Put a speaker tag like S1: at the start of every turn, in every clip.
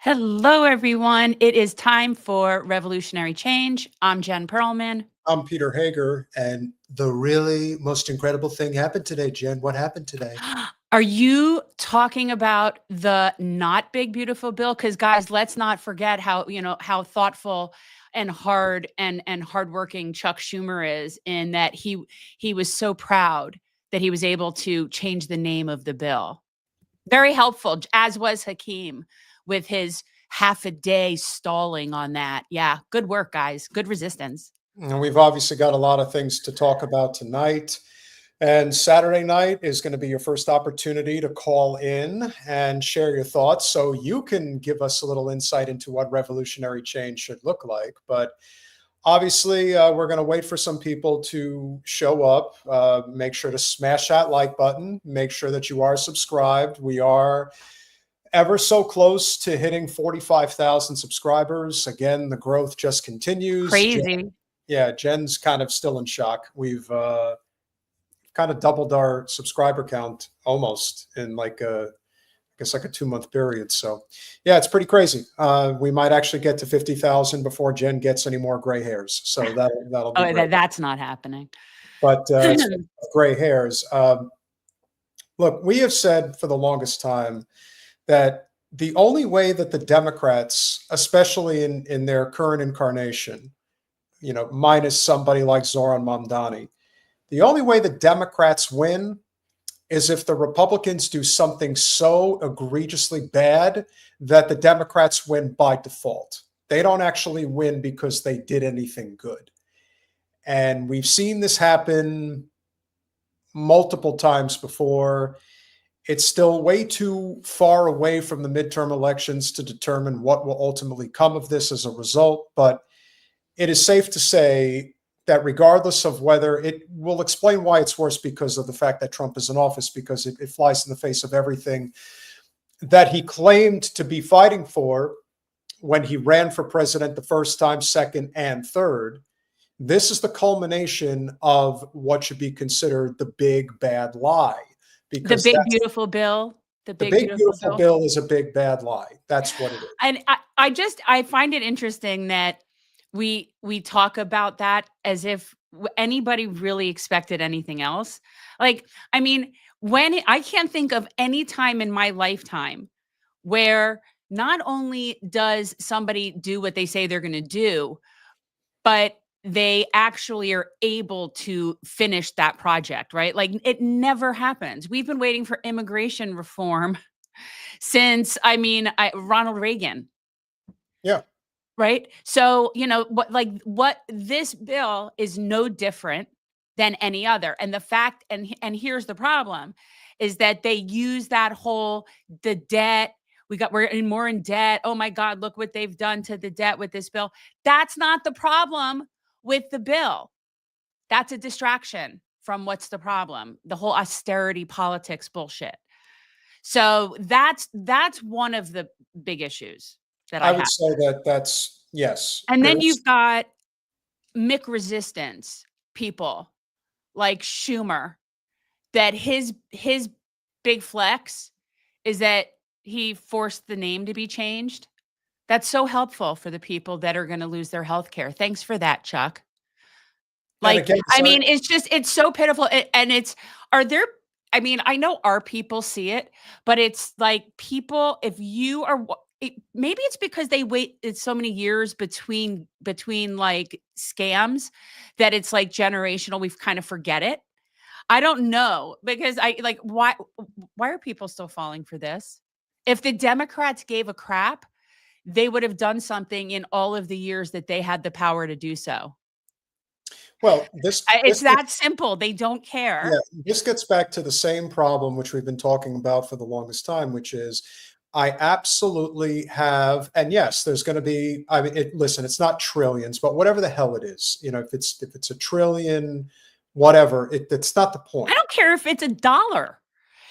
S1: Hello, everyone. It is time for Revolutionary Change. I'm Jen Perelman.
S2: I'm Peter Hager, and the really most incredible thing happened today, Jen. What happened today?
S1: Are you talking about the not big, beautiful bill? Because guys, let's not forget how thoughtful and hardworking Chuck Schumer is, in that he was so proud that he was able to change the name of the bill. Very helpful, as was Hakeem with his half a day stalling on that. Yeah, good work, guys. Good resistance.
S2: And we've obviously got a lot of things to talk about tonight. And Saturday night is going to be your first opportunity to call in and share your thoughts so you can give us a little insight into what revolutionary change should look like. But obviously, we're going to wait for some people to show up. Make sure to smash that like button. Make sure that you are subscribed. We are ever so close to hitting 45,000 subscribers. Again, the growth just continues.
S1: Crazy.
S2: Jen's kind of still in shock. We've kind of doubled our subscriber count almost in like a 2-month period. So yeah, it's pretty crazy. We might actually get to 50,000 before Jen gets any more gray hairs. So that'll be great.
S1: That's not happening.
S2: But gray hairs. Look, we have said for the longest time that the only way that the Democrats, especially in their current incarnation, minus somebody like Zohran Mamdani, the only way the Democrats win is if the Republicans do something so egregiously bad that the Democrats win by default. They don't actually win because they did anything good. And we've seen this happen multiple times before. It's still way too far away from the midterm elections to determine what will ultimately come of this as a result. But it is safe to say that regardless of whether it will explain why it's worse because of the fact that Trump is in office, because it flies in the face of everything that he claimed to be fighting for when he ran for president the first time, second, and third. This is the culmination of what should be considered the big bad lie.
S1: Because the big beautiful bill.
S2: The big beautiful bill is a big bad lie. That's what it is.
S1: And I find it interesting that we talk about that as if anybody really expected anything else. Like, I mean, I can't think of any time in my lifetime where not only does somebody do what they say they're going to do, but they actually are able to finish that project, right? Like, it never happens. We've been waiting for immigration reform since, Ronald Reagan.
S2: Yeah.
S1: Right. So, what this bill is no different than any other. And the fact, and here's the problem, is that they use that whole, the debt, we're more in debt. Oh my God, look what they've done to the debt with this bill. That's not the problem with the bill. That's a distraction from what's the problem, the whole austerity politics bullshit. So that's one of the big issues that I
S2: would say that's yes.
S1: And then you've got Mick resistance people like Schumer, that his big flex is that he forced the name to be changed. That's so helpful for the people that are going to lose their health care. Thanks for that, Chuck. It's so pitiful. I know our people see it, but it's like, people, if you are, maybe it's because they waited so many years between like scams that it's like generational. We've kind of forget it. I don't know, because why are people still falling for this? If the Democrats gave a crap, they would have done something in all of the years that they had the power to do so.
S2: Well,
S1: it's that simple. They don't care.
S2: Yeah, this gets back to the same problem which we've been talking about for the longest time, which is I absolutely have, and yes, there's going to be, listen, it's not trillions, but whatever the hell it is, if it's a trillion, whatever, it's not the point.
S1: I don't care if it's $1.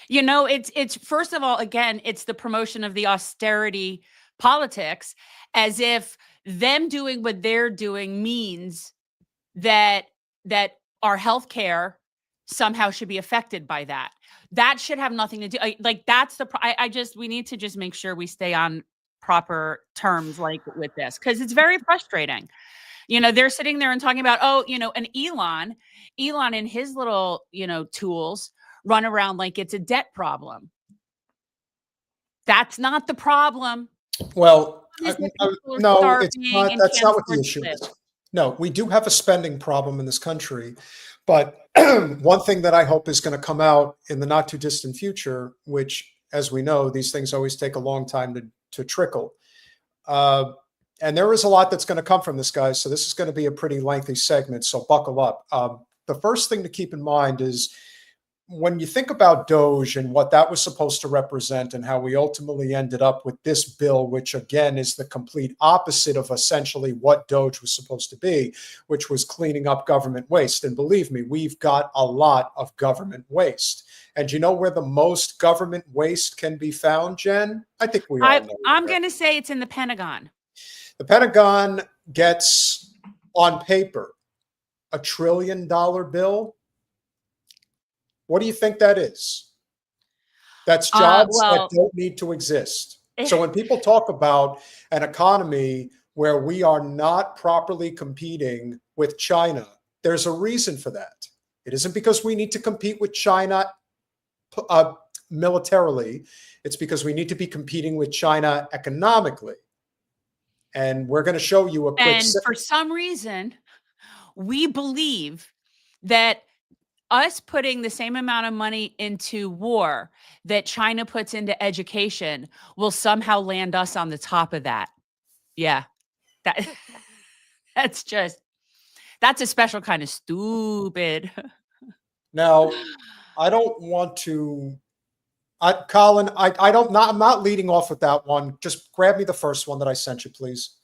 S1: It's first of all, again, it's the promotion of the austerity politics, as if them doing what they're doing means that our healthcare somehow should be affected by that. That should have nothing to do. That's we need to just make sure we stay on proper terms like with this, because it's very frustrating. You know, they're sitting there and talking about, oh, you know, and Elon and his little, you know, tools run around like it's a debt problem. That's not the problem.
S2: Well,
S1: No,
S2: no, it's not. That's not what the issue is. No, we do have a spending problem in this country, but one thing that I hope is going to come out in the not too distant future, which, as we know, these things always take a long time to trickle. And there is a lot that's going to come from this, guys. So this is going to be a pretty lengthy segment. So buckle up. The first thing to keep in mind is when you think about Doge and what that was supposed to represent and how we ultimately ended up with this bill, which again is the complete opposite of essentially what Doge was supposed to be, which was cleaning up government waste. And believe me, we've got a lot of government waste. And you know where the most government waste can be found, Jen? I think we all know.
S1: I'm going to say it's in the Pentagon.
S2: The Pentagon gets, on paper, $1 trillion bill. What do you think that is? That's jobs that don't need to exist. So when people talk about an economy where we are not properly competing with China, there's a reason for that. It isn't because we need to compete with China militarily. It's because we need to be competing with China economically. And we're going to show you a quick.
S1: And for some reason, we believe that us putting the same amount of money into war that China puts into education will somehow land us on the top of that. Yeah. That's a special kind of stupid.
S2: Now, I don't want to, Colin, I'm not leading off with that one. Just grab me the first one that I sent you, please.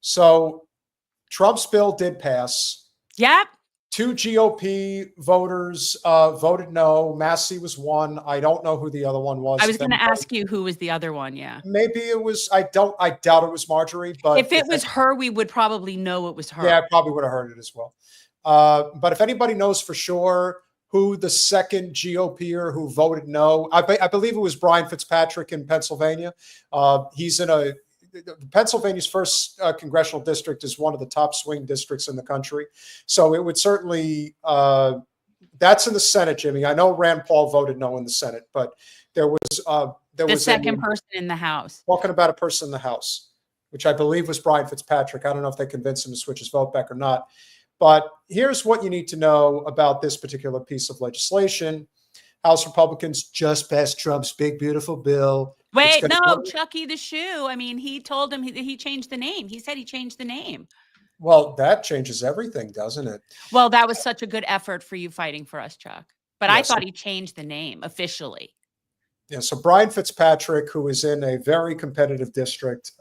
S2: So Trump's bill did pass.
S1: Yep.
S2: 2 GOP voters voted no. Massie was one. I don't know who the other one was.
S1: I was going to ask you who was the other one. Yeah.
S2: Maybe it was, I doubt it was Marjorie, but
S1: if it was her, we would probably know it was her.
S2: Yeah, I probably would have heard it as well. But if anybody knows for sure who the second GOPer who voted no, I believe it was Brian Fitzpatrick in Pennsylvania. He's in Pennsylvania's first congressional district is one of the top swing districts in the country. So it would certainly, that's in the Senate, Jimmy. I know Rand Paul voted no in the Senate, but there was
S1: the second person in the House.
S2: Talking about a person in the House, which I believe was Brian Fitzpatrick. I don't know if they convinced him to switch his vote back or not. But here's what you need to know about this particular piece of legislation. House Republicans just passed Trump's big, beautiful bill.
S1: Wait, no, Chucky the Shoe. I mean, he told him he changed the name. He said he changed the name.
S2: Well, that changes everything, doesn't it?
S1: Well, that was such a good effort for you fighting for us, Chuck. But yes, I thought he changed the name officially.
S2: Yeah, so Brian Fitzpatrick, who is in a very competitive district,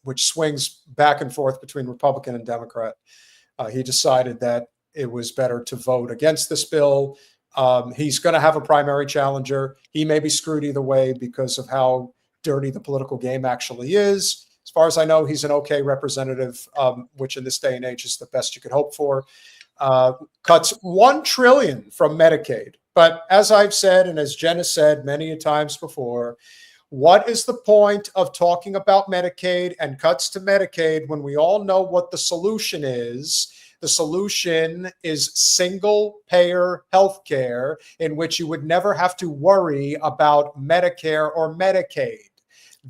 S2: which swings back and forth between Republican and Democrat, he decided that it was better to vote against this bill. He's going to have a primary challenger. He may be screwed either way because of how dirty the political game actually is. As far as I know, he's an okay representative, which in this day and age is the best you could hope for. Cuts $1 trillion from Medicaid. But as I've said, and as Jen has said many times before, what is the point of talking about Medicaid and cuts to Medicaid when we all know what the solution is? The solution is single-payer health care in which you would never have to worry about Medicare or Medicaid.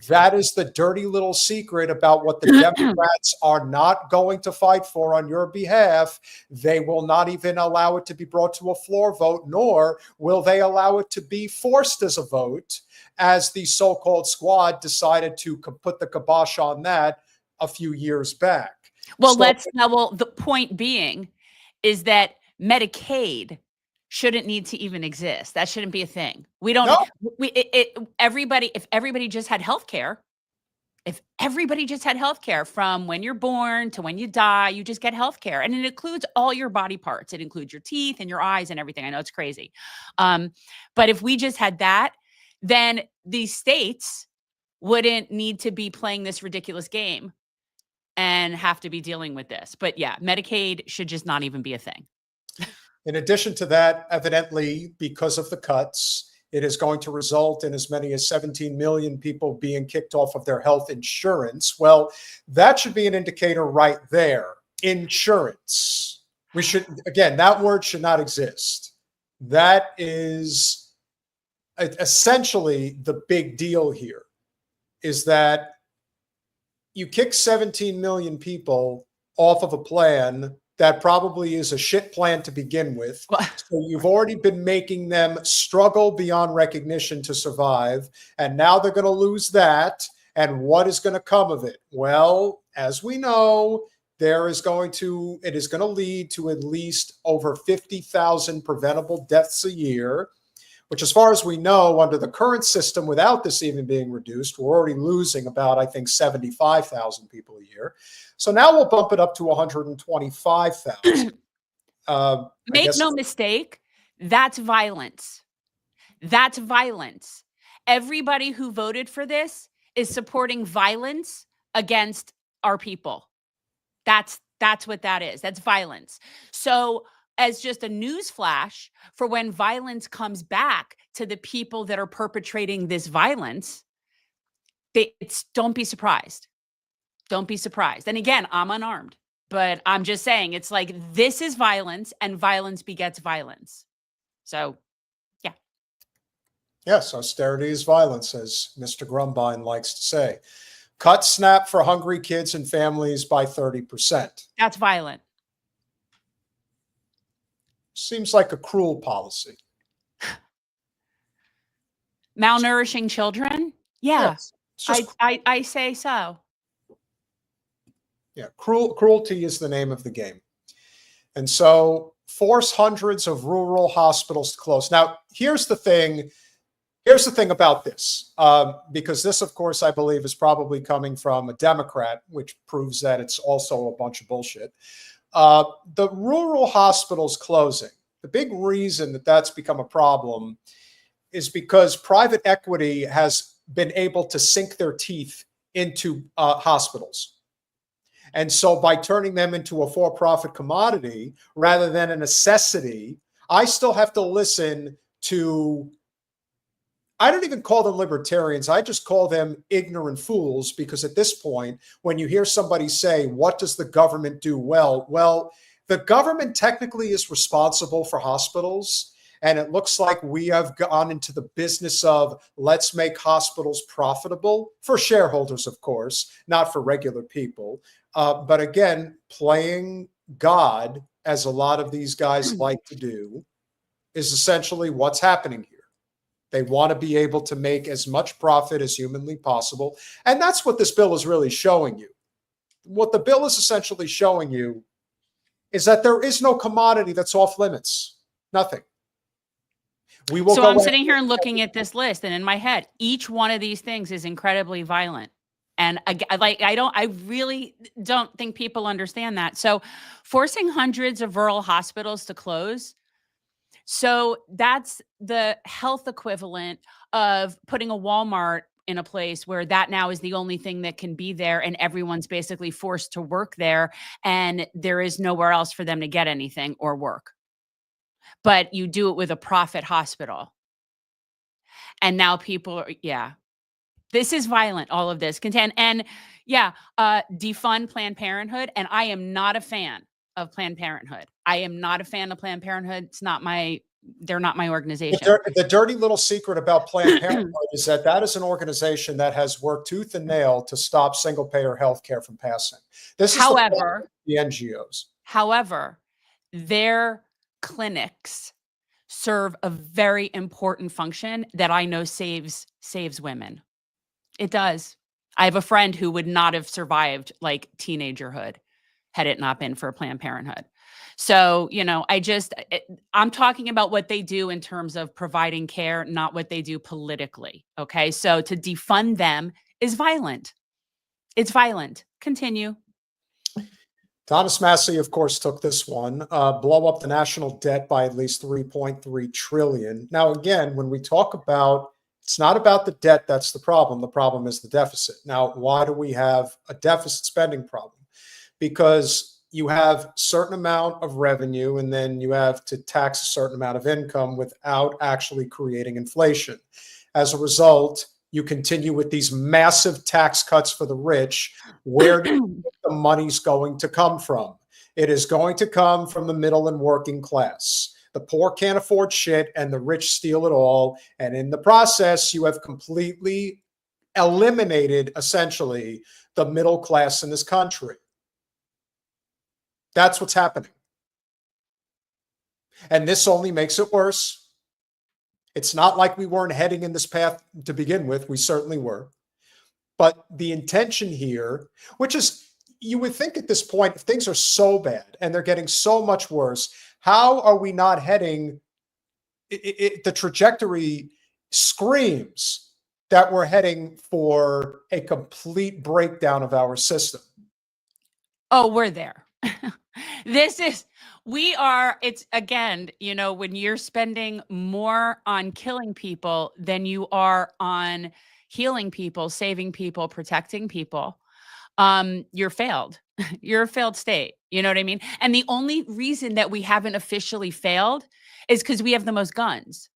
S2: That is the dirty little secret about what the Democrats are not going to fight for on your behalf. They will not even allow it to be brought to a floor vote, nor will they allow it to be forced as a vote, as the so-called squad decided to put the kibosh on that a few years back.
S1: Well, the point being is that Medicaid shouldn't need to even exist. That shouldn't be a thing. We don't, if everybody just had healthcare, from when you're born to when you die, you just get healthcare, and it includes all your body parts. It includes your teeth and your eyes and everything. I know it's crazy. But if we just had that, then these states wouldn't need to be playing this ridiculous game and have to be dealing with this. But yeah, Medicaid should just not even be a thing.
S2: In addition to that, evidently, because of the cuts, It is going to result in as many as 17 million people being kicked off of their health insurance. Well, that should be an indicator right there. Insurance. We should, again, that word should not exist. That is essentially the big deal here, is that you kick 17 million people off of a plan that probably is a shit plan to begin with. So you've already been making them struggle beyond recognition to survive. And now they're going to lose that. And what is going to come of it? Well, as we know, it is going to lead to at least over 50,000 preventable deaths a year, which, as far as we know, under the current system, without this even being reduced, we're already losing about, I think, 75,000 people a year. So now we'll bump it up to 125,000.
S1: Make no mistake, that's violence. That's violence. Everybody who voted for this is supporting violence against our people. That's what that is. That's violence. So, as just a news flash for when violence comes back to the people that are perpetrating this violence, don't be surprised. Don't be surprised. And again, I'm unarmed, but I'm just saying, it's like, this is violence and violence begets violence. So, yeah.
S2: Yes, austerity is violence, as Mr. Grumbine likes to say. Cut SNAP for hungry kids and families by 30%.
S1: That's violent.
S2: Seems like a cruel policy.
S1: Malnourishing children? Yeah,
S2: yes,
S1: I say so.
S2: Yeah, cruelty is the name of the game. And so force hundreds of rural hospitals to close. Now, here's the thing about this, because this, of course, I believe is probably coming from a Democrat, which proves that it's also a bunch of bullshit. The rural hospitals closing, the big reason that that's become a problem is because private equity has been able to sink their teeth into hospitals. And so by turning them into a for-profit commodity rather than a necessity, I still have to listen to, I don't even call them libertarians. I just call them ignorant fools, because at this point, when you hear somebody say, what does the government do well? Well, the government technically is responsible for hospitals. And it looks like we have gone into the business of let's make hospitals profitable for shareholders, of course, not for regular people. But again, playing God, as a lot of these guys like to do, is essentially what's happening here. They want to be able to make as much profit as humanly possible. And that's what this bill is really showing you. What the bill is essentially showing you is that there is no commodity that's off limits. Nothing.
S1: So I'm sitting here and looking at this list, and in my head, each one of these things is incredibly violent. And I really don't think people understand that. So forcing hundreds of rural hospitals to close. So that's the health equivalent of putting a Walmart in a place where that now is the only thing that can be there, and everyone's basically forced to work there, and there is nowhere else for them to get anything or work. But you do it with a profit hospital. And now people are, yeah. This is violent, all of this. And yeah, defund Planned Parenthood. And I am not a fan of Planned Parenthood. I am not a fan of Planned Parenthood. They're not my organization.
S2: The dirty little secret about Planned Parenthood is that is an organization that has worked tooth and nail to stop single payer health care from passing. This is the NGOs.
S1: However, their clinics serve a very important function that I know saves women. It does. I have a friend who would not have survived like teenagerhood had it not been for Planned Parenthood. So, I'm talking about what they do in terms of providing care, not what they do politically. Okay. So to defund them is violent. It's violent. Continue.
S2: Thomas Massie, of course, took this one, blow up the national debt by at least 3.3 trillion. Now, again, when we talk about, it's not about the debt that's the problem. The problem is the deficit. Now, why do we have a deficit spending problem? Because you have a certain amount of revenue, and then you have to tax a certain amount of income without actually creating inflation. As a result, you continue with these massive tax cuts for the rich. Where do you think the money's going to come from? It is going to come from the middle and working class. The poor can't afford shit, and the rich steal it all. And in the process, you have completely eliminated, essentially, the middle class in this country. That's what's happening. And this only makes it worse. It's not like we weren't heading in this path to begin with. We certainly were. But the intention here, which is, you would think at this point, if things are so bad and they're getting so much worse, how are we not heading? The trajectory screams that we're heading for a complete breakdown of our system.
S1: Oh, we're there. It's again, when you're spending more on killing people than you are on healing people, saving people, protecting people, you're failed. You're a failed state. You know what I mean? And the only reason that we haven't officially failed is because we have the most guns.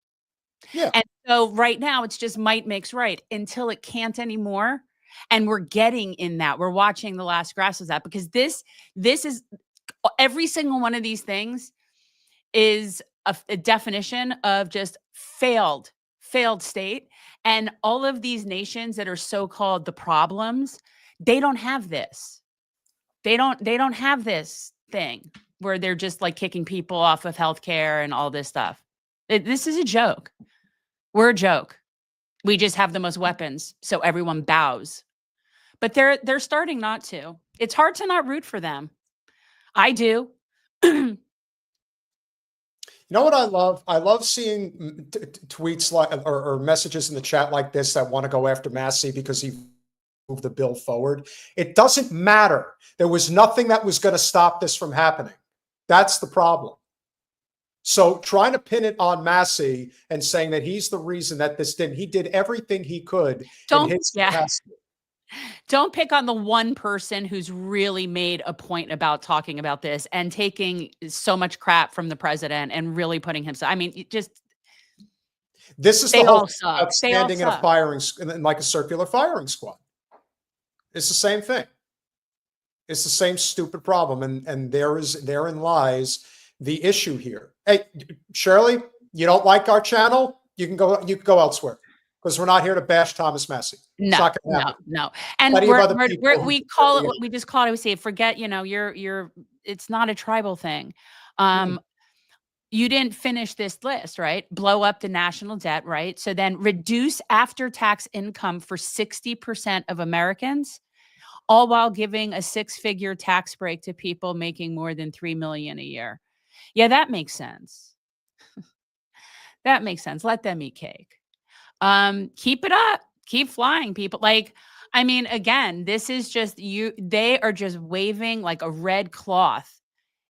S2: Yeah.
S1: And so right now it's just might makes right until it can't anymore. And we're getting in that. We're watching the last grasp of that, because this is every single one of these things is a definition of just failed state. And all of these nations that are so-called the problems, they don't have this. They don't have this thing where they're just like kicking people off of healthcare and all this stuff. This is a joke. We're a joke. We just have the most weapons, so everyone bows. But they're starting not to. It's hard to not root for them. I do.
S2: You know what I love? I love seeing tweets like or messages in the chat like this that want to go after Massie because he moved the bill forward. It doesn't matter. There was nothing that was going to stop this from happening. That's the problem. So trying to pin it on Massie and saying that he's the reason that this didn't, he did everything he could in his capacity.
S1: Don't pick on the one person who's really made a point about talking about this and taking so much crap from the president and really putting himself. I mean,
S2: this is
S1: the
S2: whole
S1: suck.
S2: Standing in a firing, like a circular firing squad. It's the same thing. It's the same stupid problem, and therein lies the issue here. Hey, Shirley, you don't like our channel? You can go elsewhere, because we're not here to bash Thomas Massie.
S1: No. And we call it what we just call it. We say, forget, it's not a tribal thing. You didn't finish this list, right? Blow up the national debt, right? So then reduce after-tax income for 60% of Americans, all while giving a 6-figure tax break to people making more than $3 million a year. Yeah, that makes sense. That makes sense. Let them eat cake. Keep it up. Keep flying, people. Again, this is just they are just waving like a red cloth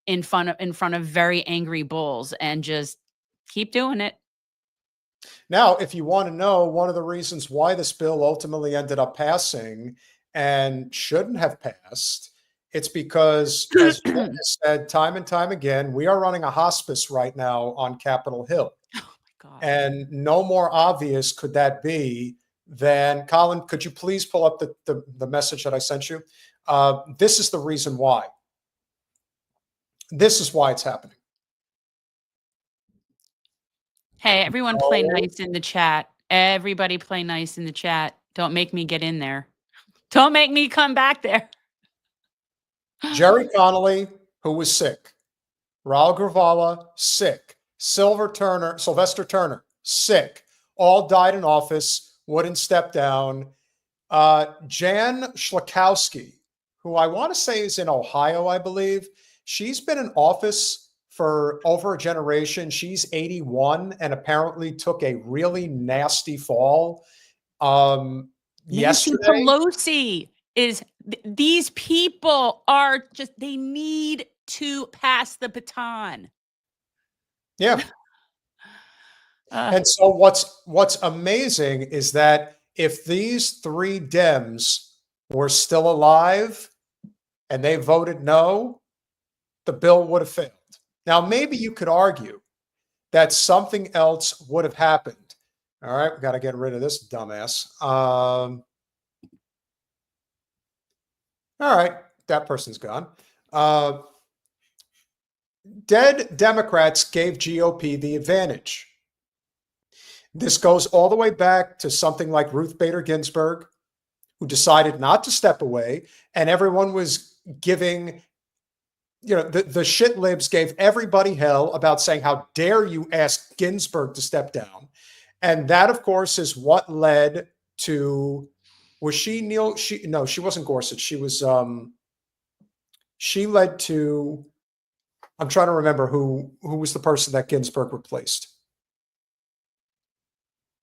S1: in front of very angry bulls, and just keep doing it.
S2: Now, if you want to know one of the reasons why this bill ultimately ended up passing and shouldn't have passed, it's because, as Jen has said time and time again, we are running a hospice right now on Capitol Hill.
S1: Oh my God.
S2: And no more obvious could that be than, Colin, could you please pull up the message that I sent you? This is the reason why. This is why it's happening.
S1: Hey, everyone play nice in the chat. Everybody play nice in the chat. Don't make me get in there. Don't make me come back there.
S2: Jerry Connolly, who was sick. Raul Gravala, sick. Sylvester Turner, sick. All died in office, wouldn't step down. Jan Schlakowski, who I want to say is in Ohio, I believe. She's been in office for over a generation. She's 81 and apparently took a really nasty fall.
S1: Nancy Pelosi these people are just, they need to pass the baton.
S2: Yeah. And so what's amazing is that if these 3 Dems were still alive and they voted no, the bill would have failed. Now, maybe you could argue that something else would have happened. All right, we got to get rid of this dumbass. All right, that person's gone. Dead Democrats gave GOP the advantage. This goes all the way back to something like Ruth Bader Ginsburg, who decided not to step away, and everyone was giving, the shit libs gave everybody hell about saying, how dare you ask Ginsburg to step down? And that, of course, is what led to, was she Neil? No, she wasn't Gorsuch. She was, she led to, I'm trying to remember who was the person that Ginsburg replaced.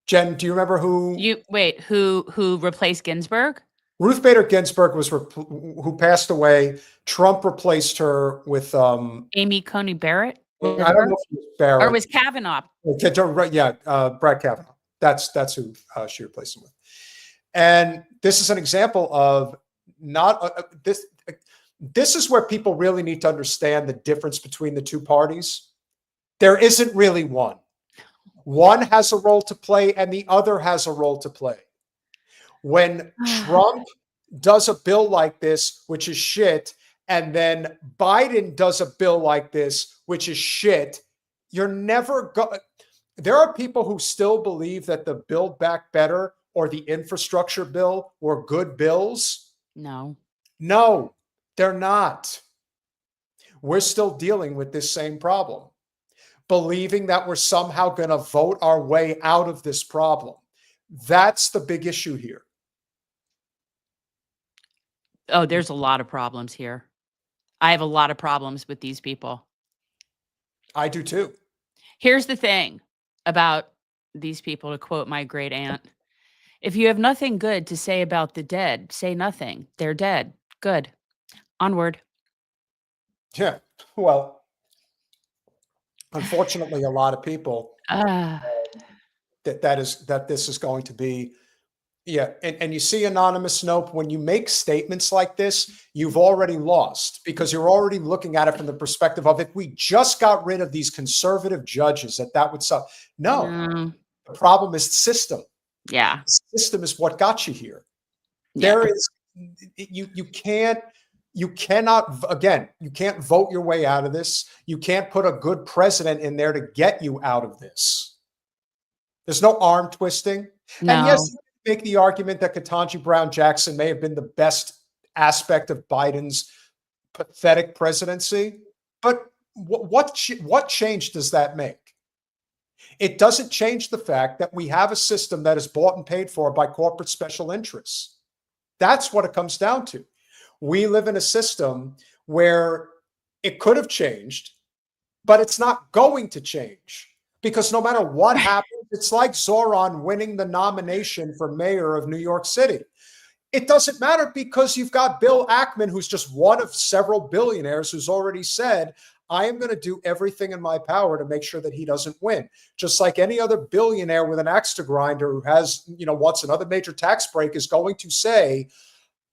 S2: Jen, do you remember who?
S1: Who replaced Ginsburg?
S2: Ruth Bader Ginsburg was who passed away. Trump replaced her with
S1: Amy Coney Barrett.
S2: I don't know if it was Barrett
S1: or was Kavanaugh.
S2: Yeah, Brad Kavanaugh. That's who she replaced him with. And this is an example of not this. This is where people really need to understand the difference between the two parties. There isn't really one. One has a role to play and the other has a role to play. When Trump does a bill like this, which is shit, and then Biden does a bill like this, which is shit, you're never going. There are people who still believe that the Build Back Better or the infrastructure bill were good bills.
S1: No,
S2: they're not. We're still dealing with this same problem, believing that we're somehow going to vote our way out of this problem. That's the big issue here.
S1: Oh, there's a lot of problems here. I have a lot of problems with these people.
S2: I do too.
S1: Here's the thing about these people, to quote my great aunt. If you have nothing good to say about the dead, say nothing. They're dead. Good. Onward.
S2: Yeah. Well, unfortunately, a lot of people that this is going to be. Yeah. And you see, Anonymous Nope, when you make statements like this, you've already lost, because you're already looking at it from the perspective of, if we just got rid of these conservative judges, that would suck. No, the problem is the system.
S1: Yeah.
S2: The system is what got you here.
S1: Yeah.
S2: There is, you cannot, again, you can't vote your way out of this. You can't put a good president in there to get you out of this. There's no arm twisting.
S1: No.
S2: And yes, you can make the argument that Ketanji Brown Jackson may have been the best aspect of Biden's pathetic presidency, but what change does that make? It doesn't change the fact that we have a system that is bought and paid for by corporate special interests. That's what it comes down to. We live in a system where it could have changed, but it's not going to change, because no matter what happens, it's like Zohran winning the nomination for mayor of New York City. It doesn't matter, because you've got Bill Ackman, who's just one of several billionaires, who's already said, I am going to do everything in my power to make sure that he doesn't win. Just like any other billionaire with an axe to grind who has, wants another major tax break, is going to say,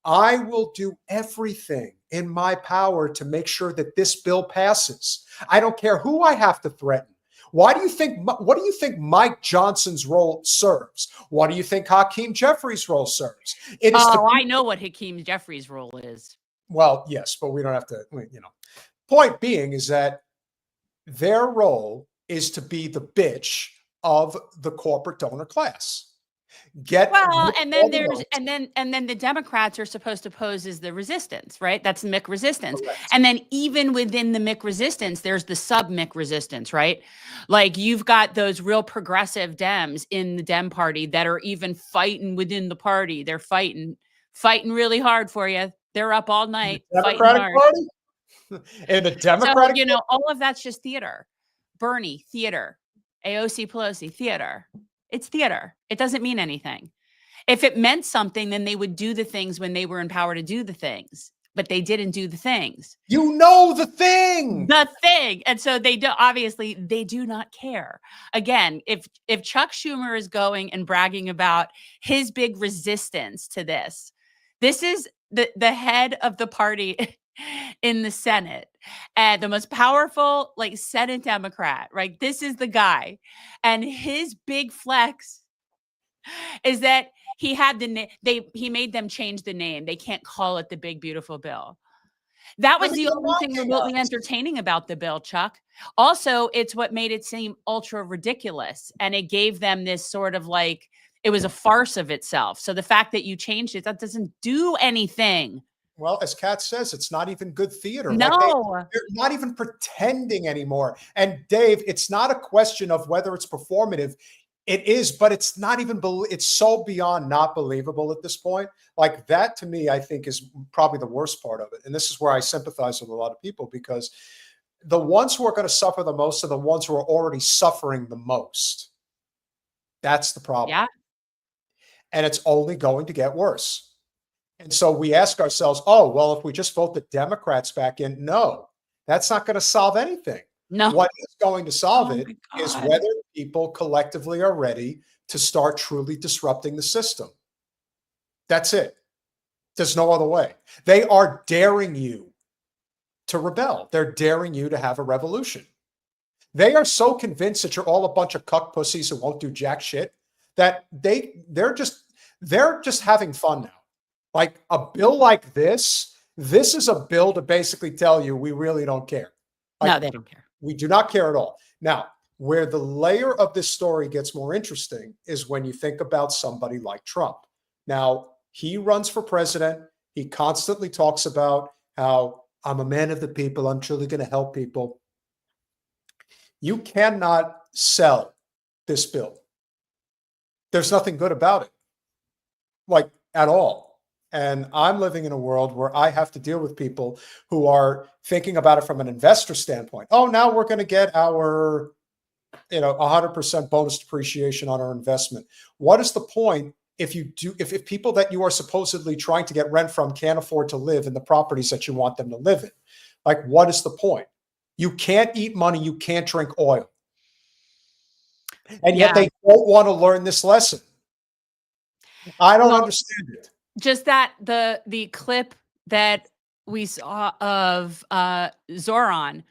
S2: I will do everything in my power to make sure that this bill passes. I don't care who I have to threaten. What do you think Mike Johnson's role serves? What do you think Hakeem Jeffries' role serves?
S1: I know what Hakeem Jeffries' role is.
S2: Well, yes, but we don't have to, Point being is that their role is to be the bitch of the corporate donor class.
S1: And then the Democrats are supposed to pose as the resistance, right? That's MIC resistance. Correct. And then even within the MIC resistance, there's the sub MIC resistance, right? Like, you've got those real progressive Dems in the Dem party that are even fighting within the party. They're fighting really hard for you. They're up all night fighting hard.
S2: Party? And the Democratic,
S1: so, all of that's just theater. Bernie, theater. AOC Pelosi, theater. It's theater. It doesn't mean anything. If it meant something, then they would do the things when they were in power to do the things, but they didn't do the things.
S2: The thing.
S1: The thing. And so they do not care. Again, if Chuck Schumer is going and bragging about his big resistance to this is the head of the party in the Senate, and the most powerful, like, Senate Democrat, right? This is the guy. And his big flex is that he had he made them change the name. They can't call it the big beautiful bill. That was the only thing remotely entertaining about the bill, Chuck. Also, it's what made it seem ultra ridiculous. And it gave them this sort of like, it was a farce of itself. So the fact that you changed it, that doesn't do anything.
S2: Well, as Kat says, it's not even good theater.
S1: No.
S2: Like they're not even pretending anymore. And Dave, it's not a question of whether it's performative. It is, but it's not even, it's so beyond not believable at this point. Like that to me, I think is probably the worst part of it. And this is where I sympathize with a lot of people, because the ones who are going to suffer the most are the ones who are already suffering the most. That's the problem.
S1: Yeah.
S2: And it's only going to get worse. And so we ask ourselves, oh, well, if we just vote the Democrats back in, no, that's not going to solve anything.
S1: No.
S2: What is going to solve it is whether people collectively are ready to start truly disrupting the system. That's it. There's no other way. They are daring you to rebel. They're daring you to have a revolution. They are so convinced that you're all a bunch of cuck pussies who won't do jack shit that they're just having fun now. Like a bill like this is a bill to basically tell you we really don't care. Like,
S1: no, they don't care.
S2: We do not care at all. Now, where the layer of this story gets more interesting is when you think about somebody like Trump. Now, he runs for president. He constantly talks about how I'm a man of the people. I'm truly going to help people. You cannot sell this bill. There's nothing good about it, like at all. And I'm living in a world where I have to deal with people who are thinking about it from an investor standpoint. Oh, now we're going to get our, 100% bonus depreciation on our investment. What is the point if people that you are supposedly trying to get rent from can't afford to live in the properties that you want them to live in? Like, what is the point? You can't eat money. You can't drink oil. And yet they don't want to learn this lesson. I don't understand it.
S1: Just that the clip that we saw of Zohran,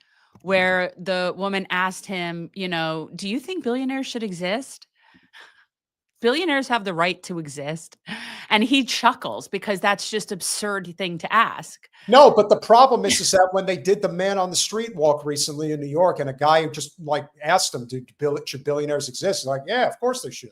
S1: where the woman asked him, do you think billionaires should exist? Billionaires have the right to exist. And he chuckles because that's just absurd thing to ask.
S2: No, but the problem is that when they did the man on the street walk recently in New York, and a guy just like asked him, should billionaires exist? Like, yeah, of course they should.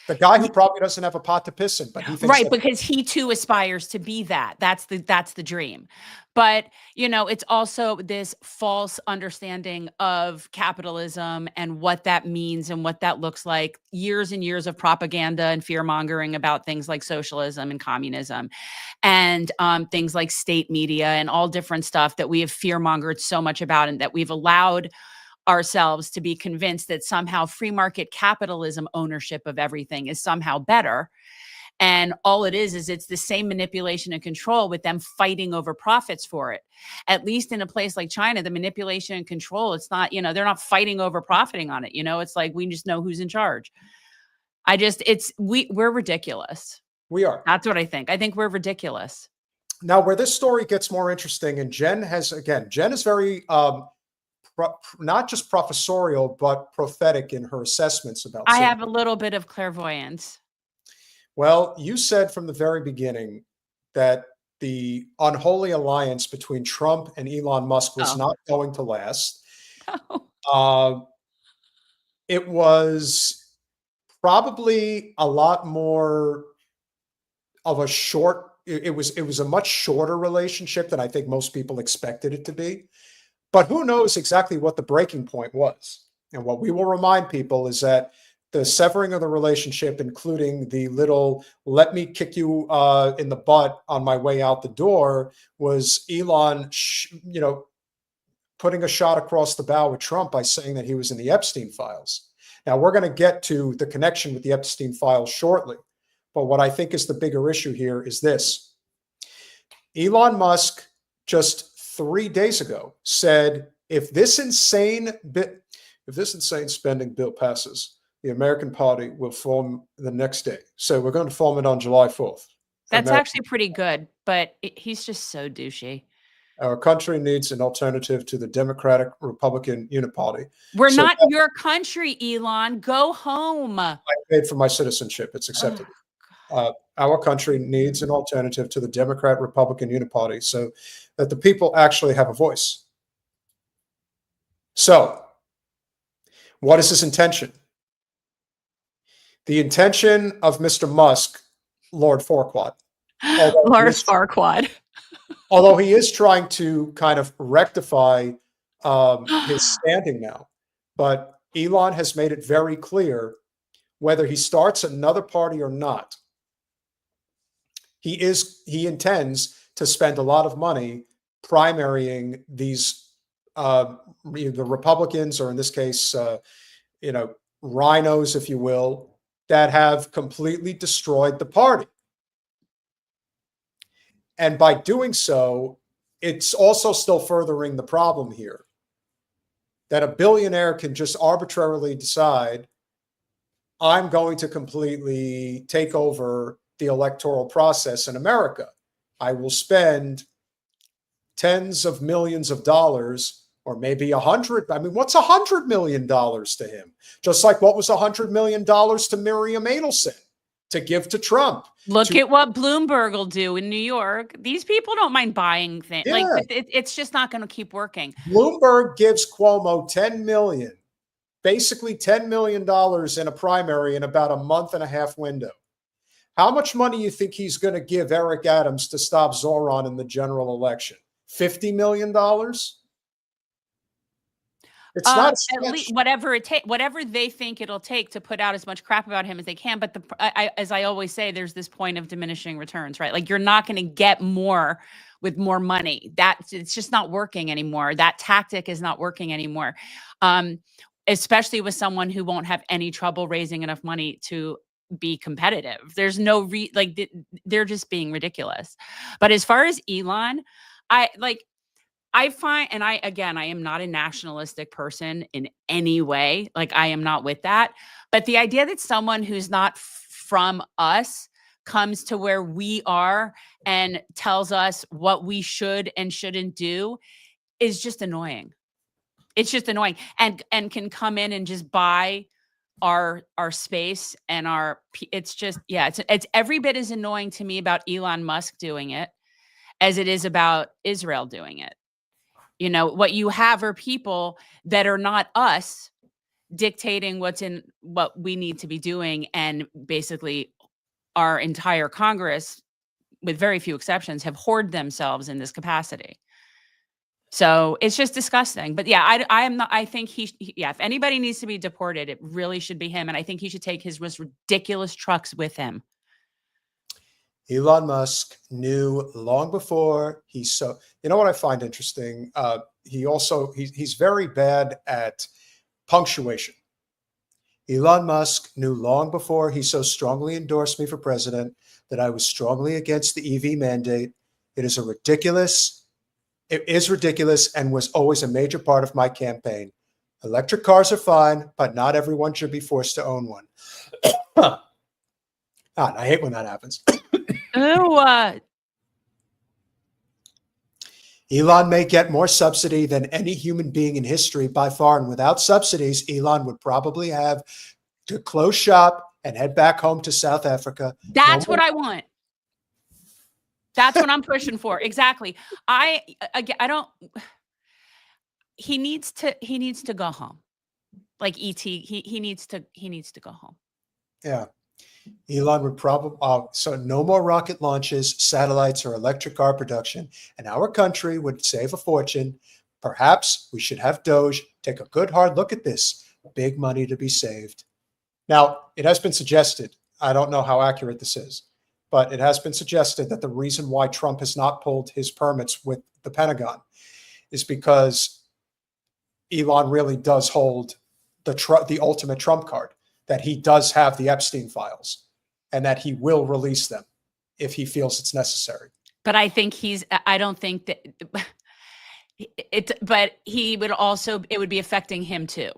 S2: The guy who probably doesn't have a pot to piss in, but he thinks
S1: right, because he too aspires to be that. That's the dream. But, it's also this false understanding of capitalism and what that means and what that looks like. Years and years of propaganda and fear mongering about things like socialism and communism and things like state media and all different stuff that we have fear mongered so much about, and that we've allowed ourselves to be convinced that somehow free market capitalism ownership of everything is somehow better. And all it is it's the same manipulation and control, with them fighting over profits for it. At least in a place like China, the manipulation and control, it's not, they're not fighting over profiting on it. It's like, we just know who's in charge. We're ridiculous.
S2: We are.
S1: That's what I think. I think we're ridiculous.
S2: Now, where this story gets more interesting, and Jen is very, not just professorial, but prophetic in her assessments about.
S1: I have a little bit of clairvoyance.
S2: Well, you said from the very beginning that the unholy alliance between Trump and Elon Musk was not going to last. It was probably a lot more of a short. It was a much shorter relationship than I think most people expected it to be. But who knows exactly what the breaking point was? And what we will remind people is that the severing of the relationship, including the little "let me kick you in the butt on my way out the door," was Elon, putting a shot across the bow with Trump by saying that he was in the Epstein files. Now, we're going to get to the connection with the Epstein files shortly. But what I think is the bigger issue here is this. Elon Musk just 3 days ago said, if this insane spending bill passes, the American Party will form the next day. So we're going to form it on July 4th.
S1: That's actually pretty good, but he's just so douchey.
S2: Our country needs an alternative to the Democratic Republican uniparty.
S1: We're not your country, Elon. Go home.
S2: I paid for my citizenship. It's accepted. Our country needs an alternative to the Democrat Republican uniparty so that the people actually have a voice. So, what is his intention? The intention of Mr. Musk, Lord Farquaad.
S1: Lord Farquaad.
S2: Although he is trying to kind of rectify his standing now. But Elon has made it very clear whether he starts another party or not, he intends to spend a lot of money primarying these the Republicans, or in this case, rhinos, if you will, that have completely destroyed the party. And by doing so, it's also still furthering the problem here that a billionaire can just arbitrarily decide, I'm going to completely take over the electoral process in America. I will spend tens of millions of dollars, or maybe $100. I mean, what's $100 million to him? Just like what was $100 million to Miriam Adelson to give to Trump.
S1: Look at what Bloomberg will do in New York. These people don't mind buying things. Yeah. Like it's just not going to keep working.
S2: Bloomberg gives Cuomo $10 million, basically $10 million in a primary in about a month and a half window. How much money do you think he's going to give Eric Adams to stop Zohran in the general election? $50 million? It's not
S1: at least whatever they think it'll take to put out as much crap about him as they can. But as I always say, there's this point of diminishing returns, right? Like you're not going to get more with more money. It's just not working anymore. That tactic is not working anymore, especially with someone who won't have any trouble raising enough money to be competitive. There's no they're just being ridiculous. But as far as Elon, I find, and I am not a nationalistic person in any way. Like I am not with that. But the idea that someone who's not from us comes to where we are and tells us what we should and shouldn't do is just annoying. It's just annoying, and can come in and just buy our space and it's just, yeah, it's every bit as annoying to me about Elon Musk doing it as it is about Israel doing it. You know, what you have are people that are not us dictating what we need to be doing. And basically our entire Congress, with very few exceptions, have hoarded themselves in this capacity. So it's just disgusting. But yeah, I think if anybody needs to be deported, it really should be him. And I think he should take his most ridiculous trucks with him.
S2: Elon Musk knew long before you know what I find interesting? He's very bad at punctuation. Elon Musk knew long before he so strongly endorsed me for president that I was strongly against the EV mandate. It is ridiculous and was always a major part of my campaign. Electric cars are fine, but not everyone should be forced to own one. I hate when that happens. Elon may get more subsidy than any human being in history by far, and without subsidies, Elon would probably have to close shop and head back home to South Africa.
S1: That's what I want. That's what I'm pushing for. Exactly. I don't. He needs to go home. Like ET, he needs to go home.
S2: Yeah. Elon would probably, so no more rocket launches, satellites, or electric car production, and our country would save a fortune. Perhaps we should have Doge take a good hard look at this. Big money to be saved. Now, it has been suggested, I don't know how accurate this is, but it has been suggested that the reason why Trump has not pulled his permits with the Pentagon is because Elon really does hold the ultimate Trump card, that he does have the Epstein files and that he will release them if he feels it's necessary.
S1: But I think I don't think that but it would be affecting him too.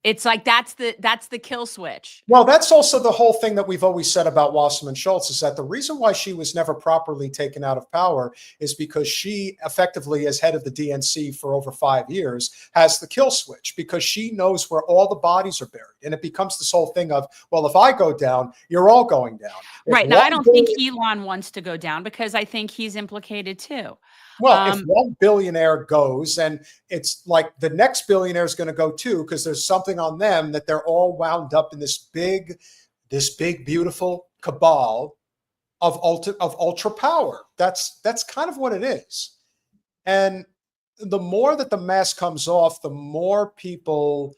S1: It's like that's the kill switch.
S2: Well, that's also the whole thing that we've always said about Wasserman Schultz, is that the reason why she was never properly taken out of power is because she effectively, as head of the DNC for over 5 years, has the kill switch, because she knows where all the bodies are buried. And it becomes this whole thing of, well, if I go down, you're all going down.
S1: Right. Now, I don't think Elon wants to go down, because I think he's implicated too.
S2: Well, if one billionaire goes, and it's like the next billionaire is going to go too, because there's something on them that they're all wound up in this big, beautiful cabal of ultra power. That's kind of what it is. And the more that the mask comes off, the more people,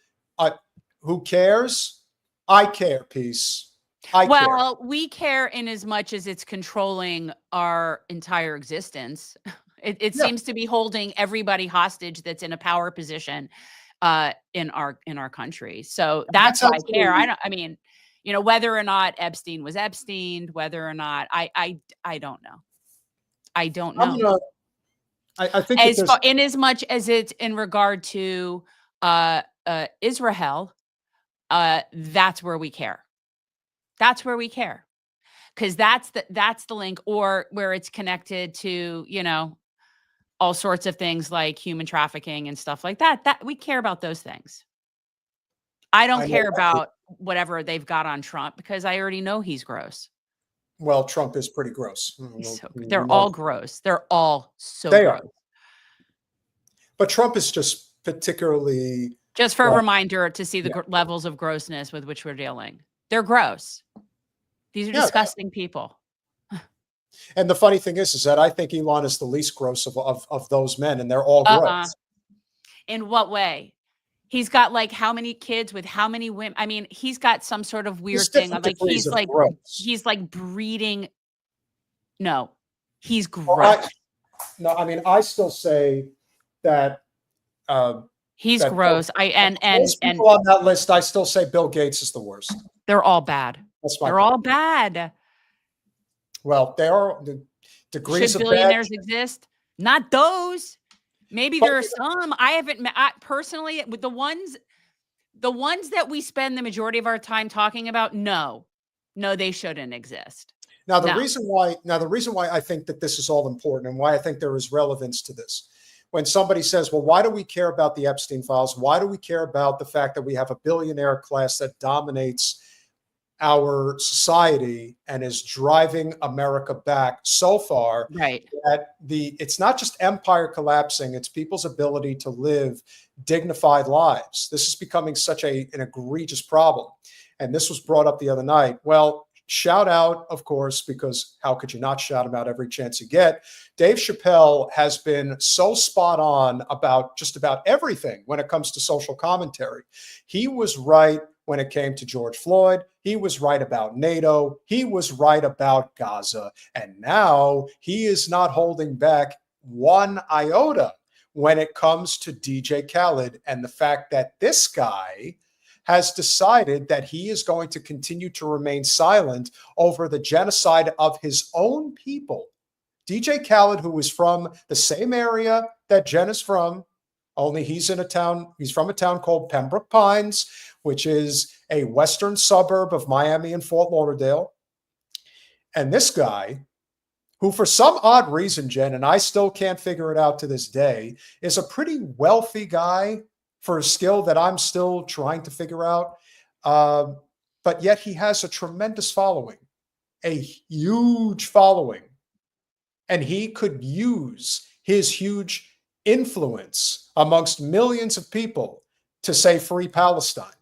S2: who cares? I care, peace.
S1: Well, we care in as much as it's controlling our entire existence. It seems to be holding everybody hostage that's in a power position in our country. So that's why I care. I mean, you know, whether or not Epstein was Epstein, whether or not I don't know. I don't know.
S2: I think
S1: in as much as it's in regard to Israel, that's where we care. That's where we care, because that's the link, or where it's connected to, you know, all sorts of things like human trafficking and stuff like that. That we care about those things. I don't care about whatever they've got on Trump, because I already know he's gross.
S2: Well, Trump is pretty gross.
S1: They're all gross. They're all so gross.
S2: But Trump is just particularly,
S1: just for a reminder to see the levels of grossness with which we're dealing. They're gross. These are disgusting people.
S2: And the funny thing is that I think Elon is the least gross of those men, and they're all gross.
S1: In what way? He's got like how many kids with how many women? I mean, he's got some sort of weird thing. Like he's like breeding. No, he's gross.
S2: I mean, I still say that
S1: he's gross. And
S2: people on that list, I still say Bill Gates is the worst.
S1: They're all bad.
S2: They're
S1: all bad.
S2: Well, there are the degrees
S1: Should
S2: of
S1: billionaires exist? Not those. Maybe there are some. I haven't met personally with the ones that we spend the majority of our time talking about. No, they shouldn't exist.
S2: Now, the reason why I think that this is all important, and why I think there is relevance to this, when somebody says, well, why do we care about the Epstein files? Why do we care about the fact that we have a billionaire class that dominates our society and is driving America back so far,
S1: right,
S2: that it's not just empire collapsing, it's people's ability to live dignified lives. This is becoming such an egregious problem. And this was brought up the other night. Well, shout out, of course, because how could you not shout him out every chance you get? Dave Chappelle has been so spot on about just about everything when it comes to social commentary. He was right when it came to George Floyd. He was right about NATO. He was right about Gaza. And now he is not holding back one iota when it comes to DJ Khaled, and the fact that this guy has decided that he is going to continue to remain silent over the genocide of his own people. DJ Khaled, who is from the same area that Jen is from, only he's from a town called Pembroke Pines, which is a western suburb of Miami and Fort Lauderdale. And this guy, who for some odd reason, Jen, and I still can't figure it out to this day, is a pretty wealthy guy for a skill that I'm still trying to figure out. But yet he has a tremendous following, a huge following. And he could use his huge influence amongst millions of people to say free Palestine.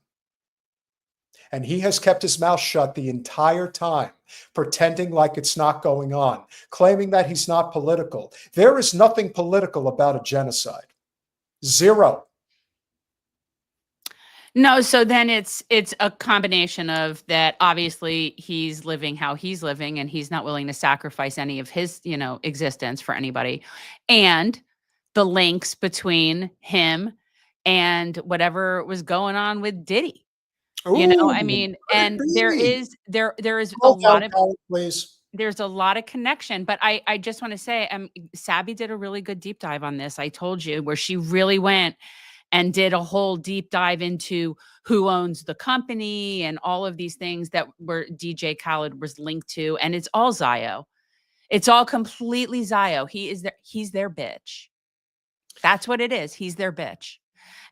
S2: And he has kept his mouth shut the entire time, pretending like it's not going on, claiming that he's not political. There is nothing political about a genocide. Zero.
S1: No, so then it's a combination of that. Obviously, he's living how he's living, and he's not willing to sacrifice any of his, existence for anybody. And the links between him and whatever was going on with Diddy.
S2: Ooh,
S1: I mean, and there is a lot of,
S2: please.
S1: There's a lot of connection, but I just want to say, Sabby did a really good deep dive on this. I told you, where she really went and did a whole deep dive into who owns the company and all of these things that were DJ Khaled was linked to. And it's all Zio. It's all completely Zio. He's their bitch. That's what it is. He's their bitch.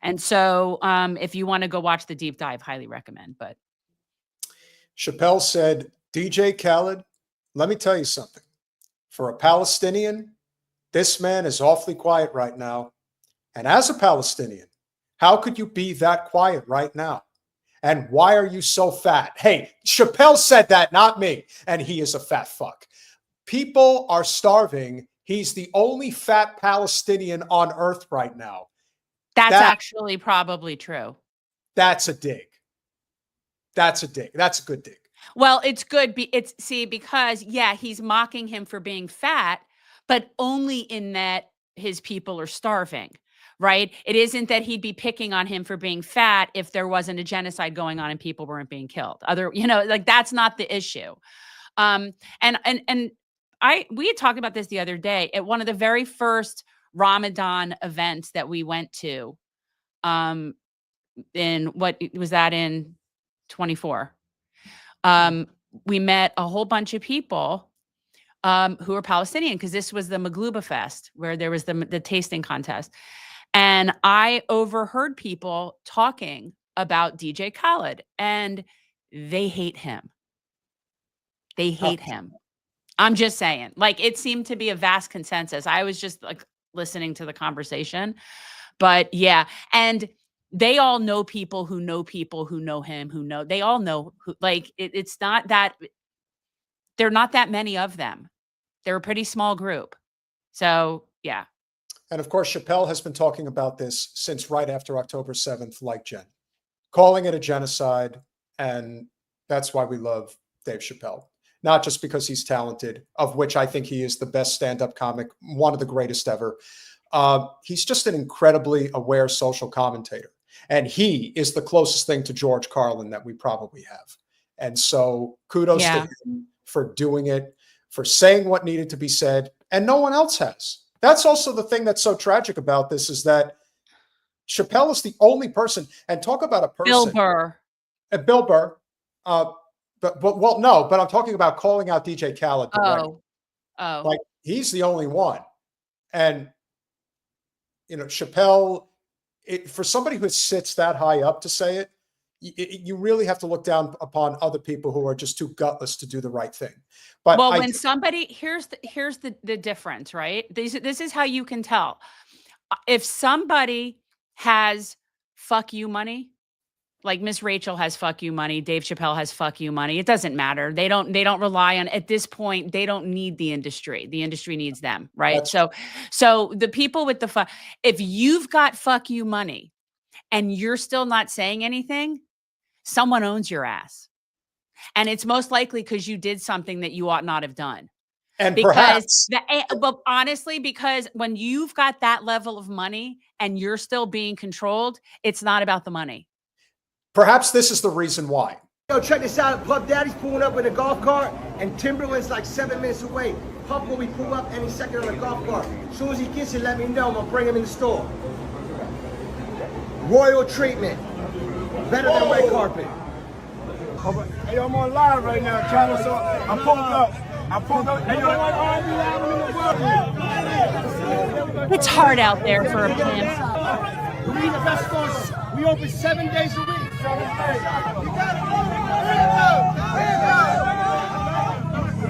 S1: And so if you want to go watch the deep dive, highly recommend. But
S2: Chappelle said, DJ Khaled, let me tell you something. For a Palestinian, this man is awfully quiet right now. And as a Palestinian, how could you be that quiet right now? And why are you so fat? Hey, Chappelle said that, not me. And he is a fat fuck. People are starving. He's the only fat Palestinian on earth right now.
S1: That's actually probably true.
S2: That's a dig. That's a dig. That's a good dig.
S1: Well, it's good. Because yeah, he's mocking him for being fat, but only in that his people are starving, right? It isn't that he'd be picking on him for being fat if there wasn't a genocide going on and people weren't being killed. Like that's not the issue. We had talked about this the other day at one of the very first Ramadan events that we went to. In what was that in 24? We met a whole bunch of people who were Palestinian because this was the Magluba Fest where there was the tasting contest. And I overheard people talking about DJ Khaled and they hate him. They hate him. I'm just saying, like, it seemed to be a vast consensus. I was just like listening to the conversation, but yeah. And they all know people who know people who know him, they all know who, like, it's not that there are not that many of them. They're a pretty small group. So yeah.
S2: And of course, Chappelle has been talking about this since right after October 7th, like Jen, calling it a genocide. And that's why we love Dave Chappelle. Not just because he's talented, of which I think he is the best stand-up comic, one of the greatest ever. He's just an incredibly aware social commentator. And he is the closest thing to George Carlin that we probably have. And so kudos to him for doing it, for saying what needed to be said, and no one else has. That's also the thing that's so tragic about this is that Chappelle is the only person, and talk about a person.
S1: Bill Burr.
S2: Bill Burr. But I'm talking about calling out DJ Khaled. Like he's the only one. And, Chappelle, for somebody who sits that high up to say it, you really have to look down upon other people who are just too gutless to do the right thing. But
S1: when somebody, here's the difference, right? This is how you can tell. If somebody has fuck you money, like Miss Rachel has fuck you money, Dave Chappelle has fuck you money. It doesn't matter. They don't rely on, at this point, they don't need the industry. The industry needs them, right? So the people with the if you've got fuck you money and you're still not saying anything, someone owns your ass. And it's most likely because you did something that you ought not have done.
S2: And
S1: honestly, because when you've got that level of money and you're still being controlled, it's not about the money.
S2: Perhaps this is the reason why.
S3: Yo, check this out. Puff Daddy's pulling up in a golf cart, and Timberland's like 7 minutes away. Puff will be pull up any second on the golf cart. As soon as he gets it, let me know. I'm gonna bring him in the store. Royal treatment. Better than red carpet.
S4: Hey, I'm on live right now, channel. So I pulled up. Hey,
S1: it's hard out there for a pimp.
S3: We the best stores. We open 7 days a week. 7 days.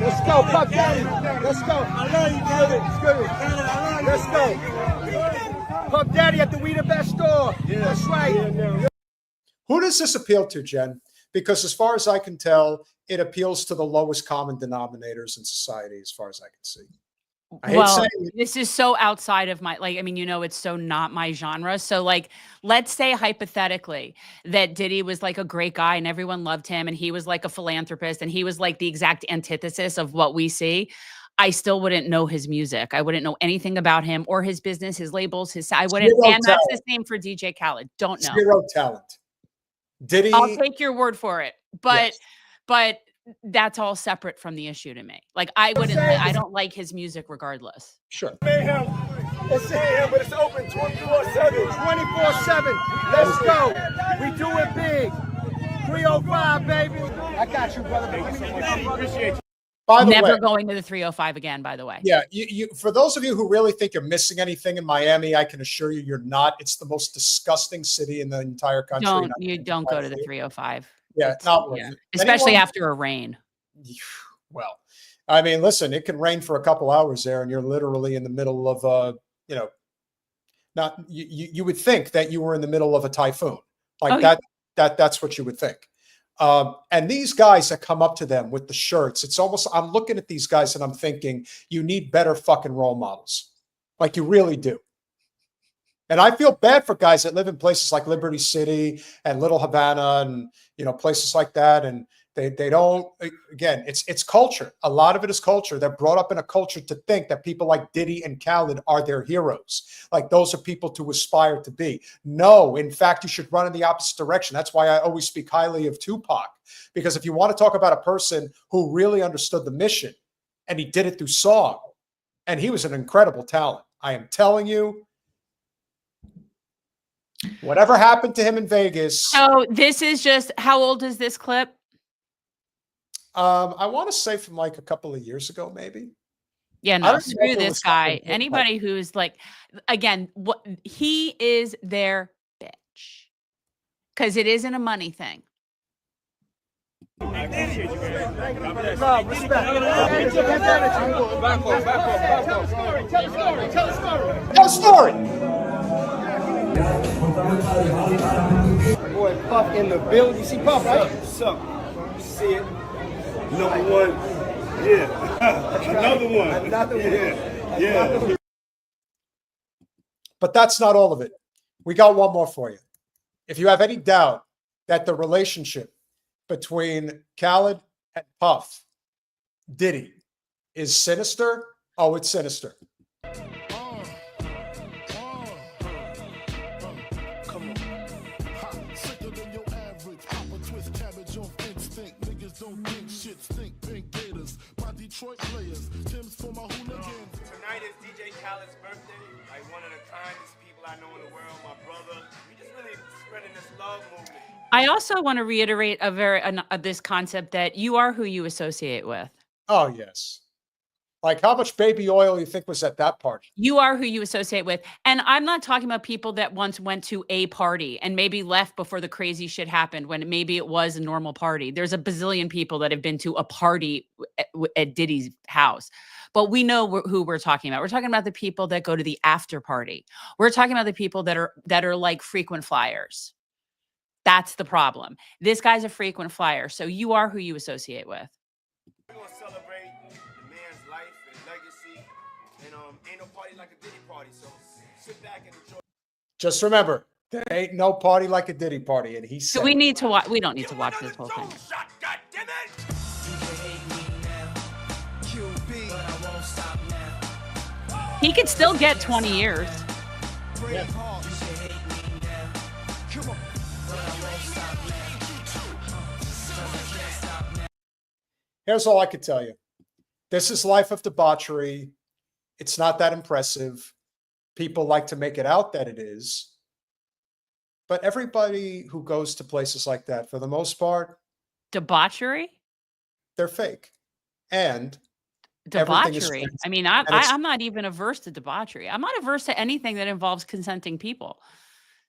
S3: Let's go, Puff Daddy. Let's go. I love you, David. Let's go. Puff Daddy at the We the Best store. Yeah. That's right. Yeah.
S2: Who does this appeal to, Jen? Because as far as I can tell, it appeals to the lowest common denominators in society, as far as I can see.
S1: This is so outside of my, it's so not my genre. So let's say hypothetically that Diddy was like a great guy and everyone loved him and he was like a philanthropist and he was like the exact antithesis of what we see. I still wouldn't know his music. I wouldn't know anything about him or his business, his labels, I wouldn't. And that's the same for DJ Khaled. Don't know.
S2: Zero talent. Diddy.
S1: I'll take your word for it. But that's all separate from the issue to me. Like I don't like his music regardless.
S2: Sure.
S4: Mayhem. It's here, but it's open 24/7.
S3: 24/7. Let's go. We do it big. 305, baby. I got you, brother.
S4: Appreciate you.
S2: By the
S1: Never
S2: way,
S1: going to the 305 again, by the way.
S2: yeah, for those of you who really think you're missing anything in Miami, I can assure you you're not. It's the most disgusting city in the entire country.
S1: Don't go to the 305.
S2: Yeah, not worth it.
S1: Especially after a rain.
S2: Well, I mean, listen, it can rain for a couple hours there, and you're literally in the middle of not you would think that you were in the middle of a typhoon. Like that's what you would think. And these guys that come up to them with the shirts, it's almost, I'm looking at these guys and I'm thinking, you need better fucking role models. Like you really do. And I feel bad for guys that live in places like Liberty City and Little Havana and, places like that. And they don't, again, it's culture. A lot of it is culture. They're brought up in a culture to think that people like Diddy and Khaled are their heroes. Like those are people to aspire to be. No, in fact, you should run in the opposite direction. That's why I always speak highly of Tupac, because if you want to talk about a person who really understood the mission and he did it through song, and he was an incredible talent. I am telling you, whatever happened to him in Vegas.
S1: So this is just, how old is this clip?
S2: I want to say from like a couple of years ago, maybe.
S1: Yeah, no, screw this guy. Anybody who's like, again, what he is their bitch, because it isn't a money thing.
S3: Love, respect.
S2: Tell a story.
S3: Boy, Puff in the building. You see Puff, right?
S4: What's up? You see it? Number one. Yeah. Another one.
S3: Another one.
S4: Yeah.
S2: But that's not all of it. We got one more for you. If you have any doubt that the relationship between Khaled and Puff Diddy is sinister, oh, it's sinister.
S4: Tonight is DJ Khaled's birthday. Like one of the kindest people I know in the world, my brother. We just really spreading this love movement.
S1: I also want to reiterate this concept that you are who you associate with.
S2: Oh, yes. Like how much baby oil you think was at that party?
S1: You are who you associate with. And I'm not talking about people that once went to a party and maybe left before the crazy shit happened when maybe it was a normal party. There's a bazillion people that have been to a party at Diddy's house. But we know who we're talking about. We're talking about the people that go to the after party. We're talking about the people that are like frequent flyers. That's the problem. This guy's a frequent flyer. So you are who you associate with.
S4: We're gonna celebrate the man's life and legacy, and ain't no party like a Diddy party. So sit back and enjoy.
S2: Just remember, there ain't no party like a Diddy party, and he said.
S1: So we need to watch. We don't need to watch this whole thing.
S4: Shot, God damn it!
S1: He could still get 20 years.
S2: Yeah. Here's all I could tell you. This is life of debauchery. It's not that impressive. People like to make it out that it is. But everybody who goes to places like that, for the most part,
S1: Debauchery?
S2: they're fake. And
S1: Debauchery. I mean, I'm not even averse to debauchery. I'm not averse to anything that involves consenting people.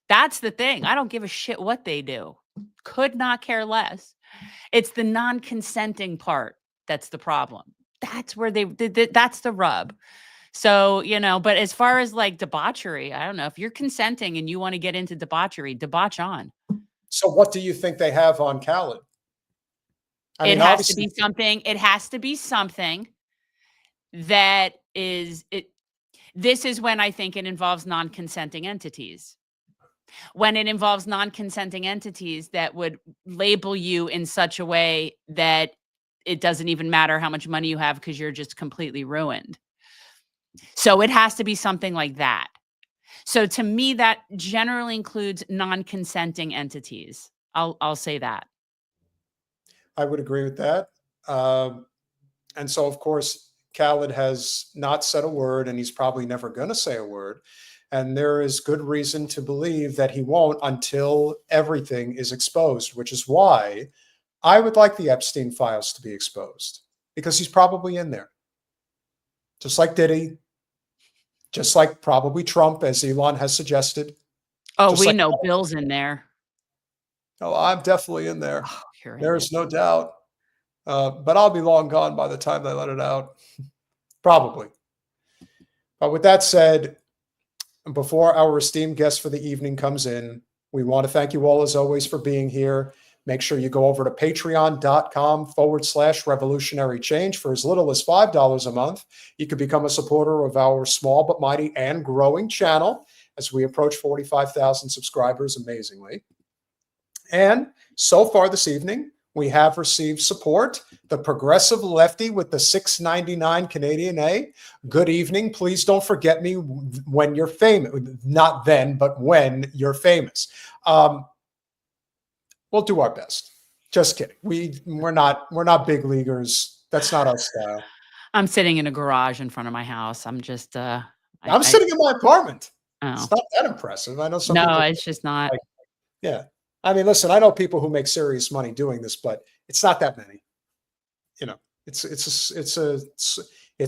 S1: That's the thing. I don't give a shit what they do. Could not care less. It's the non-consenting part that's the problem. That's where that's the rub. So, but as far as like debauchery, I don't know. If you're consenting and you want to get into debauchery, debauch on.
S2: so what do you think they have on Khaled?
S1: It has to be something. It has to be something that is it. This is when I think it involves non-consenting entities. When it involves non-consenting entities that would label you in such a way that it doesn't even matter how much money you have because you're just completely ruined. So it has to be something like that. So to me, that generally includes non-consenting entities. I'll say that.
S2: I would agree with that. And so, of course, Khaled has not said a word, and he's probably never going to say a word. And there is good reason to believe that he won't until everything is exposed, which is why I would like the Epstein files to be exposed, because he's probably in there. Just like Diddy, just like probably Trump, as Elon has suggested.
S1: Oh,
S2: Just
S1: we
S2: like,
S1: know Bill's in there.
S2: oh, I'm definitely in there.
S1: Oh, you're in
S2: There's
S1: there.
S2: no doubt. But I'll be long gone by the time they let it out. Probably. But with that said, before our esteemed guest for the evening comes in, we want to thank you all, as always, for being here. Make sure you go over to patreon.com/revolutionary change. For as little as $5 a month, you can become a supporter of our small but mighty and growing channel as we approach 45,000 subscribers, amazingly. And so far this evening, we have received support. The Progressive Lefty with the $6.99 Canadian A. Good evening. Please don't forget me when you're famous. Not then, but when you're famous. We'll do our best. Just kidding. We're not big leaguers. That's not our style.
S1: I'm sitting in a garage in front of my house. I'm just
S2: I'm sitting in my apartment.
S1: Oh.
S2: It's not that impressive. I know some
S1: No,
S2: people,
S1: it's just not.
S2: like, yeah. I mean, listen, I know people who make serious money doing this, but it's not that many. You know, it's a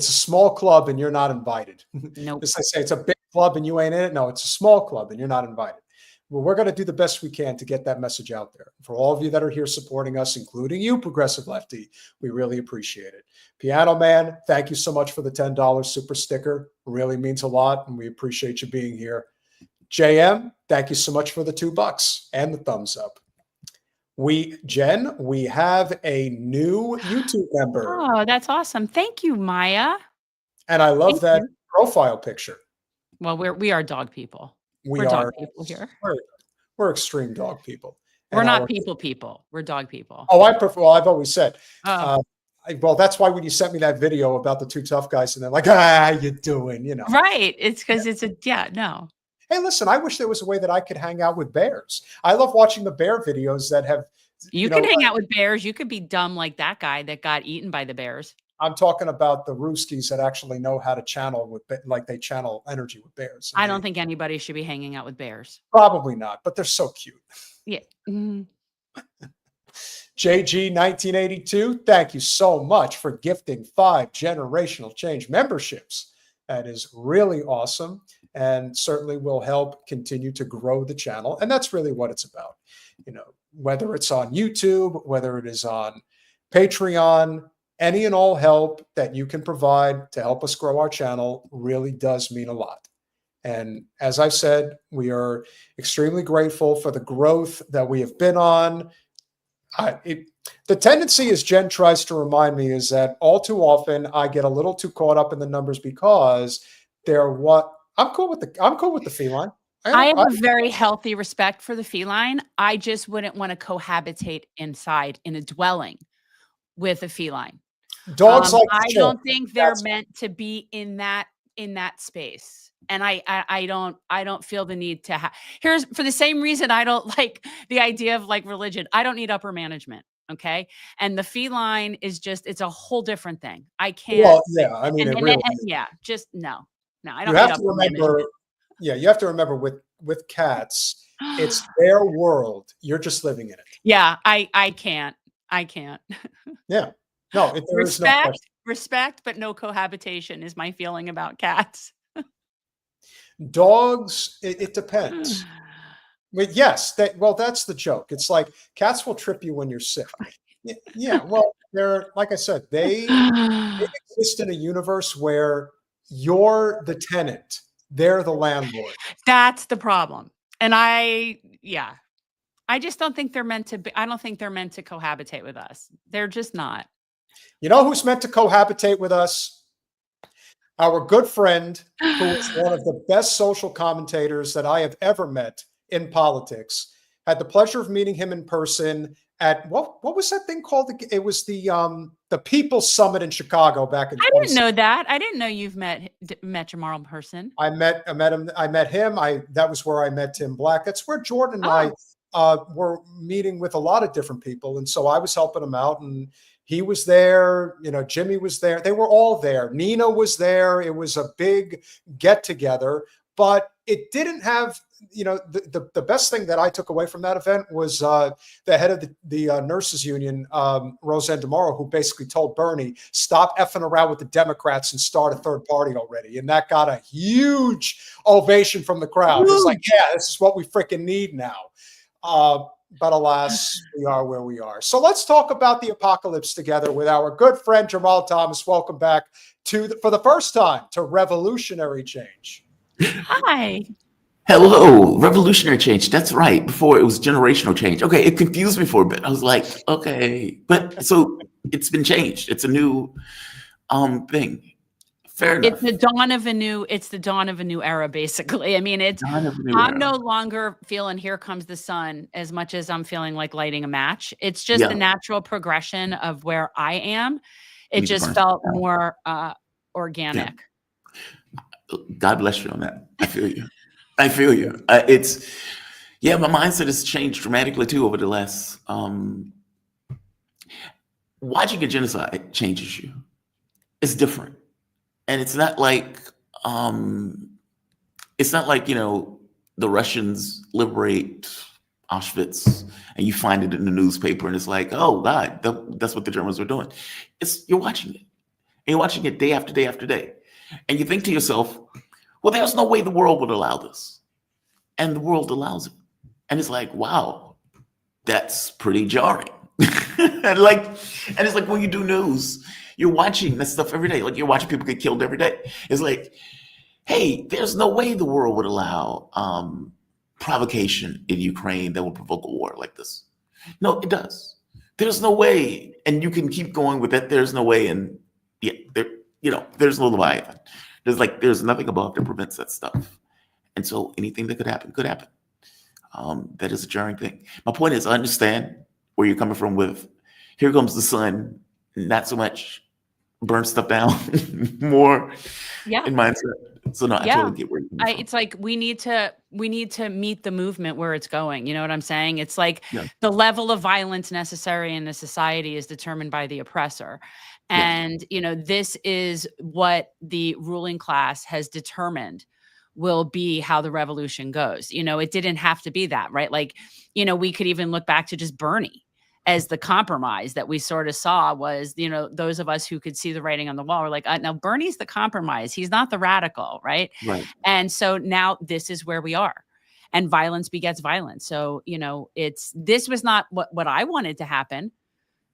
S2: small club and you're not invited.
S1: Nope.
S2: As I say, it's a big club and you ain't in it. No, it's a small club and you're not invited. Well, we're going to do the best we can to get that message out there. For all of you that are here supporting us, including you, Progressive Lefty, we really appreciate it. Piano Man, thank you so much for the $10 super sticker. It really means a lot, and we appreciate you being here. JM, thank you so much for the $2 and the thumbs up. Jen, we have a new YouTube member.
S1: Oh, that's awesome. Thank you, Maya.
S2: And I love
S1: Thank
S2: that
S1: you.
S2: profile picture.
S1: Well, we are dog people.
S2: We're
S1: dog people here.
S2: We're extreme dog people.
S1: We're
S2: And
S1: not people. We're dog people.
S2: Oh, I prefer. Well, I've always said.
S1: Oh.
S2: Well, that's why when you sent me that video about the two tough guys, and they're like, "Ah, you doing?" You know.
S1: Right. It's because it's no.
S2: Hey, listen. I wish there was a way that I could hang out with bears. I love watching the bear videos that have.
S1: You can hang out with bears. You could be dumb like that guy that got eaten by the bears.
S2: I'm talking about the Rooskies that actually know how to channel like they channel energy with bears.
S1: I don't think anybody should be hanging out with bears.
S2: Probably not, but they're so cute.
S1: Yeah. Mm-hmm.
S2: JG 1982, thank you so much for gifting 5 generational change memberships. That is really awesome, and certainly will help continue to grow the channel. And that's really what it's about. You know, whether it's on YouTube, whether it is on Patreon, any and all help that you can provide to help us grow our channel really does mean a lot. And as I said, we are extremely grateful for the growth that we have been on. The tendency, as Jen tries to remind me, is that all too often I get a little too caught up in the numbers because they're what I'm cool with the feline.
S1: I have a very healthy respect for the feline. I just wouldn't want to cohabitate inside in a dwelling with a feline.
S2: Dogs
S1: I don't think they're meant to be in that space. And I don't feel the need to have. Here's for the same reason I don't like the idea of like religion. I don't need upper management. Okay. And the feline is just, it's a whole different thing. I can't.
S2: Well, yeah. I mean,
S1: just no. I don't.
S2: You have to remember. Yeah, you have to remember with cats, it's their world. You're just living in it.
S1: Yeah, I can't.
S2: Yeah. No, there is no question.
S1: Respect, but no cohabitation is my feeling about cats.
S2: Dogs, it depends. But yes, that's the joke. It's like cats will trip you when you're sick. Yeah, well, they're like I said, they exist in a universe where you're the tenant, they're the landlord.
S1: That's the problem. And I just don't think they're meant to be. I don't think they're meant to cohabitate with us. They're just not.
S2: You know who's meant to cohabitate with us? Our good friend, who is one of the best social commentators that I have ever met in politics. Had the pleasure of meeting him in person at what was that thing called? It was the People's Summit in Chicago back in.
S1: I didn't know that. I didn't know you've met Jamarl in person.
S2: I met him. That was where I met Tim Black. That's where Jordan and I were meeting with a lot of different people, and so I was helping him out, and He was there, Jimmy was there. They were all there. Nina was there. It was a big get together, but it didn't have, the best thing that I took away from that event was the head of the nurses union, Roseanne DeMauro, who basically told Bernie, stop effing around with the Democrats and start a third party already. And that got a huge ovation from the crowd. It's like, yeah, this is what we freaking need now. But alas, we are where we are. So let's talk about the apocalypse together with our good friend Jamarl Thomas. Welcome back for the first time to Revolutionary Change.
S1: Hi.
S5: Hello, revolutionary change. That's right. Before it was generational change. Okay, it confused me for a bit. I was like, okay, but so it's been changed. It's a new thing. Fair enough.
S1: It's the dawn of a new era, basically. I mean, I'm no longer feeling here comes the sun as much as I'm feeling like lighting a match. It's just the natural progression of where I am. It just felt more organic.
S5: Yeah. God bless you on that. I feel you. I feel you. My mindset has changed dramatically too over the last. Watching a genocide changes you. It's different. And it's not like the Russians liberate Auschwitz and you find it in the newspaper and it's like, oh God, that's what the Germans were doing. You're watching it. And you're watching it day after day after day. And you think to yourself, well, there's no way the world would allow this. And the world allows it. And it's like, wow, that's pretty jarring. and it's like when you do news, you're watching that stuff every day. Like you're watching people get killed every day. It's like, hey, there's no way the world would allow provocation in Ukraine that would provoke a war like this. No, it does. There's no way. And you can keep going with that. There's no way. And there's no Leviathan. There's nothing above that prevents that stuff. And so anything that could happen, could happen. That is a jarring thing. My point is, I understand where you're coming from with, here comes the sun, not so much burn stuff down, more in mindset. So no, I totally get where you're coming from.
S1: It's like we need to meet the movement where it's going. You know what I'm saying? It's like the level of violence necessary in a society is determined by the oppressor. And, this is what the ruling class has determined will be how the revolution goes. It didn't have to be that, right? Like, we could even look back to just Bernie as the compromise that we sort of saw was, those of us who could see the writing on the wall were like, now Bernie's the compromise. He's not the radical, right? And so now this is where we are. And violence begets violence. So, this was not what I wanted to happen.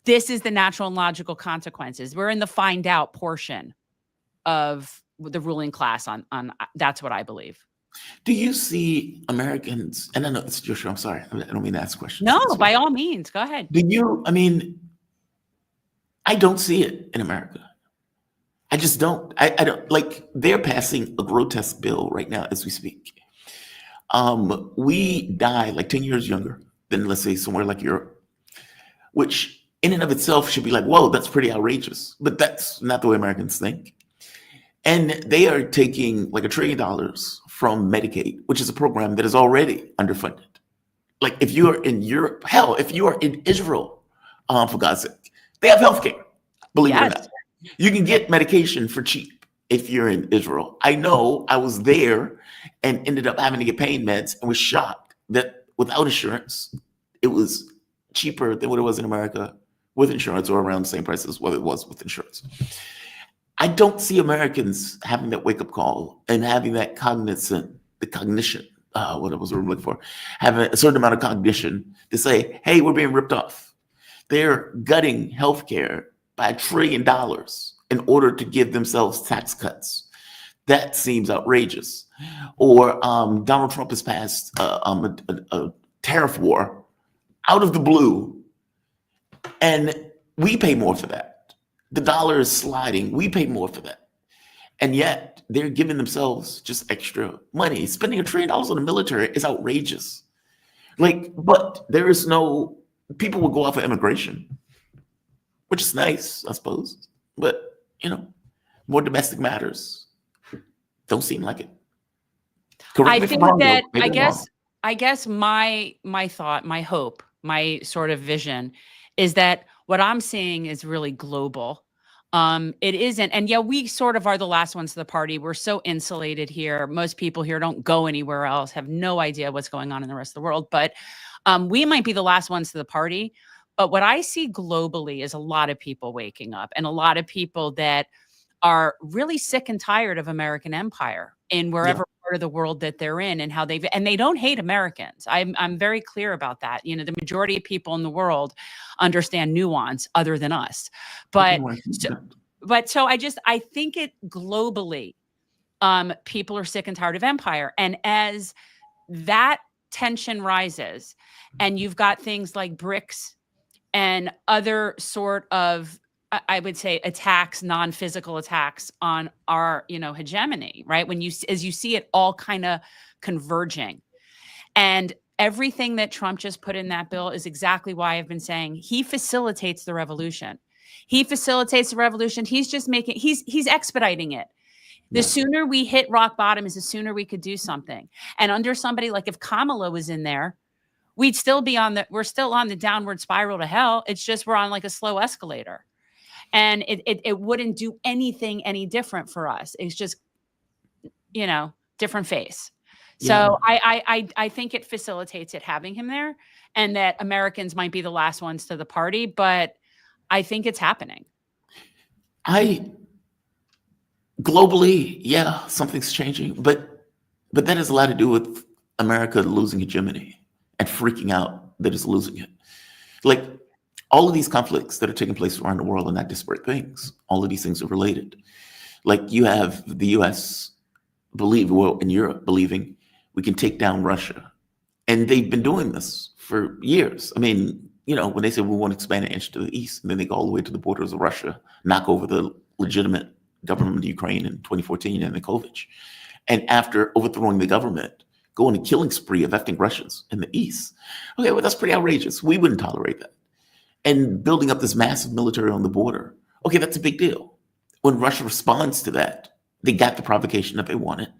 S1: This is the natural and logical consequences. We're in the find out portion of the ruling class on that's what I believe.
S5: Do you see Americans, and I know it's Joshua, I'm sorry, I don't mean to ask questions.
S1: No, by all means, go ahead.
S5: I don't see it in America. I just don't. I don't, they're passing a grotesque bill right now as we speak. We die 10 years younger than, let's say, somewhere like Europe, which in and of itself should be like, whoa, that's pretty outrageous. But that's not the way Americans think. And they are taking $1 trillion from Medicaid, which is a program that is already underfunded. If you are in Europe, hell, if you are in Israel, for God's sake, they have healthcare, believe it or not. You can get medication for cheap if you're in Israel. I know I was there and ended up having to get pain meds and was shocked that without insurance, it was cheaper than what it was in America with insurance, or around the same price as what it was with insurance. I don't see Americans having that wake-up call and having that cognition, what was I'm looking for, having a certain amount of cognition to say, hey, we're being ripped off. They're gutting healthcare by $1 trillion in order to give themselves tax cuts. That seems outrageous. Or Donald Trump has passed a tariff war out of the blue, and we pay more for that. The dollar is sliding. We pay more for that. And yet they're giving themselves just extra money. Spending $1 trillion on the military is outrageous. But there is no, people will go off of immigration, which is nice, I suppose. But, more domestic matters don't seem like it.
S1: I think that, I guess my thought, my hope, my sort of vision is that What I'm seeing is really global. It isn't, and yeah, we sort of are the last ones to the party. We're so insulated here. Most people here don't go anywhere else, have no idea what's going on in the rest of the world. But we might be the last ones to the party. But what I see globally is a lot of people waking up, and a lot of people that are really sick and tired of American empire in wherever part of the world that they're in, and how they don't hate Americans. I'm very clear about that. You know, the majority of people in the world understand nuance other than us. But so I think it globally, people are sick and tired of empire. And as that tension rises, and you've got things like BRICS and other sort of, I would say, attacks, non-physical attacks on our, hegemony, right? As you see it all kind of converging, and everything that Trump just put in that bill is exactly why I've been saying he facilitates the revolution. He facilitates the revolution. He's just he's expediting it. The sooner we hit rock bottom is the sooner we could do something. And under somebody like, if Kamala was in there, we're still on the downward spiral to hell. It's just we're on like a slow escalator. And it wouldn't do anything any different for us. It's just, different face. So I think it facilitates it having him there, and that Americans might be the last ones to the party, but I think it's happening.
S5: Globally, something's changing, but that has a lot to do with America losing hegemony and freaking out that it's losing it. Like, all of these conflicts that are taking place around the world are not disparate things. All of these things are related. Like, you have the US in Europe believing we can take down Russia. And they've been doing this for years. I mean, when they say we want to expand an inch to the east, and then they go all the way to the borders of Russia, knock over the legitimate government of Ukraine in 2014 and Yanukovych. And after overthrowing the government, go on a killing spree of ethnic Russians in the east. Okay, well, that's pretty outrageous. We wouldn't tolerate that. And building up this massive military on the border. Okay, that's a big deal. When Russia responds to that, they got the provocation that they wanted,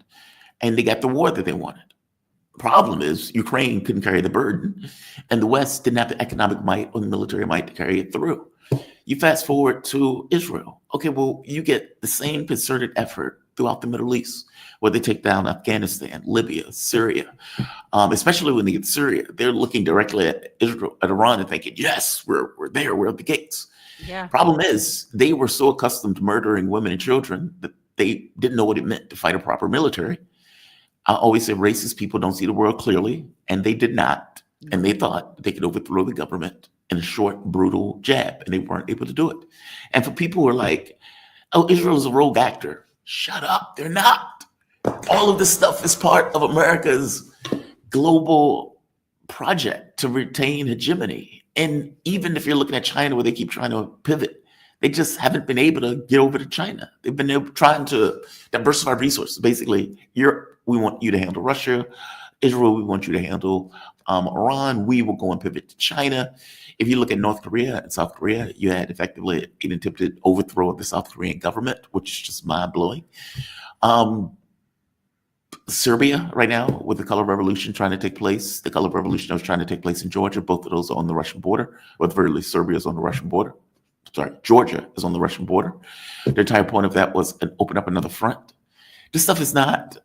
S5: and they got the war that they wanted. The problem is Ukraine couldn't carry the burden, and the West didn't have the economic might or the military might to carry it through. You fast forward to Israel. Okay, well, you get the same concerted effort throughout the Middle East, where they take down Afghanistan, Libya, Syria. Especially when they get Syria, they're looking directly at Israel, at Iran, and thinking, yes, we're there, we're at the gates.
S1: Yeah.
S5: Problem is, they were so accustomed to murdering women and children that they didn't know what it meant to fight a proper military. I always say racist people don't see the world clearly, and they did not. And they thought they could overthrow the government in a short, brutal jab, and they weren't able to do it. And for people who are like, oh, Israel is a rogue actor, shut up, they're not. All of this stuff is part of America's global project to retain hegemony. And even if you're looking at China, where they keep trying to pivot, they just haven't been able to get over to China. They've been trying to diversify resources. Basically, we want you to handle Russia. Israel, we want you to handle Iran. We will go and pivot to China. If you look at North Korea and South Korea, you had effectively an attempted overthrow of the South Korean government, which is just mind-blowing. Serbia right now, with the color revolution trying to take place, the color revolution that was trying to take place in Georgia, both of those are on the Russian border, or at the very least, Serbia is on the Russian border. Sorry, Georgia is on the Russian border. The entire point of that was an open up another front. This stuff is not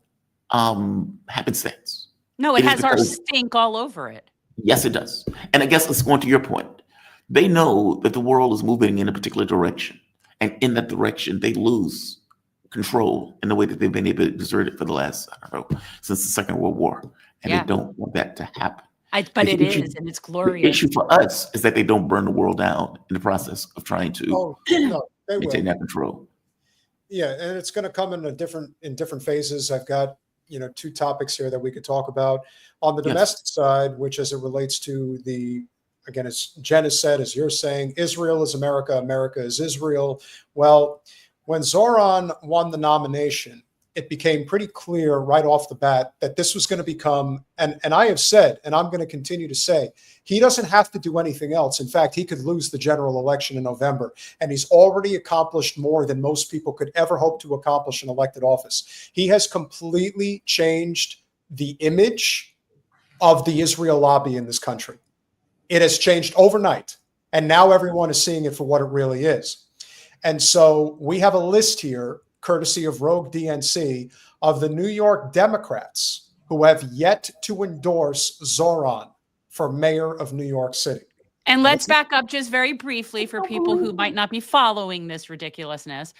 S5: happenstance.
S1: No, it has our stink all over it.
S5: Yes, it does. And I guess let's go on to your point. They know that the world is moving in a particular direction. And in that direction, they lose control in the way that they've been able to exert it for the last, since the Second World War. And they don't want that to happen.
S1: But it is, and it's glorious.
S5: The issue for us is that they don't burn the world down in the process of trying to maintain that control.
S2: Yeah, and it's going to come in different phases. I've got two topics here that we could talk about on the domestic side, which as it relates to again, as Jen has said, as you're saying, Israel is America, America is Israel. Well, when Zohran won the nomination, it became pretty clear right off the bat that this was going to become, and I have said, and I'm going to continue to say, he doesn't have to do anything else. In fact, he could lose the general election in November, and he's already accomplished more than most people could ever hope to accomplish in elected office. He has completely changed the image of the Israel lobby in this country. It has changed overnight. And now everyone is seeing it for what it really is. And so we have a list here, courtesy of Rogue DNC, of the New York Democrats who have yet to endorse Zohran for mayor of New York City.
S1: And let's back up just very briefly for people who might not be following this ridiculousness.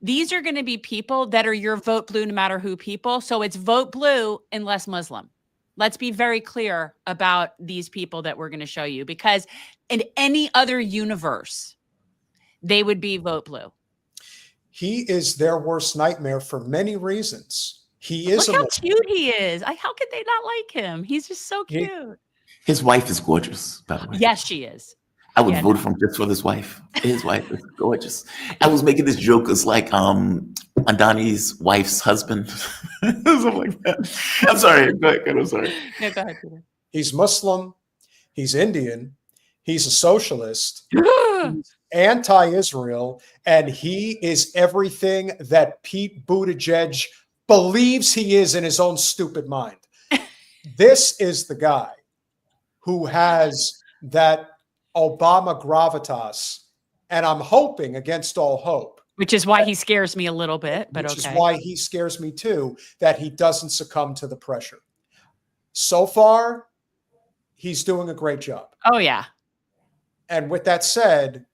S1: These are going to be people that are your vote blue no matter who people. So it's vote blue unless Muslim. Let's be very clear about these people that we're going to show you, because in any other universe, they would be vote blue.
S2: He is their worst nightmare for many reasons. He is.
S1: Look how cute he is. How could they not like him? He's just so cute.
S5: His wife is gorgeous, by the way.
S1: Yes, she is.
S5: I would vote for him just for his wife. His wife is gorgeous. I was making this joke as like Mamdani's wife's husband. Something like that. I'm sorry. Go ahead. I'm sorry.
S1: No, go ahead, Peter.
S2: He's Muslim. He's Indian. He's a socialist. He's anti-Israel. And he is everything that Pete Buttigieg believes he is in his own stupid mind. This is the guy who has that Obama gravitas, and I'm hoping against all hope.
S1: Which is why he scares me a little bit, but
S2: which is why he scares me too, that he doesn't succumb to the pressure. So far, he's doing a great job.
S1: Oh, yeah.
S2: And with that said,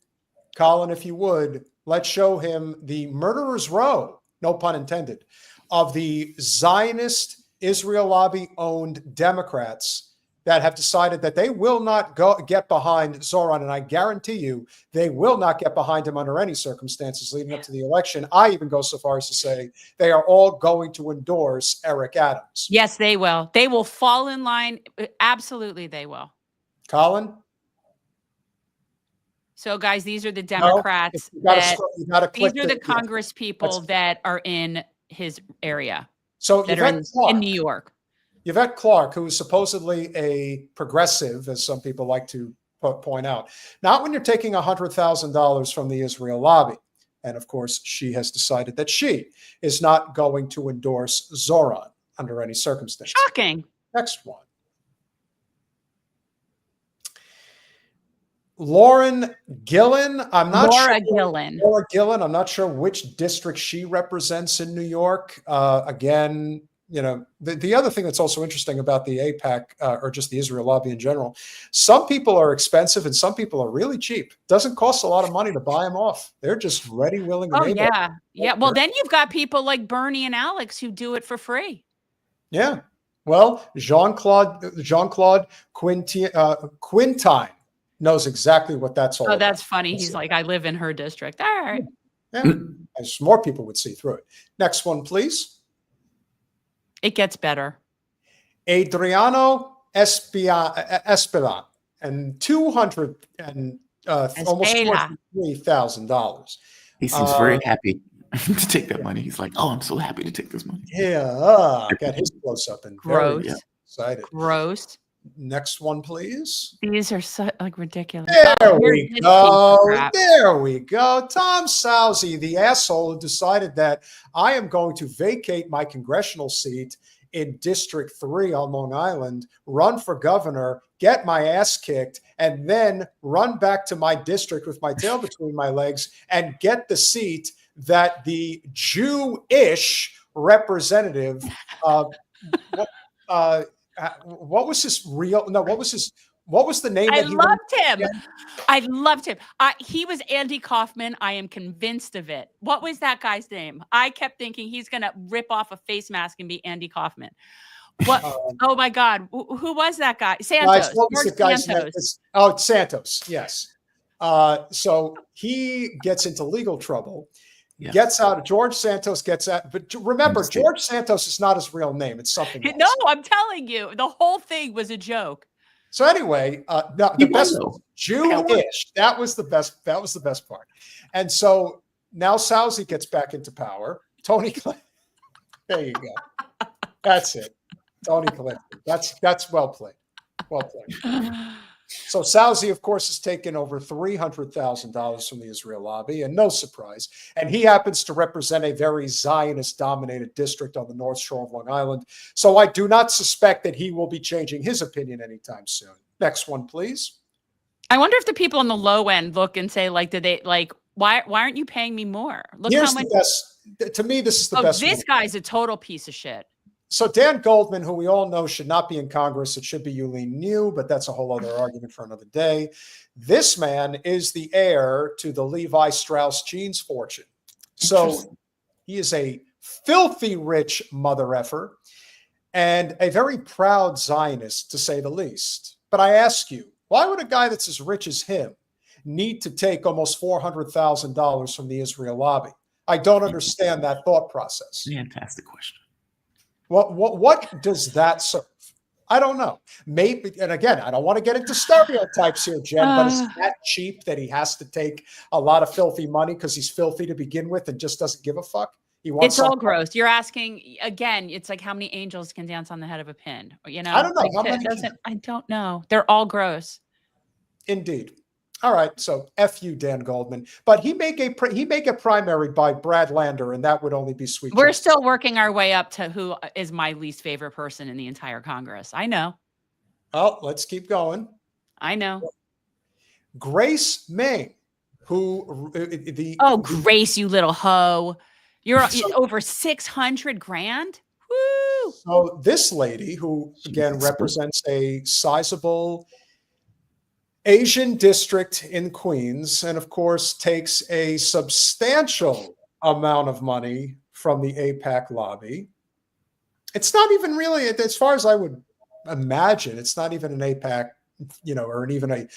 S2: Colin, if you would, let's show him the murderer's row, no pun intended, of the Zionist Israel lobby-owned Democrats that have decided that they will not get behind Zohran, and I guarantee you they will not get behind him under any circumstances leading up to the election. I even go so far as to say they are all going to endorse Eric Adams.
S1: Yes, they will. They will fall in line. Absolutely, they will.
S2: Colin?
S1: So, guys, these are the Democrats. These are the Congress people that are in his area.
S2: So
S1: that are in New York.
S2: Yvette Clarke, who is supposedly a progressive, as some people like to point out, not when you're taking $100,000 from the Israel lobby. And of course, she has decided that she is not going to endorse Zohran under any circumstance.
S1: Shocking.
S2: Next one. Lauren Gillen. Laura Gillen. I'm not sure which district she represents in New York. Again, you know, the other thing that's also interesting about the AIPAC or just the Israel lobby in general, some people are expensive and some people are really cheap. Doesn't cost a lot of money to buy them off. They're just ready, willing, and able.
S1: Yeah. Yeah. Well, then you've got people like Bernie and Alex who do it for free.
S2: Yeah. Well, Jean-Claude Quintine knows exactly what that's all about.
S1: Oh, that's funny. He's like, I live in her district. All right.
S2: Yeah. As more people would see through it. Next one, please.
S1: It gets better.
S2: Adriano Espelan and $200 and almost $43,000.
S5: He seems very happy to take that money. He's like, "Oh, I'm so happy to take this money."
S2: Yeah, got his close up and
S1: gross.
S2: Very excited.
S1: Gross.
S2: Next one, please.
S1: These are so ridiculous.
S2: There we go. There we go. Tom Sousie, the asshole who decided that I am going to vacate my congressional seat in District 3 on Long Island, run for governor, get my ass kicked, and then run back to my district with my tail between my legs and get the seat that the Jewish representative what was his real? No, what was the name?
S1: I loved him. I loved him. He was Andy Kaufman. I am convinced of it. What was that guy's name? I kept thinking he's going to rip off a face mask and be Andy Kaufman. What? Oh my God. Who was that guy? Santos.
S2: What was the guy's name? Oh, Santos. Yes. So he gets into legal trouble. Yes. Gets out. George Santos gets out. But remember, George Santos is not his real name. It's something else.
S1: No, I'm telling you, the whole thing was a joke.
S2: So anyway, the best Jewish. That was the best. That was the best part. And so now Sousie gets back into power. Tony Clinton. There you go. That's it. Tony Clinton. That's well played. Well played. So Sousie, of course, has taken over $300,000 from the Israel lobby, and no surprise. And he happens to represent a very Zionist-dominated district on the North Shore of Long Island. So I do not suspect that he will be changing his opinion anytime soon. Next one, please.
S1: I wonder if the people on the low end look and say, like, did they like, why aren't you paying me more? Look
S2: Here's
S1: how much.
S2: the best. To me, this is the best.
S1: This
S2: one.
S1: guy's a total piece of shit.
S2: So Dan Goldman, who we all know should not be in Congress, it should be Yulene New, but that's a whole other argument for another day. This man is the heir to the Levi Strauss jeans fortune. So he is a filthy rich mother effer and a very proud Zionist, to say the least. But I ask you, why would a guy that's as rich as him need to take almost $400,000 from the Israel lobby? I don't understand that thought process.
S5: Fantastic question.
S2: What does that serve? I don't know. Maybe, and again, I don't want to get into stereotypes here, Jen, but is that cheap that he has to take a lot of filthy money because he's filthy to begin with and just doesn't give a fuck?
S1: It's all gross. You're asking again. It's like how many angels can dance on the head of a pin? You know,
S2: I don't know.
S1: Like,
S2: How many
S1: I don't know. They're all gross.
S2: Indeed. All right. So F you, Dan Goldman. But he may get primaried by Brad Lander, and that would only be sweet.
S1: We're still working our way up to who is my least favorite person in the entire Congress. I know.
S2: Oh, let's keep going.
S1: I know.
S2: Grace Meng, who
S1: Grace, you little hoe. You're over 600 grand. Woo!
S2: So this lady, who again represents a sizable Asian district in Queens, and of course takes a substantial amount of money from the AIPAC lobby. It's not even really, as far as I would imagine, it's not even an AIPAC, or even a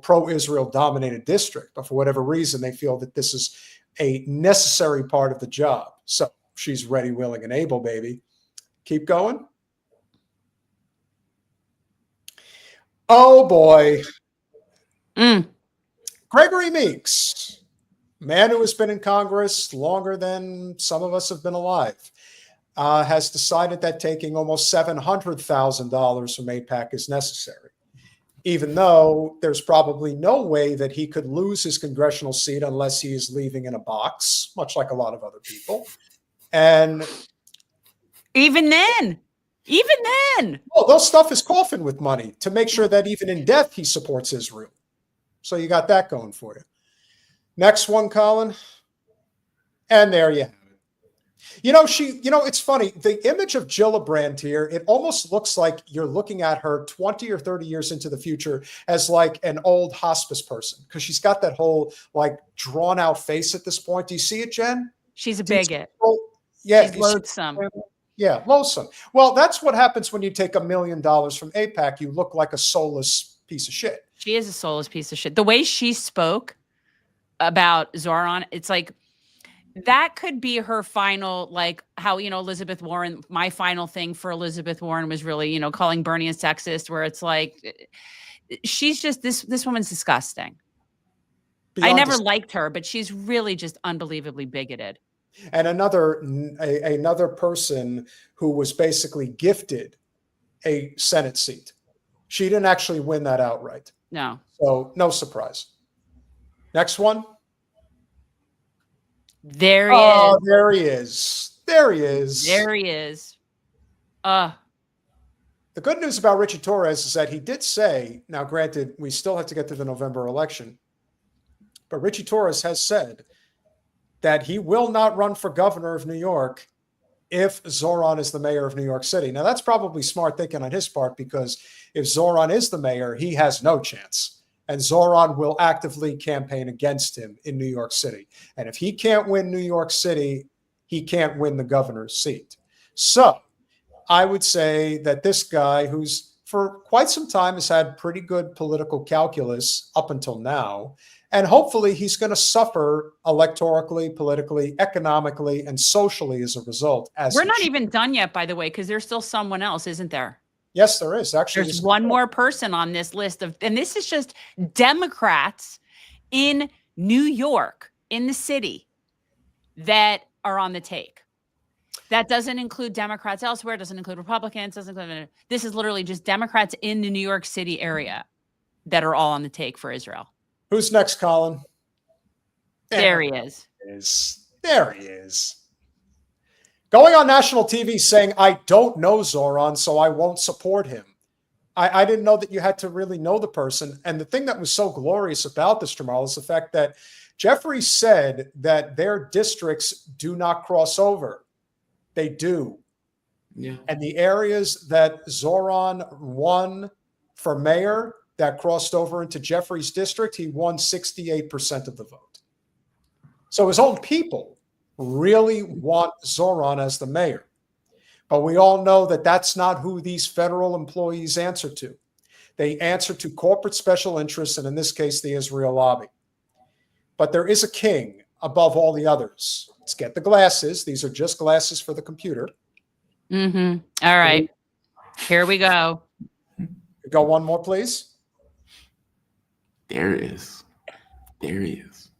S2: pro-Israel dominated district. But for whatever reason, they feel that this is a necessary part of the job. So she's ready, willing, and able, baby. Keep going. Oh, boy. Gregory Meeks, man who has been in Congress longer than some of us have been alive, has decided that taking almost $700,000 from AIPAC is necessary, even though there's probably no way that he could lose his congressional seat unless he is leaving in a box, much like a lot of other people. And
S1: even then,
S2: well, they'll stuff his coffin with money to make sure that even in death, he supports Israel. So you got that going for you. Next one, Colin. And there you have it. It's funny. The image of Gillibrand here, it almost looks like you're looking at her 20 or 30 years into the future as like an old hospice person, because she's got that whole like drawn out face at this point. Do you see it, Jen?
S1: She's a bigot.
S2: Yeah.
S1: She's loathsome.
S2: Yeah, loathsome. Well, that's what happens when you take $1 million from AIPAC. You look like a soulless piece of shit.
S1: She is a soulless piece of shit. The way she spoke about Zohran, it's like that could be her final, like how, Elizabeth Warren, my final thing for Elizabeth Warren was really, calling Bernie a sexist, where it's like, she's just, this woman's disgusting. I never liked her, but she's really just unbelievably bigoted.
S2: And another person who was basically gifted a Senate seat. She didn't actually win that outright.
S1: No.
S2: So no surprise. Next one.
S1: There he is.
S2: There he is. There he is.
S1: There he is.
S2: The good news about Richie Torres is that he did say, now granted, we still have to get to the November election, but Richie Torres has said that he will not run for governor of New York if Zohran is the mayor of New York City. Now, that's probably smart thinking on his part, because if Zohran is the mayor, he has no chance. And Zohran will actively campaign against him in New York City. And if he can't win New York City, he can't win the governor's seat. So I would say that this guy, who's for quite some time has had pretty good political calculus up until now, and hopefully he's going to suffer electorally, politically, economically, and socially as a result.
S1: We're not even done yet, by the way, because there's still someone else, isn't there?
S2: Yes, there is. Actually,
S1: there's one more person on this list and this is just Democrats in New York, in the city, that are on the take. That doesn't include Democrats elsewhere. Doesn't include Republicans. Doesn't include. This is literally just Democrats in the New York City area that are all on the take for Israel.
S2: Who's next, Colin?
S1: There he is.
S2: There he is. Going on national TV saying, I don't know Zohran, so I won't support him. I didn't know that you had to really know the person. And the thing that was so glorious about this, Jamarl, is the fact that Jeffrey said that their districts do not cross over. They do.
S5: Yeah.
S2: And the areas that Zohran won for mayor that crossed over into Jeffrey's district, he won 68% of the vote. So his own people really want Zohran as the mayor. But we all know that that's not who these federal employees answer to. They answer to corporate special interests, and in this case, the Israel lobby. But there is a king above all the others. Let's get the glasses. These are just glasses for the computer.
S1: Mm-hmm. All right. Here we go.
S2: Go one more, please.
S5: There it is. There he is.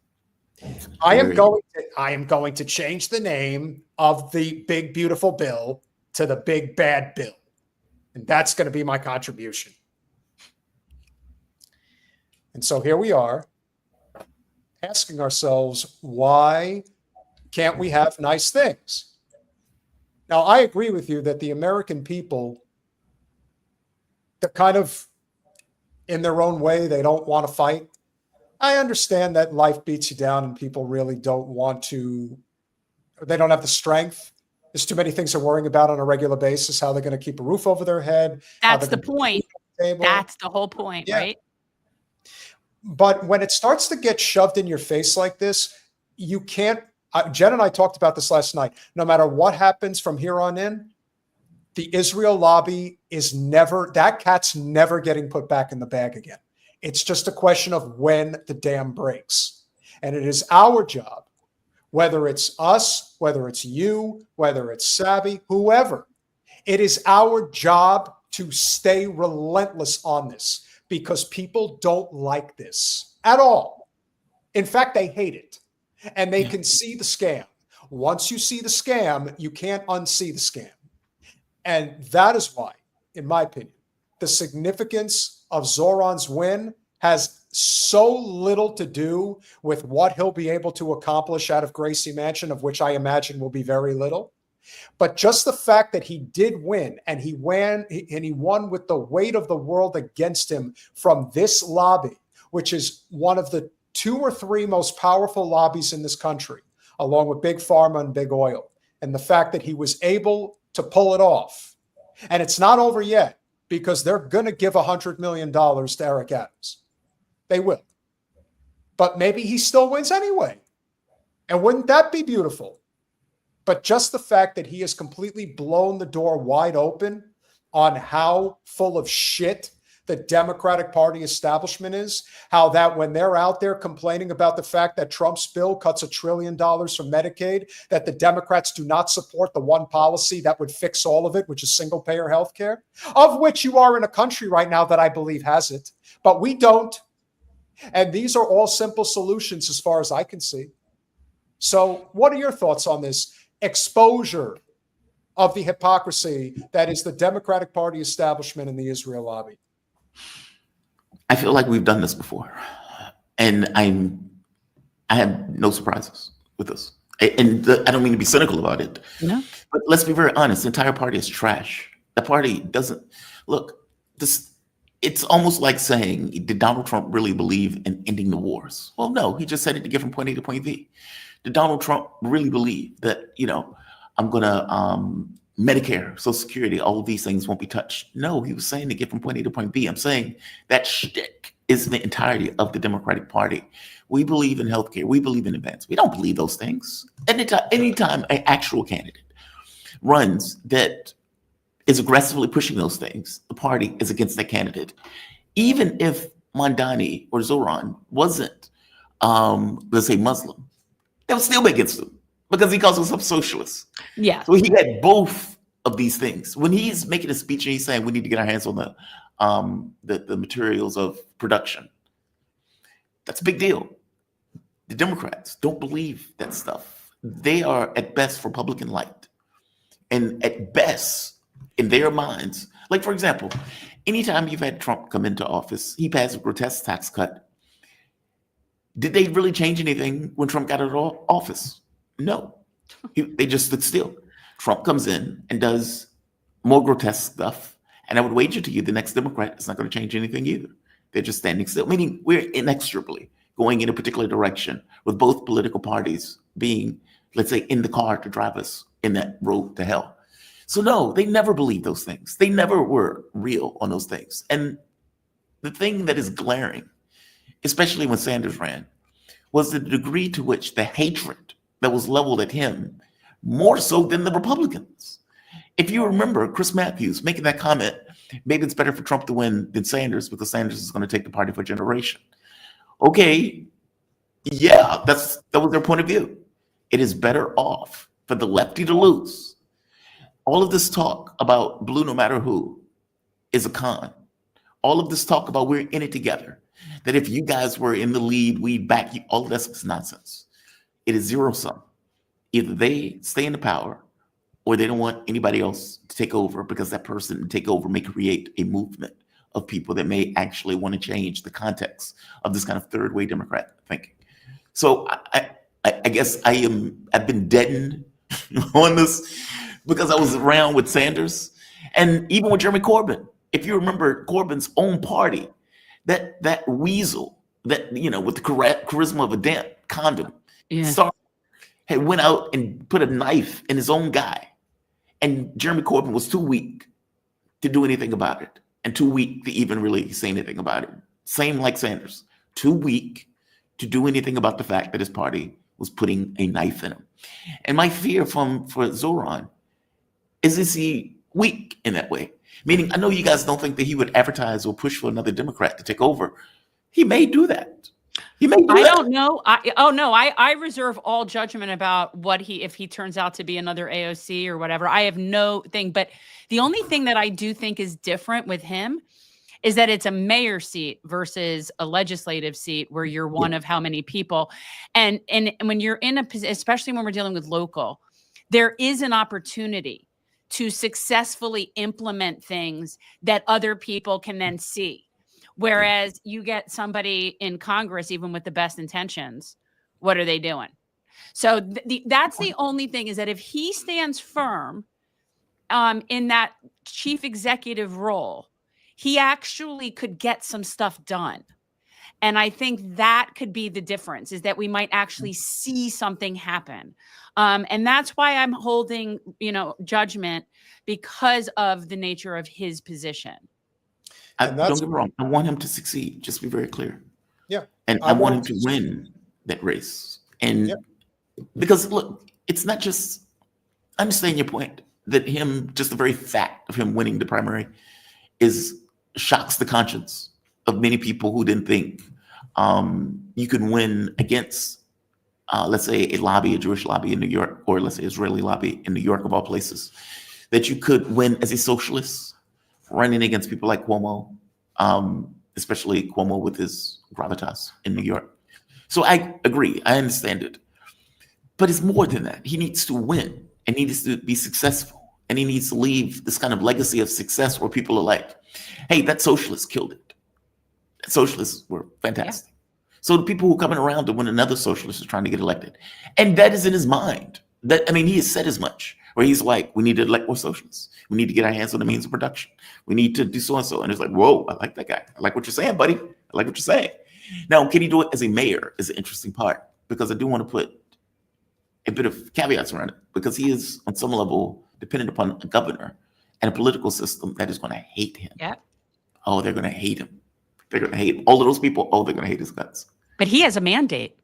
S2: I am going to change the name of the big, beautiful bill to the big, bad bill. And that's going to be my contribution. And so here we are asking ourselves, why can't we have nice things? Now, I agree with you that the American people, they're kind of in their own way. They don't want to fight. I understand that life beats you down and people really don't want to, they don't have the strength. There's too many things they're worrying about on a regular basis, how they're going to keep a roof over their head.
S1: That's the point. That's the whole point, right?
S2: But when it starts to get shoved in your face like this, you can't, Jen and I talked about this last night. No matter what happens from here on in, the Israel lobby is never, that cat's never getting put back in the bag again. It's just a question of when the dam breaks. And it is our job, whether it's us, whether it's you, whether it's Savvy, whoever, it is our job to stay relentless on this because people don't like this at all. In fact, they hate it. And they can see the scam. Once you see the scam, you can't unsee the scam. And that is why, in my opinion, the significance of Zohran's win has so little to do with what he'll be able to accomplish out of Gracie Mansion, of which I imagine will be very little. But just the fact that he did win, and he won with the weight of the world against him from this lobby, which is one of the 2 or 3 most powerful lobbies in this country, along with Big Pharma and Big Oil. And the fact that he was able to pull it off. And it's not over yet, because they're going to give $100 million to Eric Adams. They will. But maybe he still wins anyway. And wouldn't that be beautiful? But just the fact that he has completely blown the door wide open on how full of shit the Democratic Party establishment is, how that when they're out there complaining about the fact that Trump's bill cuts $1 trillion from Medicaid, that the Democrats do not support the one policy that would fix all of it, which is single-payer health care, of which you are in a country right now that I believe has it, but we don't. And these are all simple solutions as far as I can see. So what are your thoughts on this exposure of the hypocrisy that is the Democratic Party establishment and the Israel lobby?
S5: I feel like we've done this before, and I have no surprises with this. And I don't mean to be cynical about it,
S1: No.
S5: but let's be very honest. The entire party is trash. The party doesn't look this. It's almost like saying, did Donald Trump really believe in ending the wars? Well, no, he just said it to get from point A to point B. Did Donald Trump really believe that, I'm going to Medicare, Social Security, all of these things won't be touched? No, he was saying to get from point A to point B. I'm saying that shtick is the entirety of the Democratic Party. We believe in healthcare. We believe in advance. We don't believe those things. Anytime an actual candidate runs that is aggressively pushing those things, the party is against that candidate. Even if Mamdani or Zohran wasn't, let's say, Muslim, they would still be against him because he calls himself socialist.
S1: Yeah.
S5: So he had both of these things. When he's making a speech and he's saying we need to get our hands on the materials of production, that's a big deal. The Democrats don't believe that stuff. They are at best Republican light, and at best, in their minds, like, for example, anytime you've had Trump come into office, he passed a grotesque tax cut. Did they really change anything when Trump got out of office? No. They just stood still. Trump comes in and does more grotesque stuff, And I would wager to you the next Democrat is not going to change anything either. They're just standing still, meaning we're inexorably going in a particular direction with both political parties being, let's say, in the car to drive us in that road to hell. So no, they never believed those things. They never were real on those things. And the thing that is glaring, especially when Sanders ran, was the degree to which the hatred that was leveled at him more so than the Republicans. If you remember Chris Matthews making that comment, maybe it's better for Trump to win than Sanders because Sanders is going to take the party for a generation. Okay, yeah, that was their point of view. It is better off for the lefty to lose. All of this talk about blue no matter who is a con. All of this talk about we're in it together, that if you guys were in the lead, we'd back you, all of that's nonsense. It is zero sum. Either they stay in the power or they don't want anybody else to take over because that person to take over may create a movement of people that may actually want to change the context of this kind of third way Democrat thinking. So I guess I've been deadened on this because I was around with Sanders and even with Jeremy Corbyn. If you remember Corbyn's own party, that weasel, that, you know, with the charisma of a condom, had went out and put a knife in his own guy. And Jeremy Corbyn was too weak to do anything about it and too weak to even really say anything about it. Same like Sanders, too weak to do anything about the fact that his party was putting a knife in him. And my fear for Zohran is he weak in that way? Meaning, I know you guys don't think that he would advertise or push for another Democrat to take over. He may do that. He may do that.
S1: I don't know. I reserve all judgment about if he turns out to be another AOC or whatever. I have no thing. But the only thing that I do think is different with him is that it's a mayor seat versus a legislative seat where you're one of how many people. And when you're in a position, especially when we're dealing with local, there is an opportunity to successfully implement things that other people can then see. Whereas you get somebody in Congress, even with the best intentions, what are they doing? So that's the only thing, is that if he stands firm in that chief executive role, he actually could get some stuff done. And I think that could be the difference, is that we might actually see something happen. And that's why I'm holding, judgment, because of the nature of his position.
S5: Don't get me wrong. I want him to succeed. Just be very clear.
S2: Yeah.
S5: And I want him to win that race. And because look, it's not just, I understand your point that just the very fact of him winning the primary shocks the conscience of many people who didn't think you could win against, let's say, a Jewish lobby in New York, or let's say Israeli lobby in New York, of all places, that you could win as a socialist running against people like Cuomo, especially Cuomo with his gravitas in New York. So I agree. I understand it. But it's more than that. He needs to win, and he needs to be successful. And he needs to leave this kind of legacy of success where people are like, hey, that socialist killed it. That socialists were fantastic. Yeah. So the people who are coming around to when another socialist is trying to get elected. And that is in his mind. He has said as much, where he's like, we need to elect more socialists. We need to get our hands on the means of production. We need to do so-and-so. And it's like, whoa, I like that guy. I like what you're saying, buddy. I like what you're saying. Now, can he do it as a mayor is an interesting part, because I do want to put a bit of caveats around it, because he is on some level dependent upon a governor and a political system that is going to hate him.
S1: Yeah.
S5: Oh, they're going to hate him. They're going to hate all of those people. Oh, they're going to hate his guts.
S1: But he has a mandate.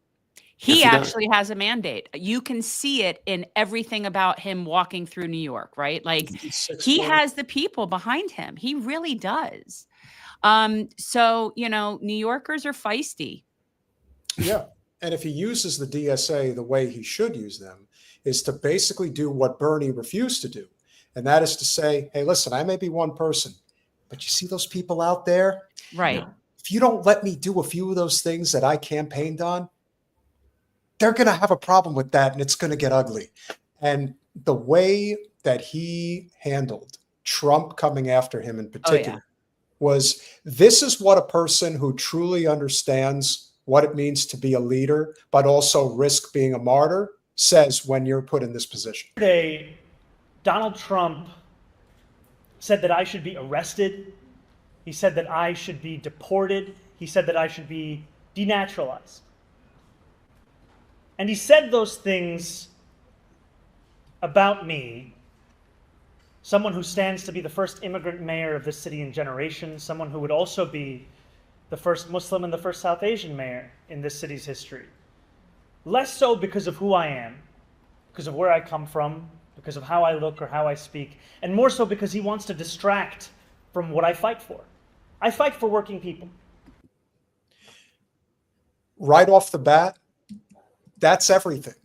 S1: He actually has a mandate. You can see it in everything about him walking through New York, right? Like, he has the people behind him. He really does. So, New Yorkers are feisty.
S2: Yeah. And if he uses the DSA the way he should use them, is to basically do what Bernie refused to do. And that is to say, hey, listen, I may be one person, but you see those people out there?
S1: Right.
S2: If you don't let me do a few of those things that I campaigned on, they're going to have a problem with that, and it's going to get ugly. And the way that he handled Trump coming after him in particular was, this is what a person who truly understands what it means to be a leader, but also risk being a martyr, says when you're put in this position.
S6: Today, Donald Trump said that I should be arrested. He said that I should be deported. He said that I should be denaturalized. And he said those things about me, someone who stands to be the first immigrant mayor of this city in generations, someone who would also be the first Muslim and the first South Asian mayor in this city's history. Less so because of who I am, because of where I come from, because of how I look or how I speak, and more so because he wants to distract from what I fight for. I fight for working people.
S2: Right off the bat, that's everything.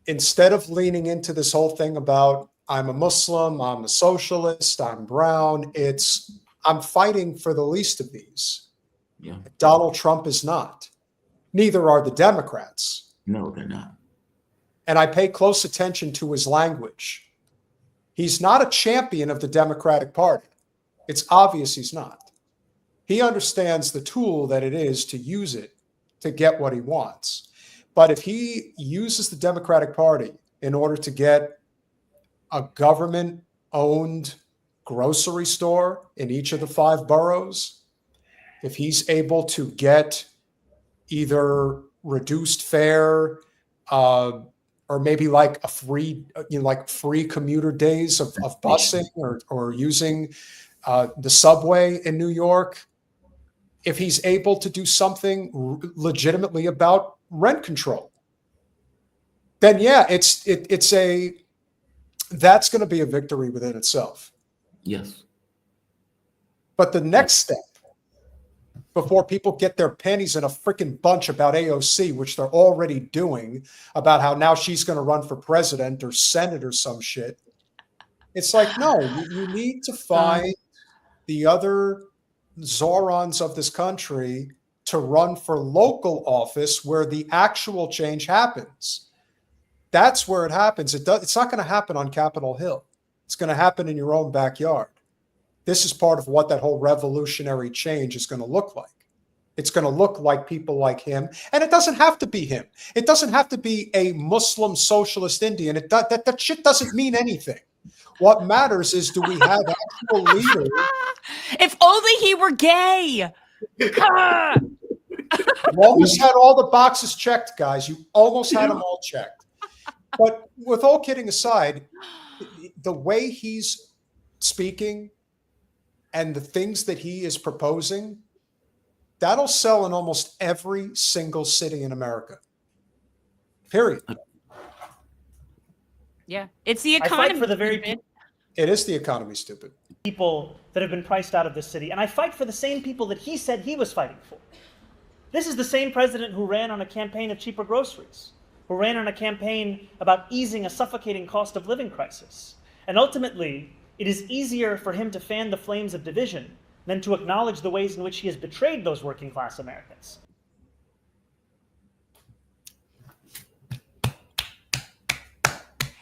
S2: Instead of leaning into this whole thing about I'm a Muslim, I'm a socialist, I'm brown, it's I'm fighting for the least of these.
S5: Yeah.
S2: Donald Trump is not. Neither are the Democrats.
S5: No, they're not.
S2: And I pay close attention to his language. He's not a champion of the Democratic Party. It's obvious he's not. He understands the tool that it is to use it to get what he wants. But if he uses the Democratic Party in order to get a government-owned grocery store in each of the 5 boroughs, if he's able to get either reduced fare or maybe like a free, free commuter days of busing or using the subway in New York, if he's able to do something legitimately about rent control, then yeah, that's going to be a victory within itself.
S5: Yes.
S2: But the next step, before people get their panties in a freaking bunch about AOC, which they're already doing, about how now she's going to run for president or senate or some shit, it's like, no, you need to find the other Zohrans of this country to run for local office where the actual change happens. That's where it happens. It's not going to happen on Capitol Hill. It's going to happen in your own backyard. This is part of what that whole revolutionary change is going to look like. It's going to look like people like him. And it doesn't have to be him. It doesn't have to be a Muslim socialist Indian. That shit doesn't mean anything. What matters is, do we have actual leaders?
S1: If only he were gay.
S2: You almost had all the boxes checked, guys. You almost had them all checked. But with all kidding aside, the way he's speaking and the things that he is proposing, that'll sell in almost every single city in America. Period.
S1: Yeah. It's the
S6: I
S1: economy.
S6: fight for the very
S2: It is the economy, stupid.
S6: people that have been priced out of this city. And I fight for the same people that he said he was fighting for. This is the same president who ran on a campaign of cheaper groceries, who ran on a campaign about easing a suffocating cost of living crisis. And ultimately, it is easier for him to fan the flames of division than to acknowledge the ways in which he has betrayed those working class Americans.